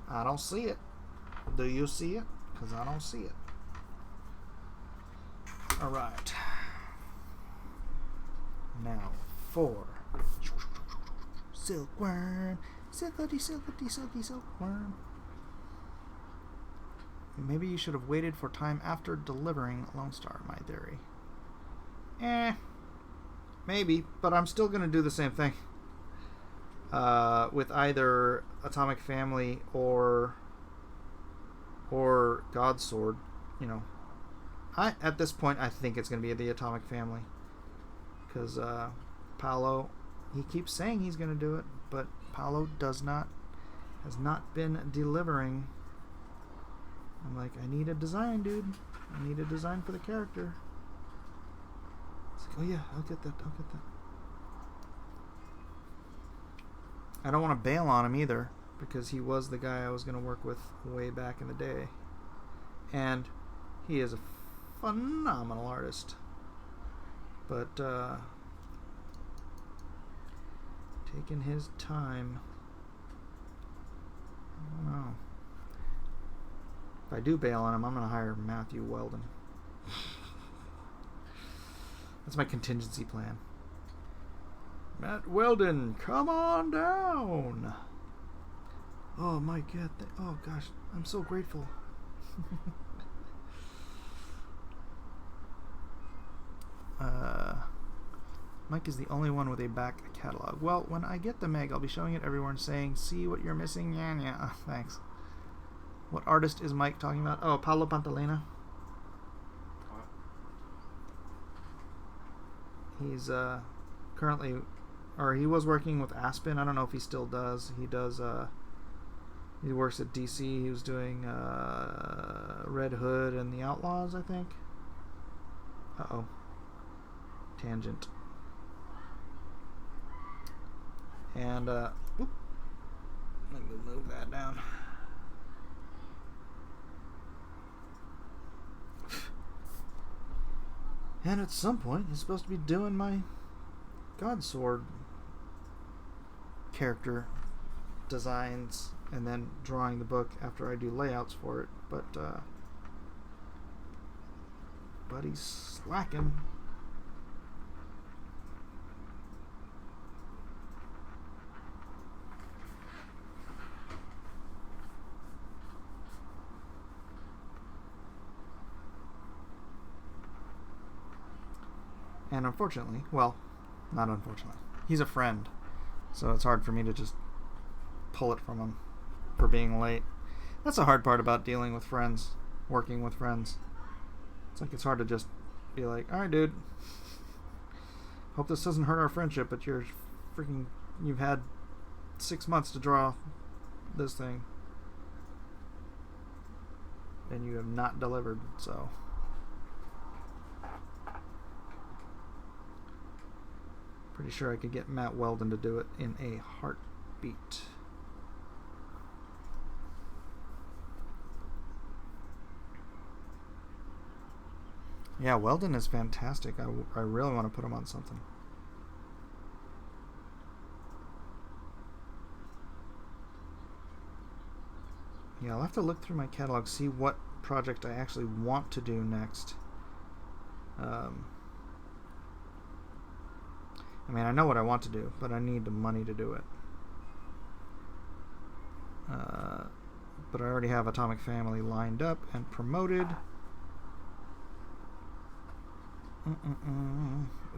I don't see it. Do you see it? Because I don't see it. Alright. Now for Silkworm. Silky silkworm. Maybe you should have waited for time after delivering Lone Star, my theory. Maybe, but I'm still going to do the same thing. With either Atomic Family or God's Sword, you know. At this point, I think it's going to be the Atomic Family. Because Paolo, he keeps saying he's going to do it, but Paolo has not been delivering. I'm like, I need a design, dude. I need a design for the character. It's like, oh yeah, I'll get that. I don't want to bail on him either, because he was the guy I was going to work with way back in the day. And he is a phenomenal artist. But, taking his time. I don't know. If I do bail on him, I'm going to hire Matthew Weldon. That's my contingency plan. Matt Weldon, come on down. Oh my God. Oh gosh, I'm so grateful. Mike is the only one with a back catalog. Well, when I get the Meg, I'll be showing it everywhere and saying, see what you're missing? Yeah. Oh, thanks. What artist is Mike talking about? Oh, Paolo Pantalena. He's currently, or he was working with Aspen. I don't know if he still does. He does, he works at DC. He was doing Red Hood and the Outlaws, I think. Uh-oh. Tangent. And, whoop. Let me move that down. And at some point, he's supposed to be doing my Godsword character designs and then drawing the book after I do layouts for it. But he's slacking. And unfortunately, well, not unfortunately, he's a friend, so it's hard for me to just pull it from him for being late. That's the hard part about dealing with friends, working with friends. It's like it's hard to just be like, alright dude, hope this doesn't hurt our friendship, but you've had 6 months to draw this thing, and you have not delivered, so... Pretty sure I could get Matt Weldon to do it in a heartbeat. Yeah, Weldon is fantastic. I really want to put him on something. Yeah, I'll have to look through my catalog, see what project I actually want to do next. I mean, I know what I want to do, but I need the money to do it. But I already have Atomic Family lined up and promoted.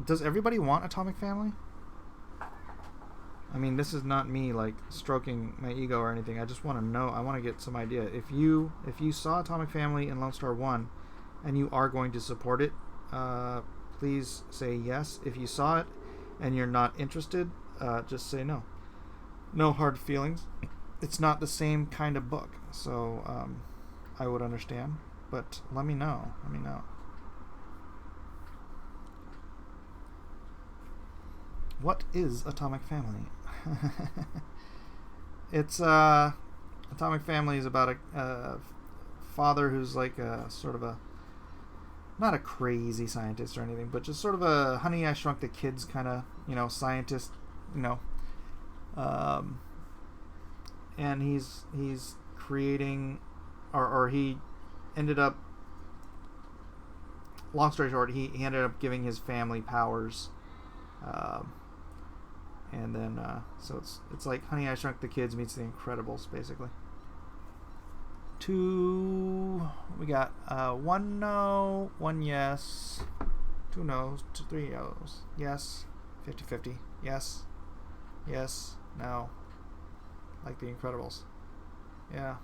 Does everybody want Atomic Family? I mean, this is not me like stroking my ego or anything. I just want to know. I want to get some idea. If you saw Atomic Family in Lone Star 1 and you are going to support it, please say yes. If you saw it and you're not interested, just say no. No hard feelings. It's not the same kind of book, so I would understand. But let me know. Let me know. What is Atomic Family? It's Atomic Family is about a father who's like a sort of a, not a crazy scientist or anything, but just sort of a Honey, I Shrunk the Kids kind of, scientist, and he's creating, or he ended up, long story short, he ended up giving his family powers. And then, so it's like Honey, I Shrunk the Kids meets The Incredibles, basically. We got 1 no, 1 yes, 2 no's, 3 no's, yes, 50-50, yes, no, like The Incredibles. Yeah.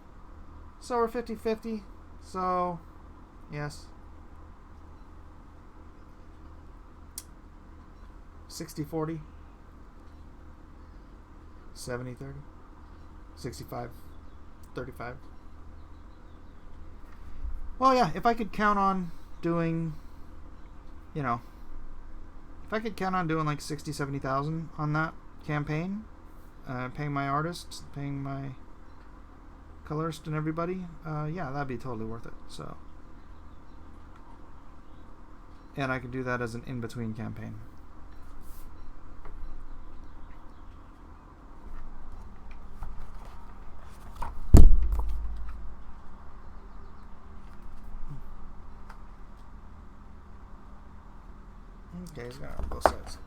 So we're 50-50, so, yes. 60-40. 70-30, 65-35. Well, yeah, if I could count on doing, if I could count on doing like 60,000-70,000 on that campaign, paying my artists, paying my colorist and everybody, yeah, that'd be totally worth it. So, and I could do that as an in-between campaign. Okay, he's got both sides.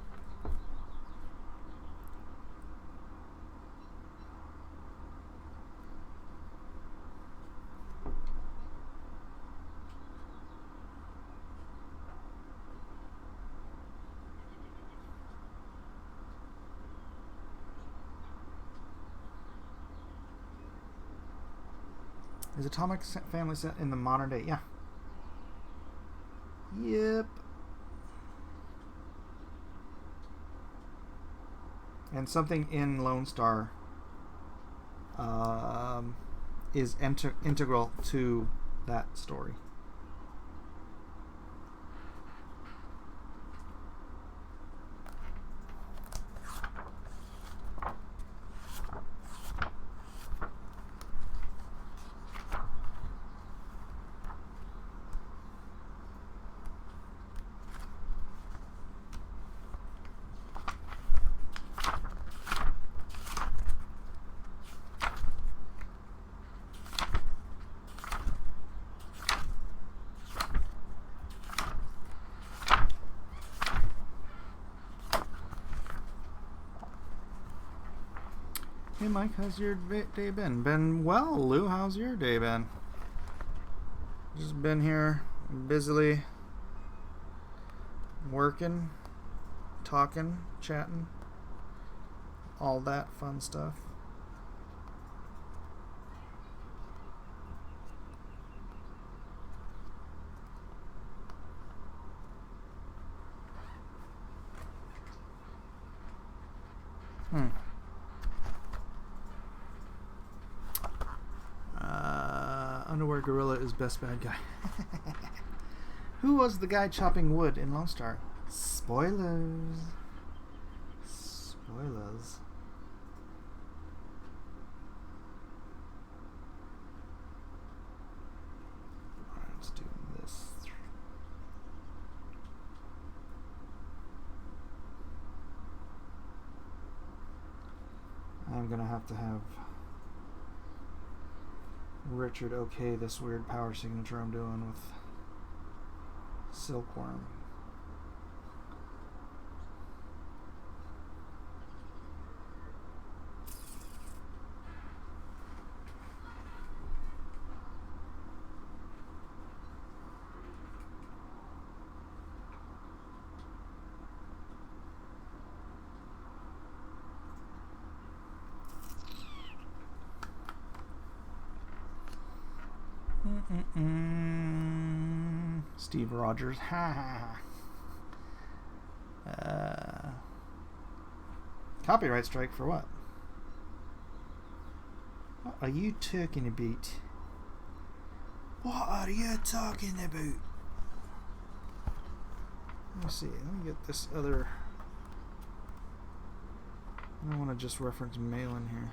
Is Atomic Family set in the modern day? Yeah. Yep. And something in Lone Star is integral to that story. Hey Mike, how's your day been? Been well, Lou. How's your day been? Just been here busily working, talking, chatting, all that fun stuff. Underwear Gorilla is best bad guy. Who was the guy chopping wood in Lone Star? Spoilers. Spoilers. Alright, let's do this. I'm gonna have to have Richard okay this weird power signature I'm doing with Silkworm. Steve Rogers. Ha ha. Copyright strike for what? What are you talking about? What are you talking about? Let me see. Let me get this other. I don't want to just reference mail in here.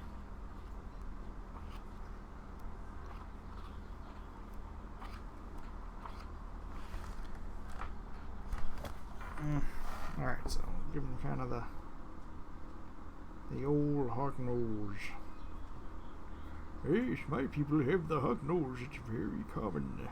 Alright, so give him kind of the old hawk nose. Yes, my people have the hawk nose. It's very common.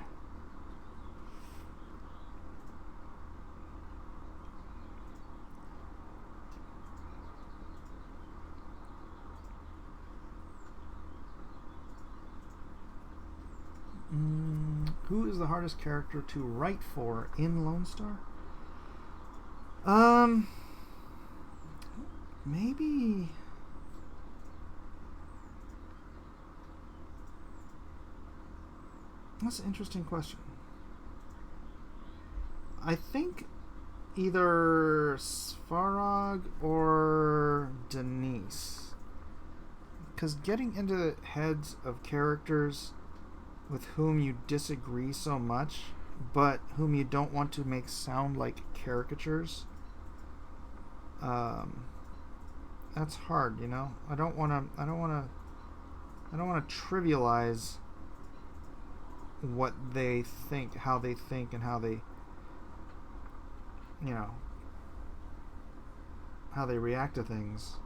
Who is the hardest character to write for in Lone Star? Maybe. That's an interesting question. I think either Svarog or Denise. Because getting into the heads of characters with whom you disagree so much, but whom you don't want to make sound like caricatures, that's hard, you know. I don't want to trivialize what they think, how they think, and how they, you know, how they react to things.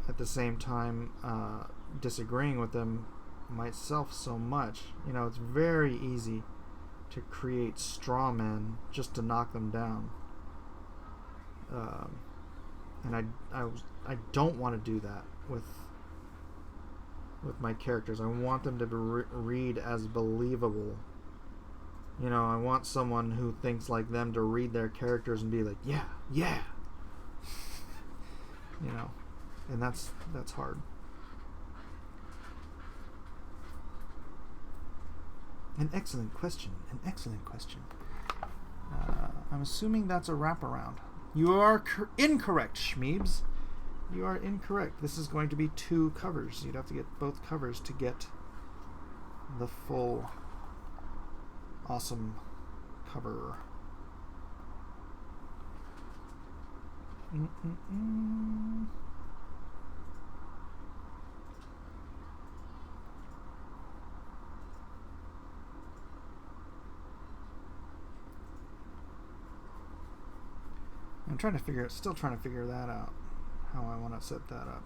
At the same time, disagreeing with them myself so much. You know, it's very easy to create straw men just to knock them down. And I don't want to do that with my characters. I want them to read as believable. You know, I want someone who thinks like them to read their characters and be like, yeah. You know, and that's hard. An excellent question. I'm assuming that's a wraparound. You are incorrect, Schmeebs. You are incorrect. This is going to be 2 covers. You'd have to get both covers to get the full awesome cover. I'm still trying to figure that out, how I want to set that up.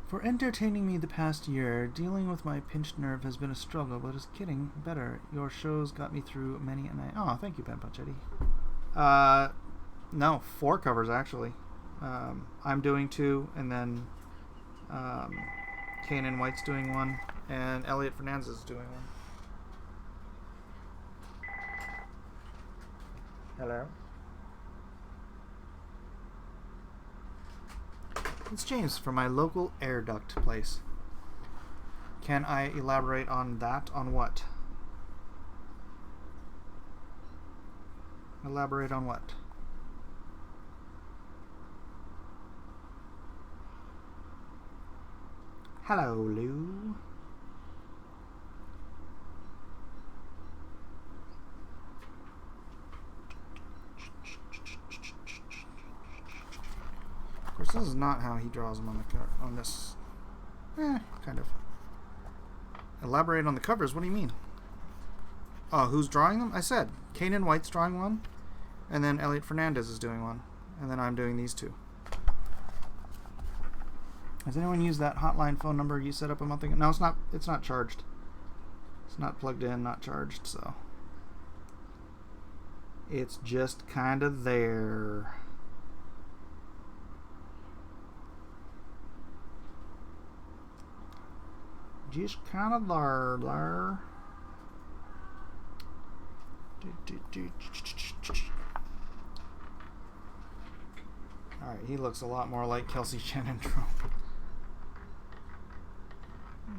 For entertaining me the past year, dealing with my pinched nerve has been a struggle, but it's getting better. Your shows got me through many a night. Oh, thank you, Ben Punchetti. No, 4 covers, actually. I'm doing 2, and then Kanan White's doing 1, and Elliot Fernandez is doing 1. Hello? It's James from my local air duct place. Can I elaborate on that? On what? Elaborate on what? Hello, Lou. covers. This is not how he draws them on this. Kind of. Elaborate on the covers. What do you mean? Oh, who's drawing them? I said Kanan White's drawing one, and then Elliot Fernandez is doing one, and then I'm doing these two. Has anyone used that hotline phone number you set up a month ago? No, it's not. It's not charged. It's not plugged in, not charged. So it's just kind of there. Just kind of there. Alright, he looks a lot more like Kelsey Shenandoah.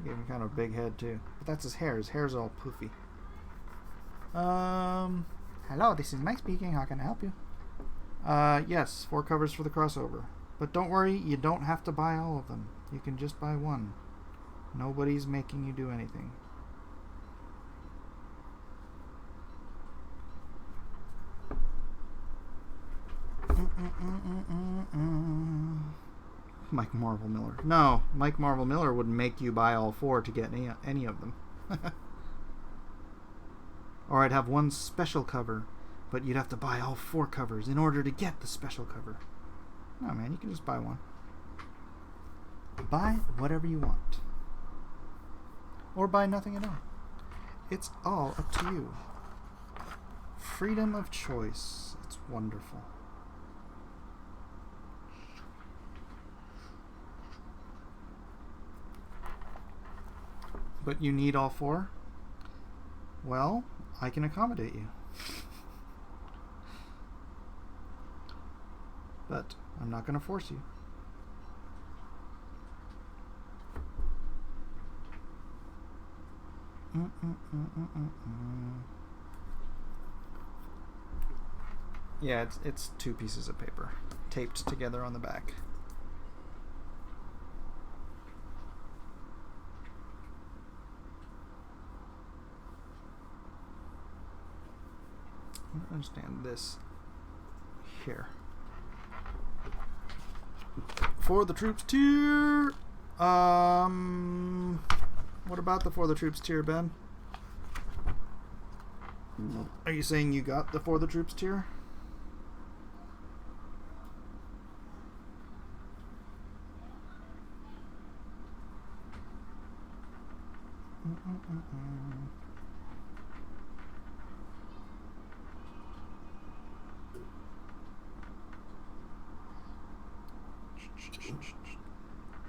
Gave him kind of a big head too. But that's his hair. His hair's all poofy. Hello, this is Mike speaking. How can I help you? Yes, 4 covers for the crossover. But don't worry, you don't have to buy all of them. You can just buy one. Nobody's making you do anything. Mike Marvel Miller. No, Mike Marvel Miller would make you buy all 4 to get any of them. Or I'd have one special cover, but you'd have to buy all 4 covers in order to get the special cover. No, man, you can just buy one. Buy whatever you want. Or buy nothing at all. It's all up to you. Freedom of choice. It's wonderful. But you need all 4? Well, I can accommodate you. But I'm not going to force you. Yeah, it's 2 pieces of paper taped together on the back. I don't understand this here. For the Troops tier. What about the For the Troops tier, Ben? Are you saying you got the For the Troops tier?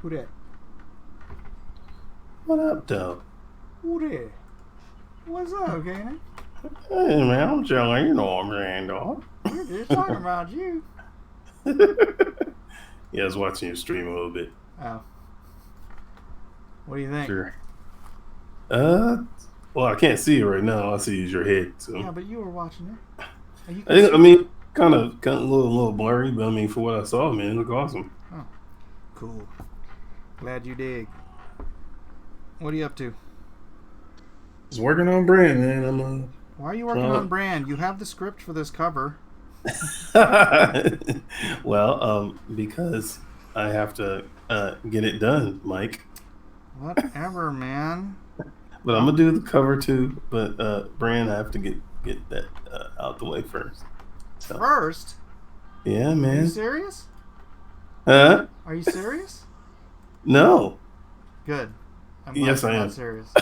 Who that? What up, though? Who that? What's up, Kanan? Hey, man, I'm chilling. You know I'm Randolph. We're just talking about you. Yeah, I was watching you stream a little bit. Oh. What do you think? Sure. Well, I can't see it right now. All I see is your head. So. Yeah, but you were watching it. I mean, kind of a little blurry, but I mean, for what I saw, man, it looked awesome. Oh, cool. Glad you dig. What are you up to? Just working on brand, man. Why are you working on brand? You have the script for this cover. Well, because I have to get it done, Mike. Whatever, man. But I'm gonna do the cover too. But brand, I have to get that out the way first. So. First? Yeah, man. Are you serious? Huh? Are you serious? No. Good. I'm yes, I am. Serious.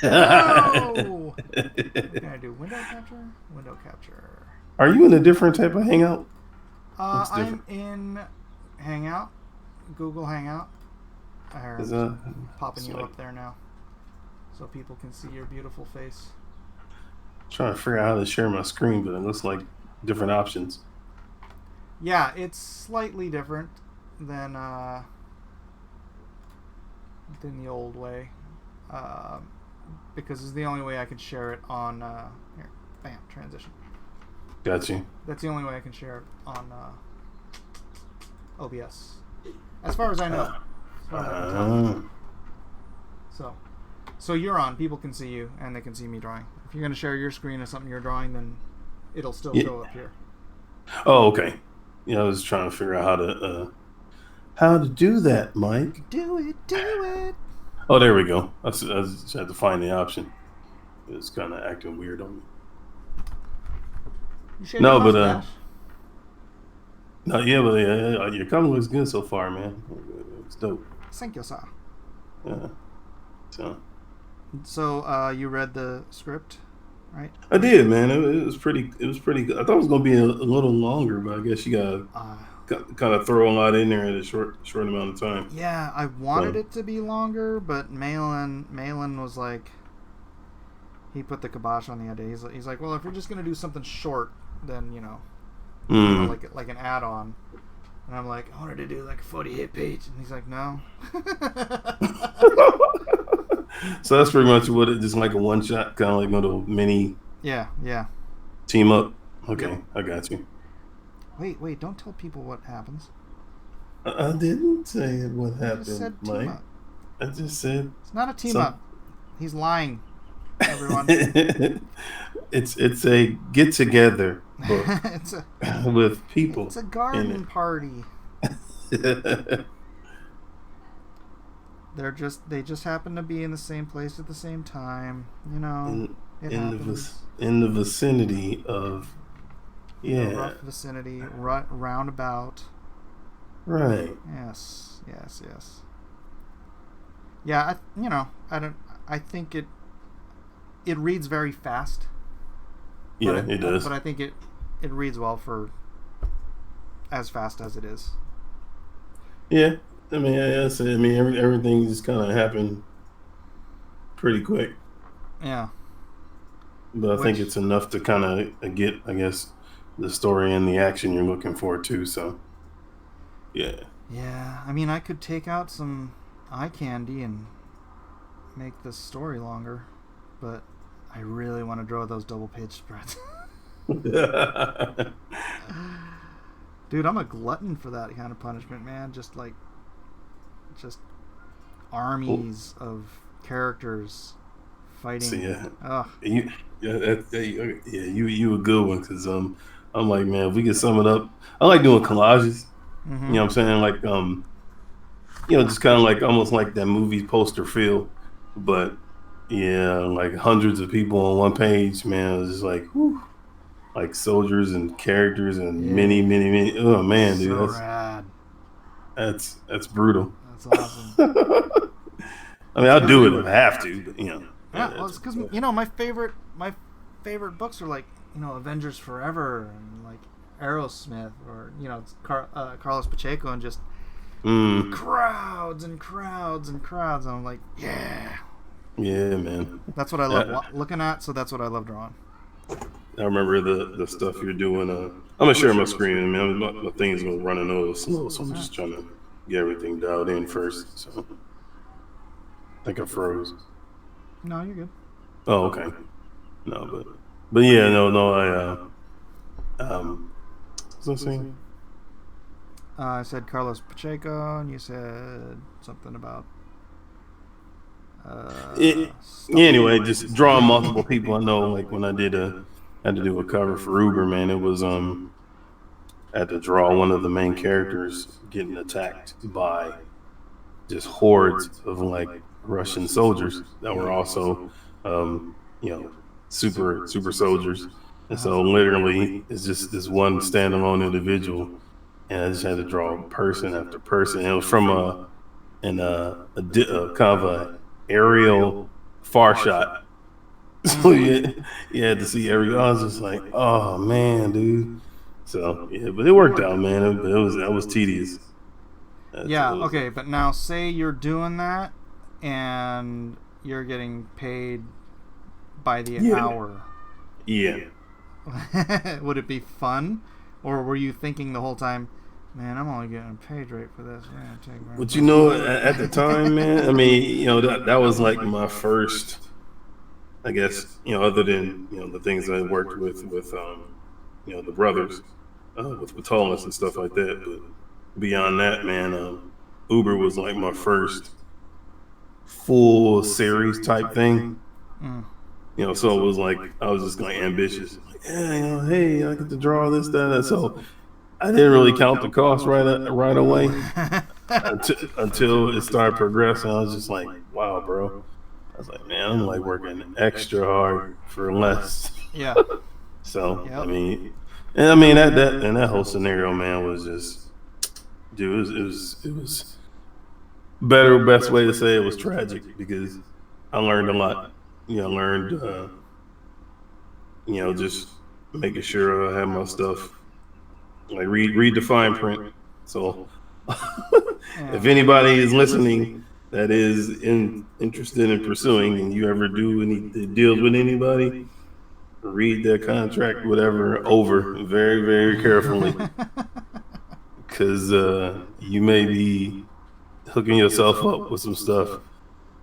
No! What can I do? Window capture? Window capture. Are you in a different type of Hangout? I'm in Hangout. Google Hangout. I'm popping you up there now, so people can see your beautiful face. Trying to figure out how to share my screen, but it looks like different options. Yeah, it's slightly different than the old way, because it's the only way I can share it on here. Bam, transition. Got you. That's the only way I can share it on OBS, as far as I know. So you're on. People can see you, and they can see me drawing. If you're going to share your screen of something you're drawing, then it'll still show up here. Oh, okay. Yeah, I was trying to figure out how to do that, Mike. Do it. Oh, there we go. I just had to find the option. It was kind of acting weird on me. You shave No, your but mustache? no, yeah, but your cover looks good so far, man. It's dope. Thank you, sir. Yeah. So, you read the script, right? I did, man. It was pretty. It was pretty good. I thought it was gonna be a little longer, but I guess you gotta kind of throw a lot in there in a short amount of time. Yeah, I wanted it to be longer, but Malin was like, he put the kibosh on the idea. He's like, well, if we're just gonna do something short, then you know, like an add-on. And I'm like, I wanted to do like a 48 page, and he's like, no. So that's pretty much what it just like a one shot, kind of like little mini. Yeah. Team up. Okay, Yep. I got you. Wait! Don't tell people what happens. I didn't say what happened, just said team Mike. up. I just said It's not a team up. He's lying. Everyone. it's a get together book it's with people. a garden party. They just happen to be in the same place at the same time. You know, it happens. In the vicinity of A rough vicinity, roundabout. Right. Yes. Yeah, I think it reads very fast. Yeah, it does. But I think it reads well for as fast as it is. Yeah, I mean, everything just kind of happened pretty quick. Yeah. But I think it's enough to kind of get, I guess, the story and the action you're looking for too. So, yeah. Yeah, I mean, I could take out some eye candy and make the story longer, but I really want to draw those double page spreads. Dude, I'm a glutton for that kind of punishment, man. Just armies of characters fighting. So, yeah. Ugh. You a good one, because I'm like, man, if we could sum it up, I like doing collages. Mm-hmm. You know what I'm saying? Like, just kind of like almost like that movie poster feel, but yeah, like hundreds of people on one page, man. It was just like, whew, like soldiers and characters and many. Oh man, dude, so rad. That's brutal. That's awesome. I mean, I'll do it if I have to, but you know. Yeah, well, it's because my favorite books are like Avengers Forever and like Aerosmith, or it's Carlos Pacheco, and just crowds and crowds and crowds. And I'm like, yeah, man. That's what I love looking at. So that's what I love drawing. I remember the stuff you're doing. I'm gonna share my screen, man. My thing's gonna run a little slow, so I'm just trying to get everything dialed in first. So I think I froze. No, you're good. Oh, okay. No, but yeah, no. What's I saying? I said Carlos Pacheco, and you said something about. Anyway, just drawing multiple people. I know, like when I had to do a cover for Uber, man. It was I had to draw one of the main characters getting attacked by just hordes of like Russian soldiers that were also super soldiers. And so literally it's just this one standalone individual, and I just had to draw person after person. And it was from a kind of a aerial far shot. So you had to see every. I was just like, oh man, dude. So yeah, but it worked out, man. That was tedious. Okay, but now say you're doing that and you're getting paid by the hour. Yeah. Would it be fun, or were you thinking the whole time, man, I'm only getting a page rate for this? But at the time, man, I mean, that was like my first, I guess, other than the things I worked with the brothers, with Tollness and stuff like that. But beyond that, man, Uber was like my first full series type thing. So it was like I was just like ambitious. Like, yeah, hey, I get to draw this, that. So I didn't really count the cost right away. until it started progressing. I was just like, wow, bro. I was like, man, I'm like working extra hard for less. Yeah. So Yep. I mean, and I mean that whole scenario, man, was just, dude. It was best way to say it was tragic because I learned a lot. You know, I learned, just making sure I have my stuff, like read the fine print. So if anybody is listening that is interested in pursuing, and you ever do any deals with anybody, read their contract, whatever, over very, very carefully, because you may be hooking yourself up with some stuff,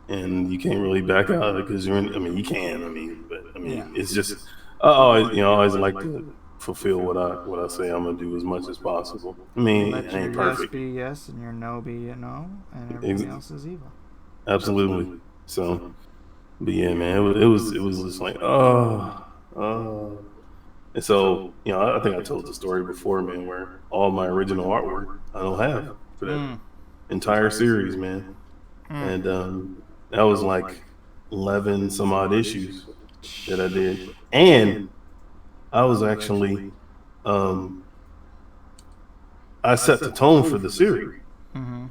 and you can't really back out of it because you're in. I mean, you can. I mean, but I mean, it's just I always like to fulfill what I say I'm gonna do as much as possible. I mean, Let it your ain't yes perfect. be yes and your no be a no, and everything else is evil. Absolutely. So, but yeah, man, it was just like, oh. And so, I think I told the story before, man, where all my original artwork I don't have for that entire series, man. And that was like 11 some odd issues that I did. And I was actually, I set the tone for the series. So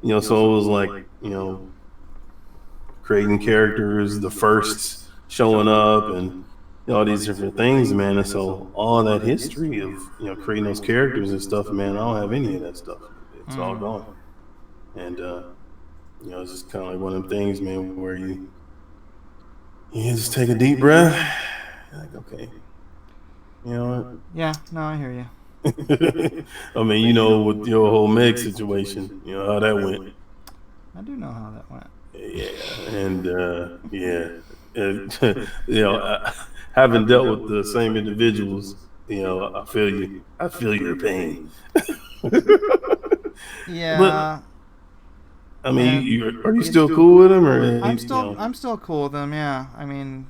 it was like, creating characters, the firsts showing up, and all these different things, man. And so all that history of creating those characters and stuff, man, I don't have any of that stuff. It's all gone. And it's just kind of like one of them things, man, where you just take a deep breath. You're like, okay, you know what? Yeah, no, I hear you. I mean, with your whole Meg situation, how that went. I do know how that went. Yeah, and having dealt with the same individuals, I feel you. I feel your pain. Yeah. But I mean, are you still cool with him, or I'm still cool with them. Yeah, I mean,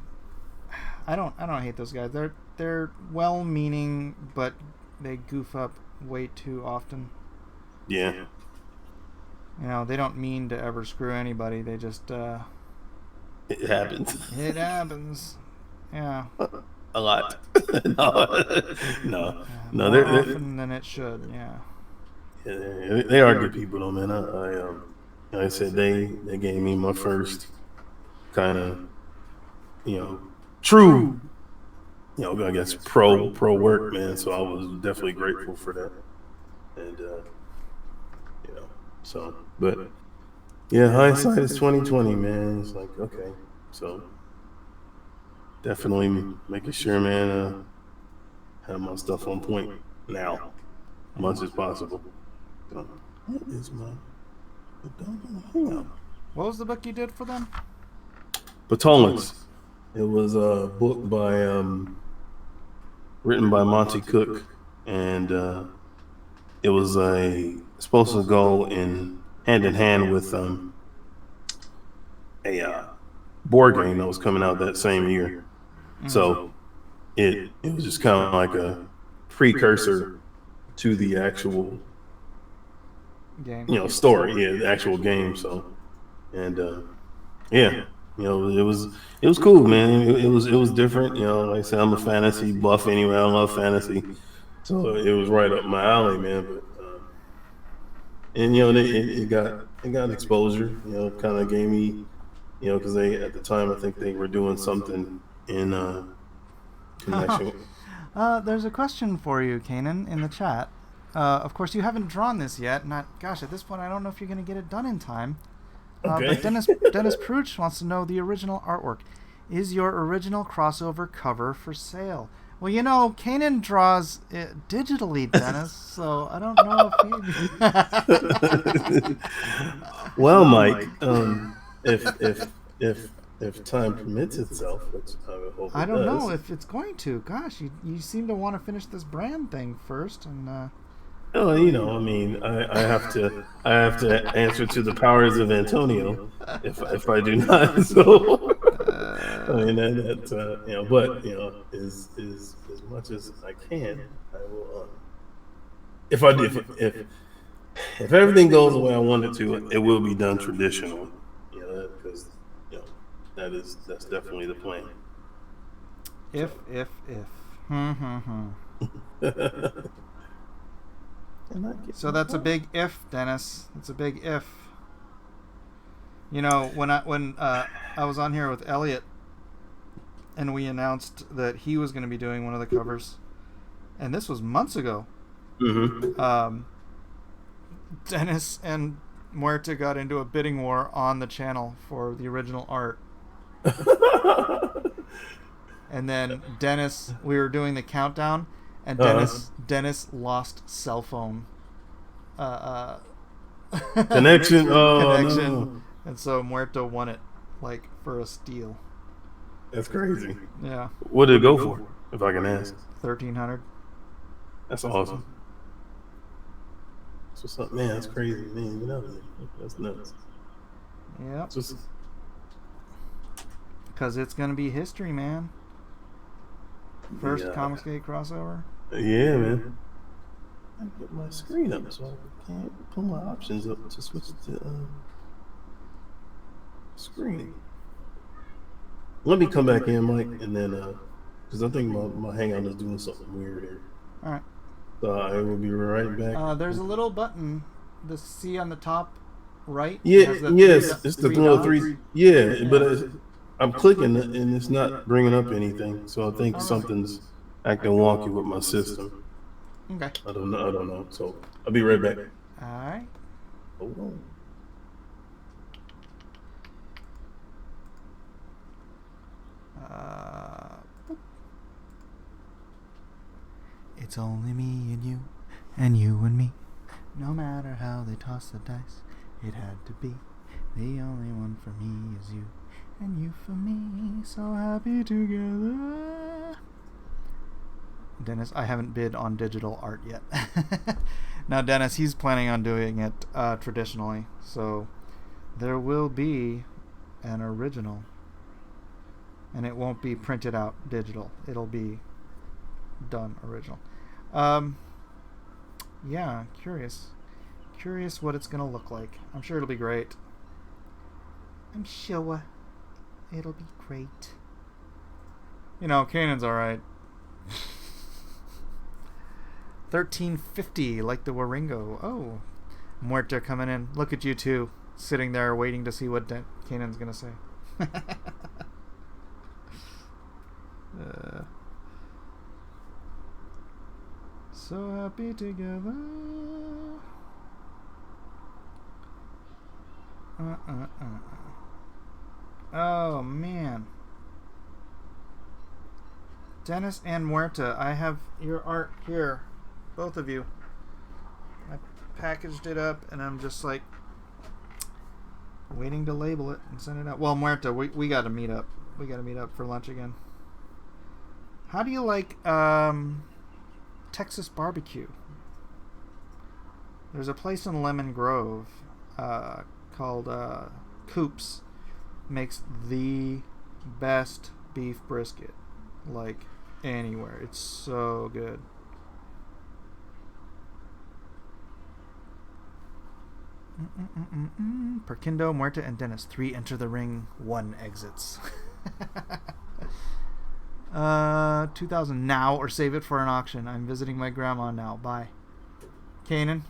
I don't hate those guys. They're well-meaning, but they goof up way too often. Yeah. They don't mean to ever screw anybody. They just it happens. It happens. Yeah. A lot. No. More often than it should. Yeah. Yeah, they are good people, though, man. Like I said, they gave me my first kind of, true, I guess pro work, man. So I was definitely grateful for that, and so. But yeah, hindsight is 20/20, man. It's like, okay, so definitely making sure, man, have my stuff on point now, as much as possible. So, what is my? Hang on. What was the book you did for them? Patolens. It was a book written by Monty Cook, and it was supposed to go hand in hand with a board game that was coming out that same year. So it was just kind of like a precursor to the actual game. Story, the actual game. So, and it was cool, man. It was different. Like I said, I'm a fantasy buff anyway. I love fantasy, so it was right up my alley, man. But and it got exposure. Kind of gave me, because they at the time I think they were doing something in connection. There's a question for you, Kanan, in the chat. Of course, you haven't drawn this yet. At this point, I don't know if you're going to get it done in time. Okay. But Dennis Pruch wants to know the original artwork. Is your original crossover cover for sale? Well, Kanan draws it digitally, Dennis, so I don't know if he... Well, Mike, if time permits itself, which I would hope I don't does. know if it's going to. Gosh, you seem to want to finish this brand thing first, and Oh, I mean, I have to answer to the powers of Antonio if I do not. So I mean that but is as much as I can, I will. If If everything goes the way I want it to, it will be done traditionally. Because you know that's definitely the plan. If. So that's a big if, Dennis. It's a big if. You know, when I was on here with Elliot, and we announced that he was going to be doing one of the covers, and this was months ago. Mm-hmm. Dennis and Muerta got into a bidding war on the channel for the original art. And then Dennis, we were doing the countdown, and Dennis lost cell phone connection. No. And so Muerta won it, like, for a steal. That's crazy. Yeah. What did it go for, if I can ask? 1,300. That's awesome. So something, man, that's crazy, man. You know, that's nuts. Yeah. Because it's gonna be history, man. First Comicsgate crossover. Yeah, man. I get my screen up, so I can't pull my options up to switch to screen. Let me come back in, Mike, and then because I think my Hangout is doing something weird here. All right. So I will be right back. There's a little button, the C on the top right. Yeah, yes, it's the little three. Yeah, but I'm clicking it and it's not bringing up anything. So I think something's acting wonky with my system. Okay. I don't know. So I'll be right back. All right. Hold on. It's only me and you and me. No matter how they toss the dice, it had to be. The only one for me is you, and you for me. So happy together. Dennis, I haven't bid on digital art yet. Now, Dennis, he's planning on doing it traditionally, so there will be an original, and it won't be printed out digital. It'll be done original. Yeah, curious what it's gonna look like. I'm sure it'll be great. I'm sure it'll be great. You know, Kanan's alright. 1350, like the Waringo. Oh, Muerta coming in. Look at you two, sitting there waiting to see what Kanan's gonna say. So happy together. Oh man, Dennis and Muerta, I have your art here, both of you. I packaged it up and I'm just like waiting to label it and send it out. Well, Muerta, we got to meet up. We got to meet up for lunch again. How do you like Texas barbecue? There's a place in Lemon Grove called Coops. Makes the best beef brisket, like, anywhere. It's so good. Perkindo, Muerta, and Dennis. 3 enter the ring, 1 exits. 2,000 now, or save it for an auction. I'm visiting my grandma now. Bye. Kanan?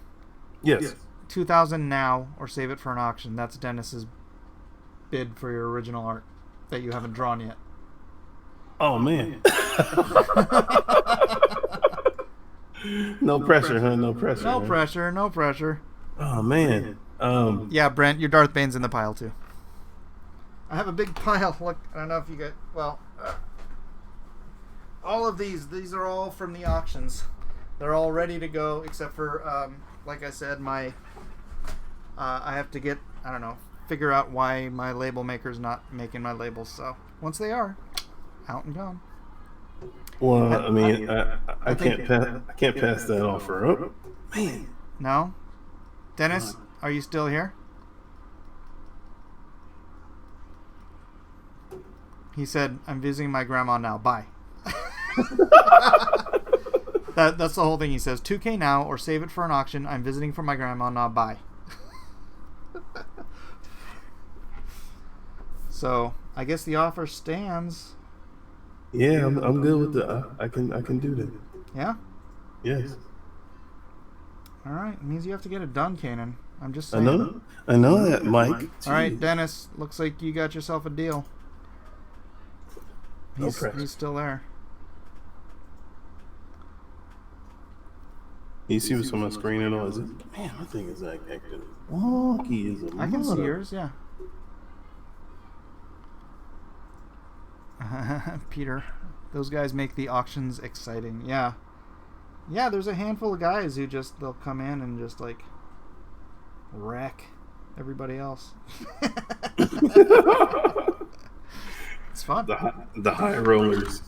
Yes. 2,000 now, or save it for an auction. That's Dennis's bid for your original art that you haven't drawn yet. Oh man. No pressure, huh? No pressure. No pressure. No pressure. Oh man. Yeah, Brent, your Darth Bane's in the pile too. I have a big pile. Look, I don't know if you get. Well, all of these are all from the auctions. They're all ready to go, except for, like I said, my. I have to get. I don't know. Figure out why my label maker's not making my labels. So once they are, out and gone. Well, I mean, I can't pass that offer up. Man. No, Dennis, are you still here? He said, "I'm visiting my grandma now. Bye." That's the whole thing. He says 2K now or save it for an auction. I'm visiting for my grandma. Now bye. So I guess the offer stands. Yeah, I'm good with the. I can do that. Yeah. Yes. All right. It means you have to get it done, Kanan. I'm just saying. I know that, Mike. All right, Dennis. Looks like you got yourself a deal. He's still there. You see what's on my screen and all? Is it? Man, my thing is like acting wonky as a I can see yours, yeah. Peter, those guys make the auctions exciting. Yeah. Yeah, there's a handful of guys who they'll come in and just like wreck everybody else. It's fun. The high rollers.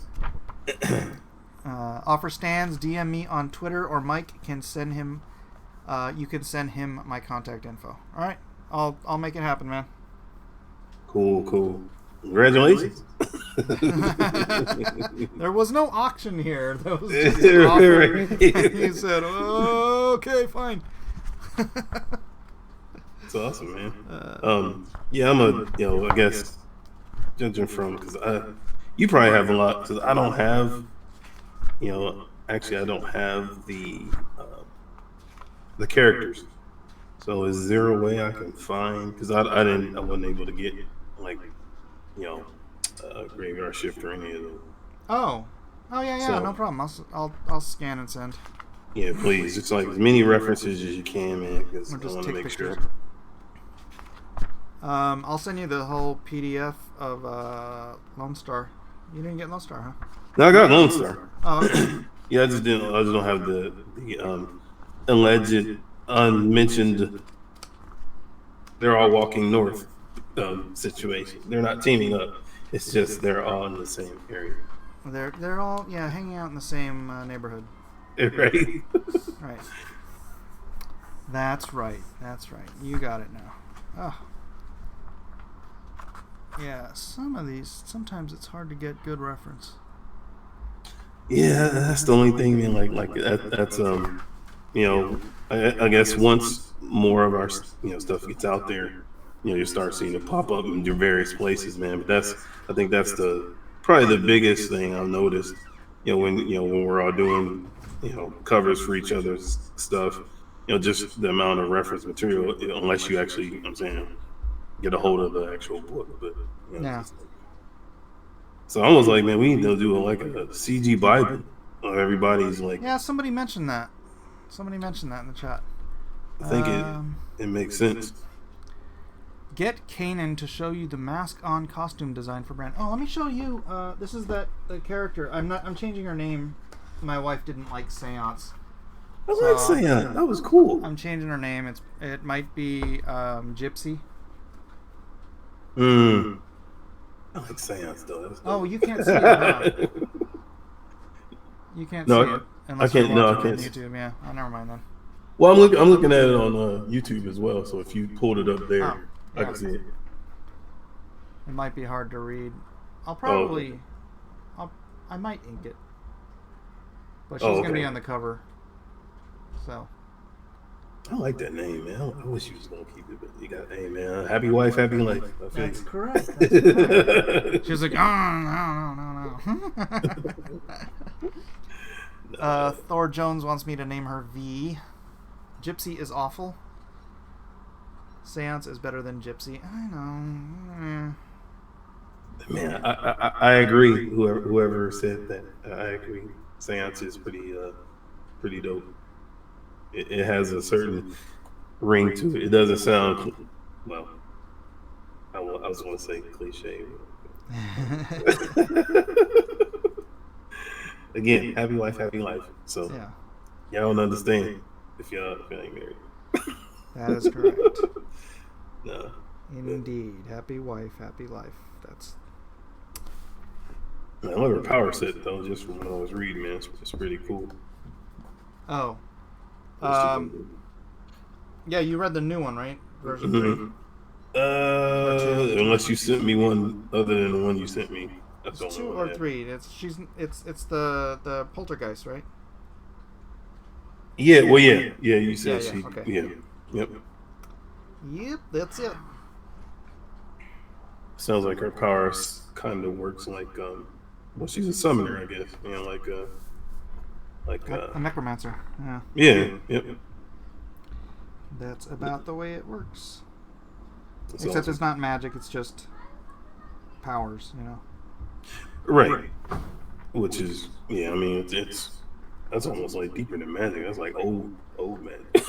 Offer stands. DM me on Twitter, or Mike can send him. You can send him my contact info. All right, I'll make it happen, man. Cool. Congratulations. There was no auction here. There was just an offer. He said, "Okay, fine." It's awesome, man. Yeah, I guess judging from because you probably have a lot because I don't have. Actually, I don't have the characters. So is there a way I can find? Because I wasn't able to get like, Graveyard Shift or any of them. Oh yeah, so, no problem. I'll scan and send. Yeah, please. It's like as many references as you can, man. Because I want to make sure. I'll send you the whole PDF of Lone Star. You didn't get Lone Star, huh? No, I got Lone Star. Oh, okay. Yeah, I just don't have the alleged, unmentioned. They're all walking north situation. They're not teaming up. It's just they're all in the same area. They're all hanging out in the same neighborhood. Right. Right. That's right. You got it now. Oh. Yeah, some of these sometimes it's hard to get good reference. Yeah, that's the only thing, man. Like that's I guess once more of our stuff gets out there, you start seeing it pop up in your various places, man. But I think that's probably the biggest thing I've noticed. When we're all doing covers for each other's stuff, just the amount of reference material, unless you actually, get a hold of the actual book. But yeah. So I was like, man, we need to do a CG Bible. Everybody's like, yeah. Somebody mentioned that. Somebody mentioned that in the chat. I think it makes sense. Get Kanan to show you the mask-on costume design for Brand. Oh, let me show you. This is the character. I'm changing her name. My wife didn't like Seance. I like Seance. That was cool. I'm changing her name. It might be Gypsy. I like Seance though. Oh, you can't see it. Huh? You can't see it. I can't. No, I can't. On YouTube, yeah. Oh, never mind then. Well, I'm looking at it on YouTube as well. So if you pulled it up there, I can see it. It might be hard to read. I might ink it, but she's gonna be on the cover. So. I like that name, man. I wish you was gonna keep it, but you got, hey man, happy wife, happy life. That's correct. She was like, no. Thor Jones wants me to name her V. Gypsy is awful. Seance is better than Gypsy. I know. Man, I agree. Whoever said that, I agree. Seance is pretty dope. It has a certain ring to it. It doesn't sound well. I was going to say cliche. Again, happy wife, happy life. So y'all don't understand if y'all ain't married. That is correct. No. Indeed, happy wife, happy life. That's. I love her power set though. Just from when I was reading, man, it's pretty cool. Oh. Yeah, you read the new one, right? Version 3. Unless you sent me one other than the one you sent me. It's 2 or 3. It's the Poltergeist, right? Yeah, well, yeah. You said Yeah, she. okay. Yeah, yep. Yep, that's it. Sounds like her power kind of works like well, she's a summoner, I guess. Like A necromancer. Yeah. yeah, yep. That's about the way it works. That's Except awesome. it's not magic, it's just powers, Right. Which is yeah. I mean, it's that's almost like deeper than magic. That's like old magic,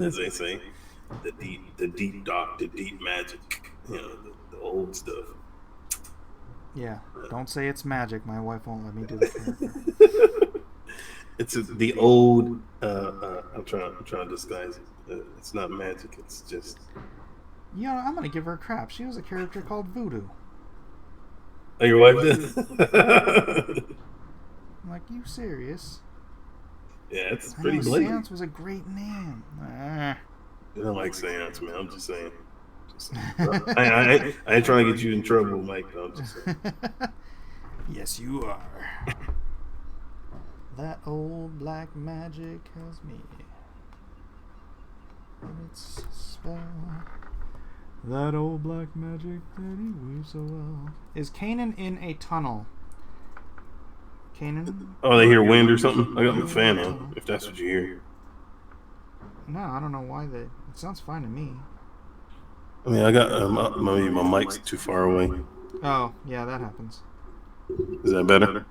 as they say. The deep magic. The old stuff. Yeah. Don't say it's magic. My wife won't let me do the character. The old. I'm trying to disguise it. It's not magic. It's just. I'm gonna give her crap. She was a character called Voodoo. Oh, your wife did? I'm like, you serious? Yeah, it's I pretty know, blatant. Seance was a great name. I don't like seance, man. I'm just saying. I ain't trying to get you in trouble, Mike. Though. I'm just saying. Yes, you are. That old black magic has me. And its spell. That old black magic that he weaves so well. Is Kanan in a tunnel? Kanan? Oh, they hear wind or something? I got my fan on, if that's what you hear. No, I don't know why they. It sounds fine to me. I mean, I got maybe my mic's too far away. Oh, yeah, that happens. Is that better?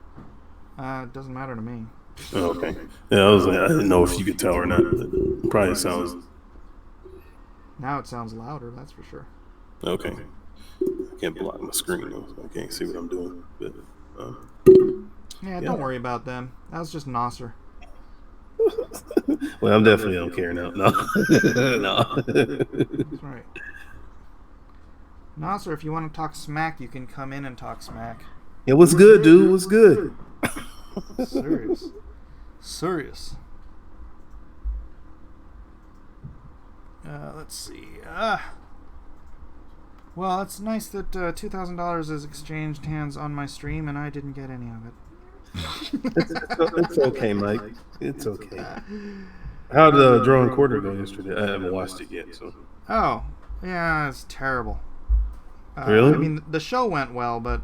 It doesn't matter to me. Oh, okay. Yeah, I was like, I didn't know if you could tell or not. It probably sounds Now it sounds louder, that's for sure. okay. I can't block my screen, though, so I can't see what I'm doing. But Yeah, don't worry about them. That was just Nasser. well, I definitely don't care now. No, no. That's right. Nasser, if you want to talk smack, you can come in and talk smack. Yeah, what's good, dude? What's good? Serious. Let's see. Well, it's nice that $2,000 is exchanged hands on my stream, and I didn't get any of it. It's okay, Mike. It's okay. How'd Draw and Quarter go yesterday? I haven't watched it yet, so. Oh, yeah, it's terrible. Really? I mean, the show went well, but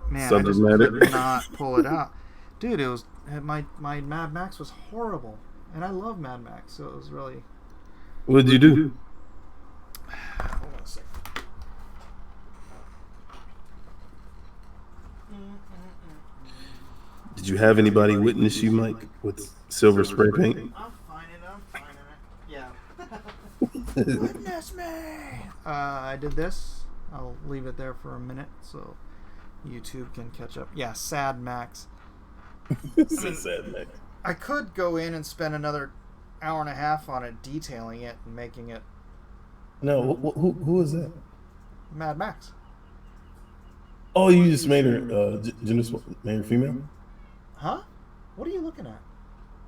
man, Subject I just matter. could not pull it out. Dude, it was my Mad Max was horrible, and I love Mad Max, so it was really. What did you do? Hold on a second. Did you have anybody witness you, Mike, with silver spray paint? I'm finding it. Yeah. Witness me! I did this. I'll leave it there for a minute so YouTube can catch up. Yeah, Sad Max. Sad Max. I could go in and spend another hour and a half on it, detailing it and making it No, who is that? Mad Max. Oh, you just made her made her female? Huh? What are you looking at?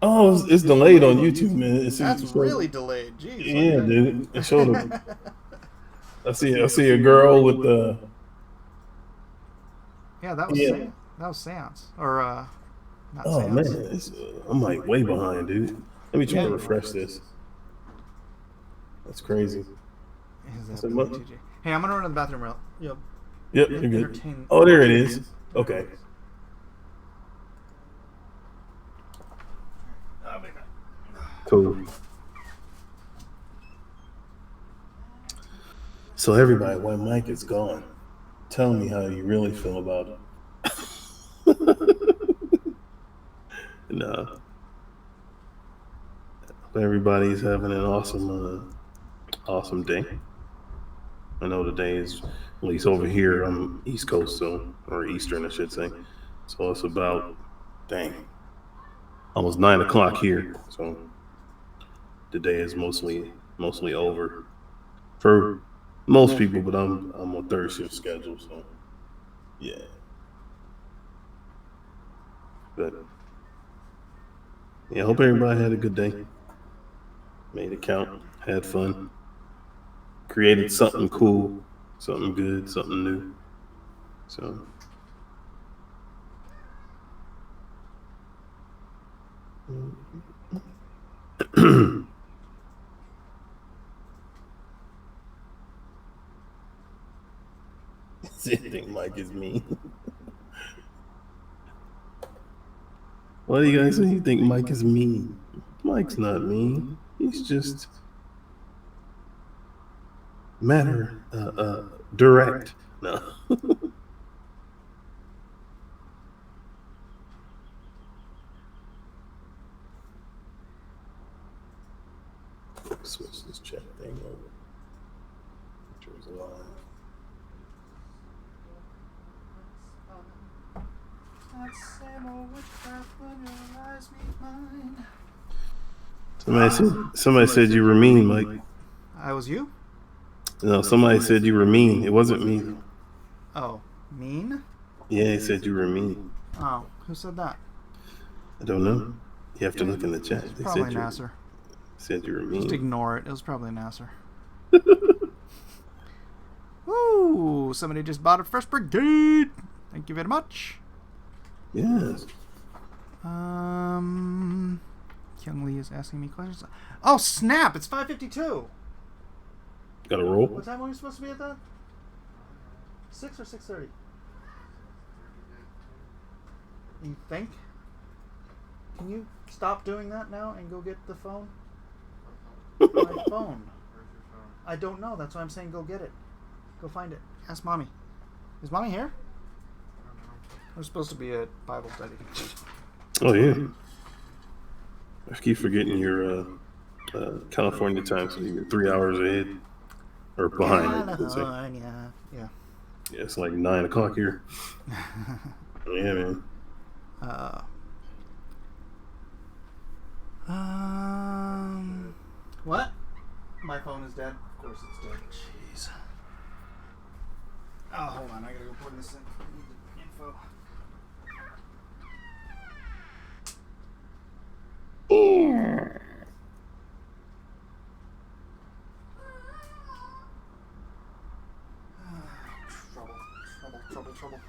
Oh, it's delayed on YouTube, man. That's really delayed. Jeez. Yeah, dude. It showed up. I see a girl with the. Yeah, that was Seance. Or not Oh Seance. man, I'm like way behind, dude. Let me try to refresh this. That's crazy. Is that TJ? Hey, I'm gonna run to the bathroom real. Yep, you're good. Oh, there it is. Okay. Cool. So everybody, when Mike is gone, tell me how you really feel about it. No. Everybody's having an awesome day. I know the day is, at least over here, I'm East Coast, or Eastern, I should say. So it's about, almost 9 o'clock here. So the day is mostly over for most people, but I'm on third shift schedule, so yeah. But yeah, I hope everybody had a good day. Made it count, had fun, created something cool, something good, something new. So You think Mike is mean? Why do you guys say you think Mike is mean? Mike's not mean. He's just direct. No. Switch this chat thing over. Pictures alive. Somebody said you were mean, Mike. I was you? No, somebody said you were mean. It wasn't me. Oh, mean? Yeah, he said you were mean. Oh, who said that? I don't know. You have to look in the chat. They Probably said Nasser. Said you were mean. Just ignore it. It was probably Nasser. Woo! Somebody just bought a First Brigade. Thank you very much. Yes. Young Lee is asking me questions. Oh snap! It's 5:52. Got a roll? What time were we supposed to be at that? 6 or 6:30? You think? Can you stop doing that now and go get the phone? My phone. Where's your phone? I don't know. That's why I'm saying go get it. Go find it. Ask Mommy. Is Mommy here? I don't know. We're supposed to be at Bible study. Oh, yeah. I keep forgetting your California time, so you're 3 hours ahead. Or behind. California. Yeah. Yeah, it's like 9 o'clock here. Yeah, man. What? My phone is dead. Of course it's dead. Jeez. Oh, hold on. I gotta go put this in. I need the info. Trouble.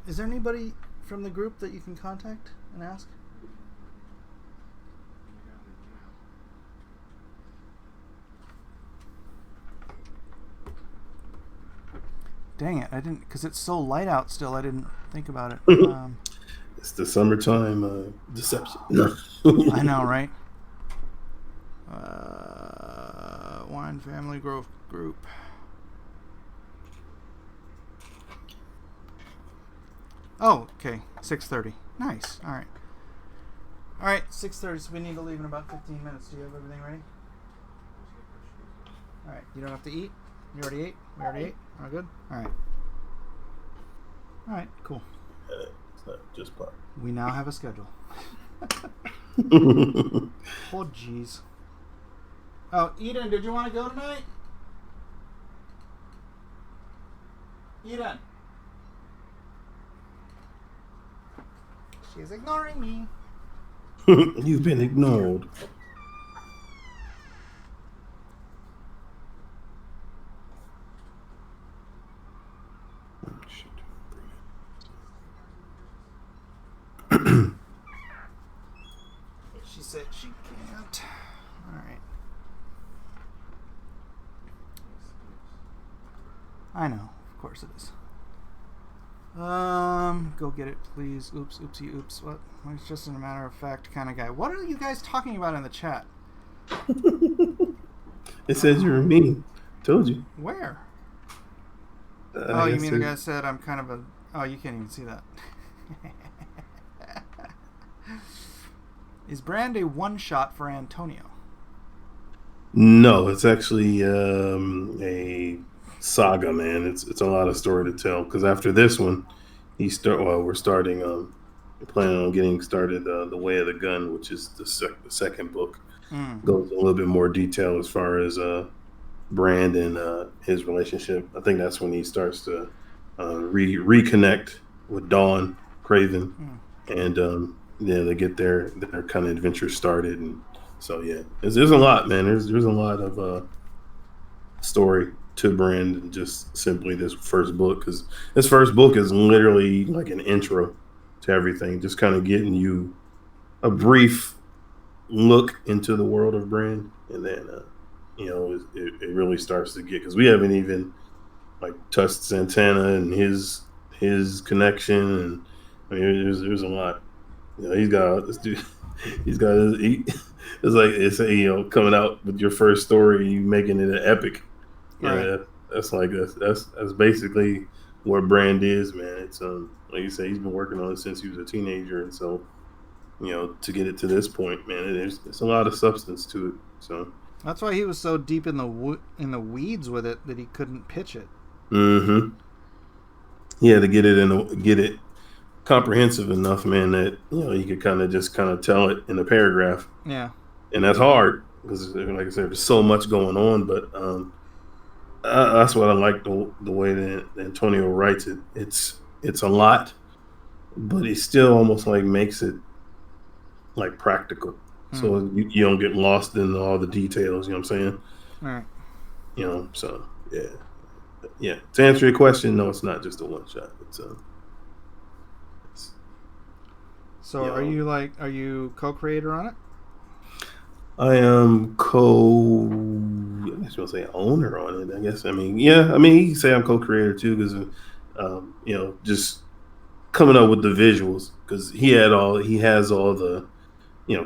Is there anybody from the group that you can contact and ask? Dang it, I didn't, because it's so light out still, I didn't think about it. It's the summertime deception. I know, right? Wine Family Growth Group. Oh, okay, 6:30. Nice, alright. Alright, 6:30, so we need to leave in about 15 minutes. Do you have everything ready? Alright, you don't have to eat? You already ate? We already ate? All good? Alright. Alright, cool. It's not just part. We now have a schedule. Oh, jeez. Oh, Eden, did you want to go tonight? Eden. She's ignoring me. You've been ignored. She said she can't. Alright. I know. Of course it is. Go get it, please. Oops, oopsie, oops. What? It's just a matter of fact kind of guy. What are you guys talking about in the chat? It says you were mean. Told you. Where? Oh, you mean the guy said I'm kind of a... Oh, you can't even see that. Is Brand a one-shot for Antonio? No, it's actually a saga, man. It's a lot of story to tell. Because after this one, we're starting. Planning on getting started. The Way of the Gun, which is the second book, goes a little bit more detail as far as Brand and his relationship. I think that's when he starts to reconnect with Dawn Craven, and they get their kind of adventure started. And so yeah, there's a lot, man. There's a lot of story to Brand and just simply this first book, because this first book is literally like an intro to everything, just kind of getting you a brief look into the world of Brand, and then it really starts to get, because we haven't even like touched Santana and his connection, and I mean there's a lot. He's got this dude. He's got it's like coming out with your first story, you making it an epic. Right. That's basically what Brand is, man. It's like you say, he's been working on it since he was a teenager, and so to get it to this point, man, there's a lot of substance to it. So that's why he was so deep in the weeds with it that he couldn't pitch it. Mm-hmm. He had to get it comprehensive enough, man, that you could kind of tell it in a paragraph. Yeah. And that's hard because, like I said, there's so much going on. But that's what I like, the way that Antonio writes it. It's a lot, but he still almost like makes it like practical, so you don't get lost in all the details. You know what I'm saying? Right. So yeah. To answer your question, no, it's not just a one shot. So are you co-creator on it? I am I guess you'll say owner on it. I guess. I mean, yeah. I mean, you can say I'm co-creator too, because just coming up with the visuals, because he has all the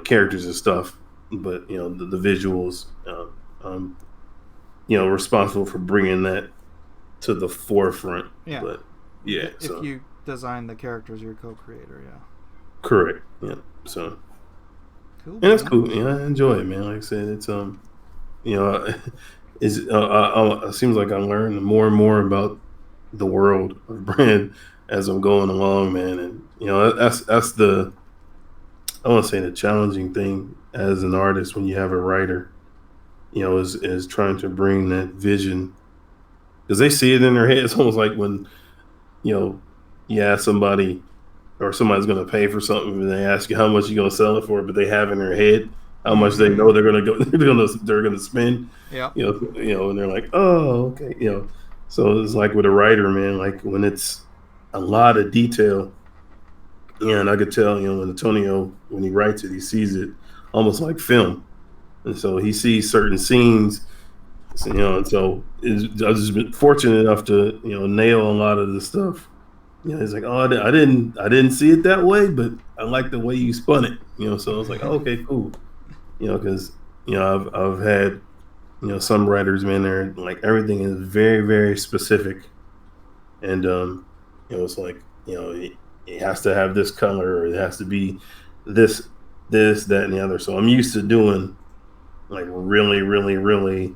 characters and stuff, but the visuals, responsible for bringing that to the forefront. Yeah. But yeah. If you design the characters, you're co-creator. Yeah. Correct. Yeah. So. Cool. And that's cool. Yeah, I enjoy it, man. Like I said, it's it seems like I'm learning more and more about the world of Brand as I'm going along, man. And that's the, I want to say, the challenging thing as an artist when you have a writer, is trying to bring that vision, because they see it in their head. It's almost like when you ask somebody, or somebody's going to pay for something, and they ask you how much you're going to sell it for, but they have in their head how much they know they're going to spend. Yeah. And they're like, oh, okay. So it's like with a writer, man, like when it's a lot of detail, and I could tell, when Antonio, when he writes it, he sees it almost like film. And so he sees certain scenes, and so I've just been fortunate enough to, nail a lot of the stuff. He's like, oh, I didn't see it that way, but I like the way you spun it. So I was like, oh, okay, cool. Because I've had some writers, man, they're like, everything is very, very specific, and it's like it has to have this color, or it has to be this, that, and the other. So I'm used to doing like really, really, really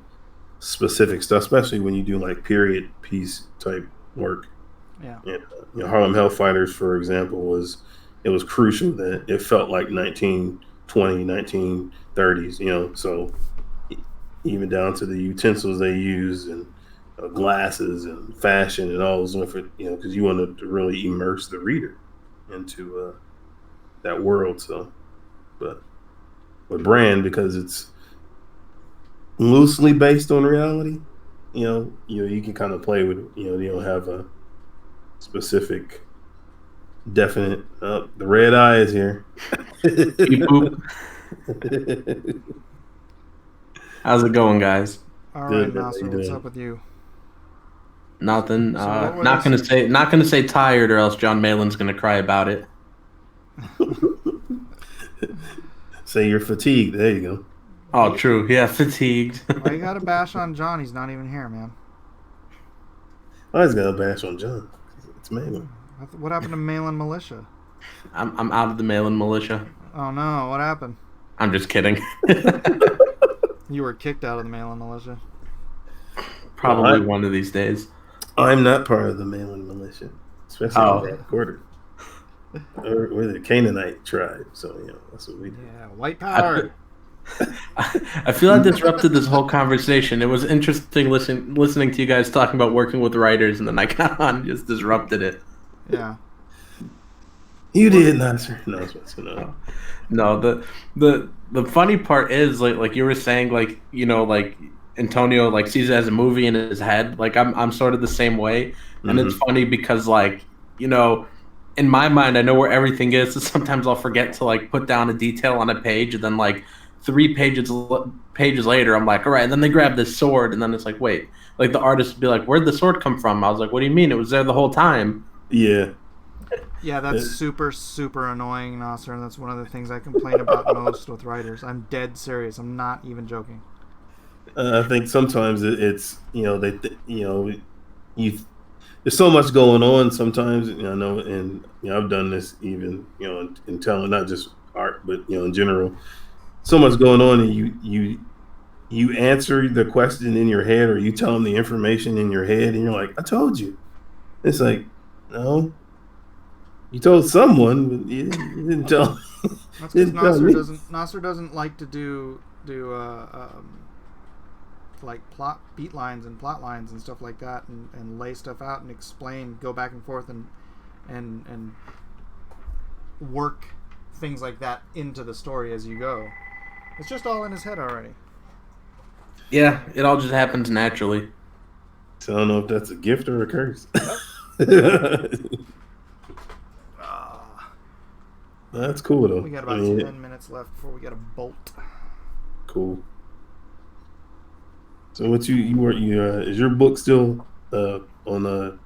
specific stuff, especially when you do like period piece type work. Yeah. And, Harlem Hellfighters, for example, was crucial that it felt like 1920s, 1930s, so even down to the utensils they use, and glasses and fashion and all those different, because you wanted to really immerse the reader into that world. So, but with Brand, because it's loosely based on reality, you can kind of play with, you don't have a specific, definite. The red eye is here. How's it going, guys? All Good, right, how Nasser, you what's doing? up with you? Nothing. So what was- Not gonna say tired, or else John Malin's gonna cry about it. Say you're fatigued. There you go. Oh, true. Yeah, fatigued. Why you gotta bash on John? He's not even here, man. I was gonna bash on John. It's Malin. What happened to Malin Militia? I'm out of the Malin militia. Oh no, what happened? I'm just kidding. You were kicked out of the Malin Militia. Probably one of these days. I'm not part of the Malin militia, especially in that quarter. We're the Canaanite tribe, so that's what we do. Yeah, white power. I feel I disrupted this whole conversation. It was interesting listening to you guys talking about working with writers, and then I got on and just disrupted it. Yeah. You did, Nasser. No, I was supposed to know. No, the funny part is like you were saying, like like Antonio like sees it as a movie in his head. Like I'm sort of the same way, and it's funny because like in my mind, I know where everything is. So sometimes I'll forget to like put down a detail on a page, and then like 3 pages later, I'm like, all right. And then they grab this sword, and then it's like, wait, like the artist would be like, where'd the sword come from? I was like, what do you mean? It was there the whole time. Yeah. Yeah, that's super, super annoying, Nasser. That's one of the things I complain about most with writers. I'm dead serious. I'm not even joking. I think sometimes it's there's so much going on. Sometimes I know, and I've done this even in talent, not just art, but in general. So much going on, and you answer the question in your head, or you tell them the information in your head, and you're like, I told you. It's like, no. You told someone, but you didn't tell. That's because Nasser doesn't like to do like beat lines and plot lines and stuff like that, and lay stuff out and explain, go back and forth and work things like that into the story as you go. It's just all in his head already. Yeah, it all just happens naturally. So I don't know if that's a gift or a curse. That's cool though. We got about 10 minutes left before we got a bolt. Cool. So what is your book still on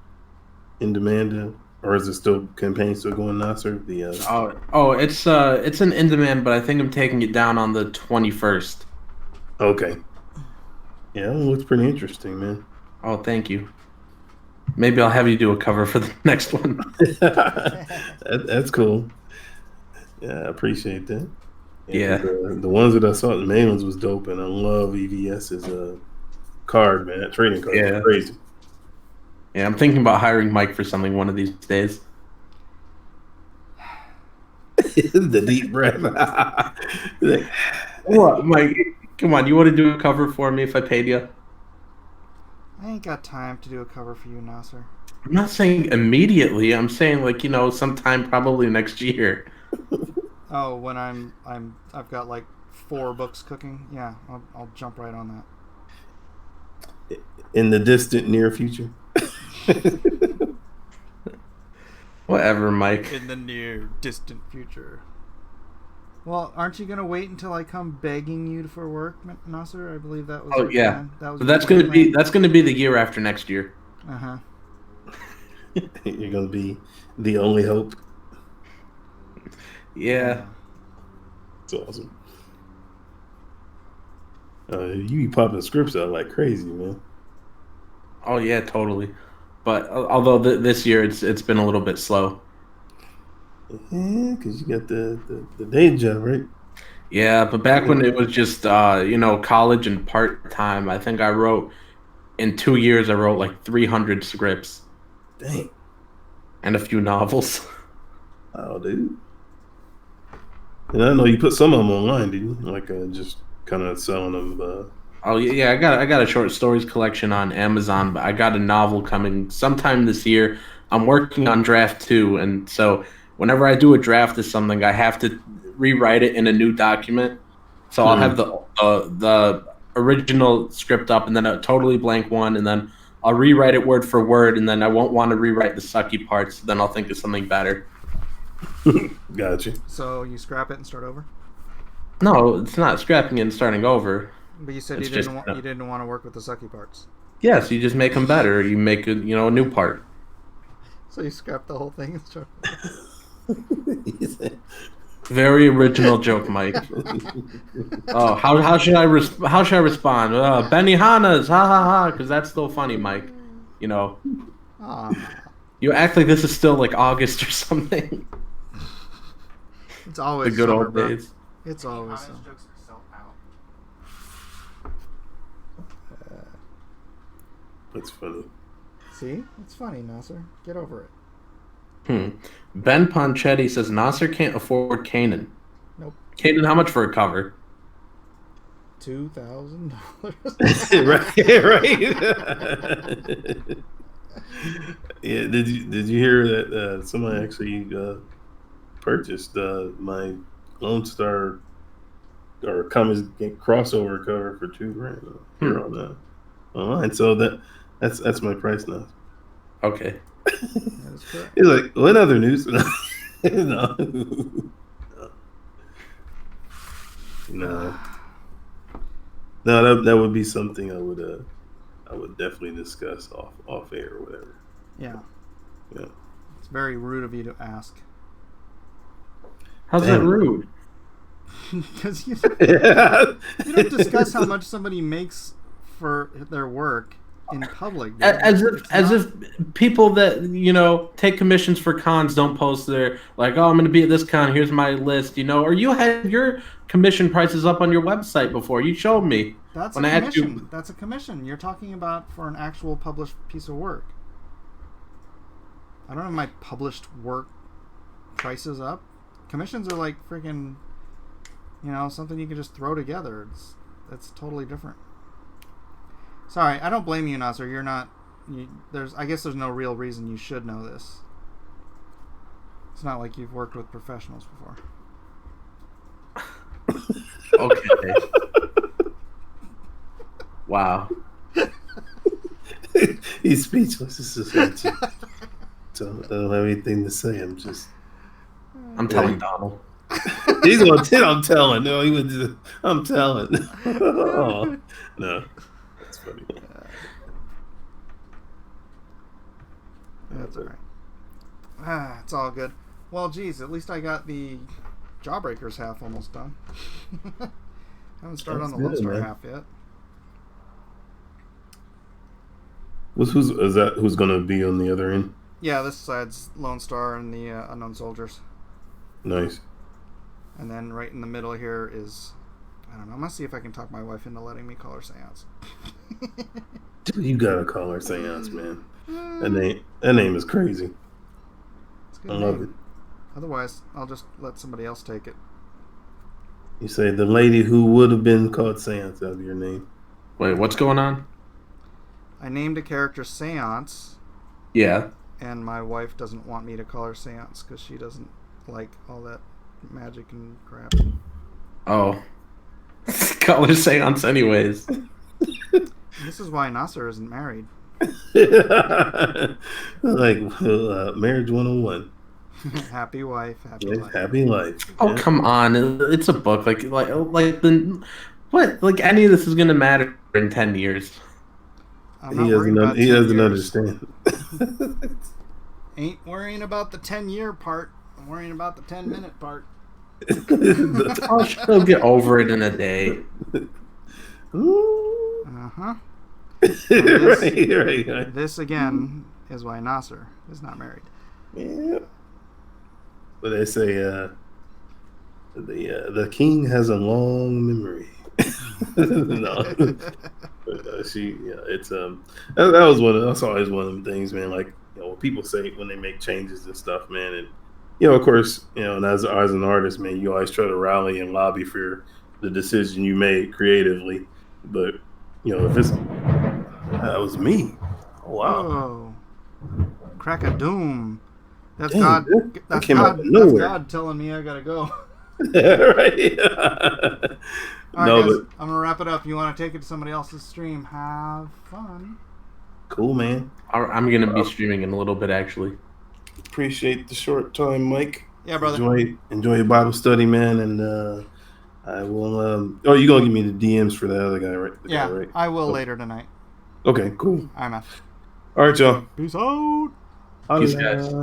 in demand, or is it still campaign still going, Nasser? It's an in demand, but I think I'm taking it down on the 21st. Okay. Yeah, it looks pretty interesting, man. Oh, thank you. Maybe I'll have you do a cover for the next one. That's cool. Yeah, I appreciate that. Yeah. The ones that I saw, the main ones was dope, and I love EVS's card, man. Trading card. Yeah. Crazy. Yeah, I'm thinking about hiring Mike for something one of these days. The deep breath. What, Mike? Come on, you want to do a cover for me if I paid you? I ain't got time to do a cover for you, Nasser. I'm not saying immediately. I'm saying sometime probably next year. Oh, when I've got like 4 books cooking. Yeah, I'll jump right on that. In the distant near future. Whatever, Mike. In the near distant future. Well, aren't you gonna wait until I come begging you for work, Nasser? I believe that was. Oh yeah, that was. But that's gonna be the year after next year. You're gonna be the only hope. Yeah. It's awesome. You be popping scripts out like crazy, man. Oh yeah, totally. But although this year it's been a little bit slow. Yeah, because you got the day job, right? Yeah, but back when it was just college and part time, I think in 2 years I wrote like 300 scripts. Dang. And a few novels. Oh, dude. And I know you put some of them online, did you? Like just kind of selling them. Oh yeah, I got a short stories collection on Amazon, but I got a novel coming sometime this year. I'm working on draft 2, and so whenever I do a draft of something, I have to rewrite it in a new document. So I'll have the original script up, and then a totally blank one, and then I'll rewrite it word for word, and then I won't want to rewrite the sucky parts. Then I'll think of something better. Gotcha. So you scrap it and start over? No, it's not scrapping it and starting over. But you said you didn't want to work with the sucky parts. Yes, you just make them better. You make a new part. So you scrap the whole thing and start over. Very original joke, Mike. Oh, how should I respond? Benihana's, ha ha ha, because that's still funny, Mike. You act like this is still like August or something. It's always the good summer, old bro. days. It's always Honest jokes are so out. That's funny. See? It's funny, Nasser. Get over it. Ben Ponchetti says Nasser can't afford Kanan. Nope. Kanan, how much for a cover? $2,000. Right. Yeah. Did you hear that somebody actually purchased my Lone Star or Comicsgate crossover cover for $2,000 here on online? So that's my price now. Okay. That is correct. He's like, what other news? No. No. No, that would be something I would definitely discuss off air or whatever. Yeah. Yeah. It's very rude of you to ask. How's that rude? Because you don't discuss how much somebody makes for their work in public. Dude. As if people that take commissions for cons don't post their like, oh, I'm going to be at this con. Here's my list, or you had your commission prices up on your website before. You showed me. That's when a I commission. That's a commission. You're talking about for an actual published piece of work. I don't have my published work prices up. Commissions are like freaking, something you can just throw together. That's totally different. Sorry, I don't blame you, Nasser. You're not. I guess there's no real reason you should know this. It's not like you've worked with professionals before. Okay. Wow. He's speechless. This is I don't have anything to say. I'm telling Donald. He's on 10. I'm telling. No, he was just. I'm telling. Oh, no, that's funny. That's all right. It's all good. Well, geez, at least I got the Jawbreakers half almost done. Haven't started on the Lone Star half yet. Who's gonna be on the other end? Yeah, this side's Lone Star and the Unknown Soldiers. Nice. And then right in the middle here is, I don't know, I'm gonna see if I can talk my wife into letting me call her Seance. Dude, you gotta call her Seance, man. That name is crazy. It's a good I love it. Otherwise, I'll just let somebody else take it. You say the lady who would have been called Seance. That'd be your name. Wait, what's going on? I named a character Seance. Yeah. And my wife doesn't want me to call her Seance because she doesn't like all that magic and crap. Oh. Call her Seance anyways. This is why Nasser isn't married. Like marriage 101. Happy wife, happy life. Happy life. Oh, come on. It's a book. Like any of this is going to matter in 10 years. He doesn't understand. Ain't worrying about the 10-year part. I'm worrying about the 10-minute part. She'll get over it in a day. Uh-huh. Right. This, again, is why Nasser is not married. Yeah. But they say the king has a long memory. No. It's that's always one of them things, man. Like, what people say when they make changes and stuff, man. And of course, and as an artist, man, you always try to rally and lobby for the decision you made creatively. But if it's that was me. Oh, wow. Whoa. Crack a doom. That's Dang, God. that came out of nowhere. That's God telling me I gotta go. Right. All right, guys, I'm gonna wrap it up. You want to take it to somebody else's stream? Have fun. Cool, man. I'm gonna be streaming in a little bit, actually. Appreciate the short time, Mike. Yeah, brother. Enjoy your Bible study, man, and I will. You're gonna give me the DMs for the other guy, right? Yeah, right? I will later tonight. Okay, cool. All right, man. All right, y'all. Peace out. Peace, guys.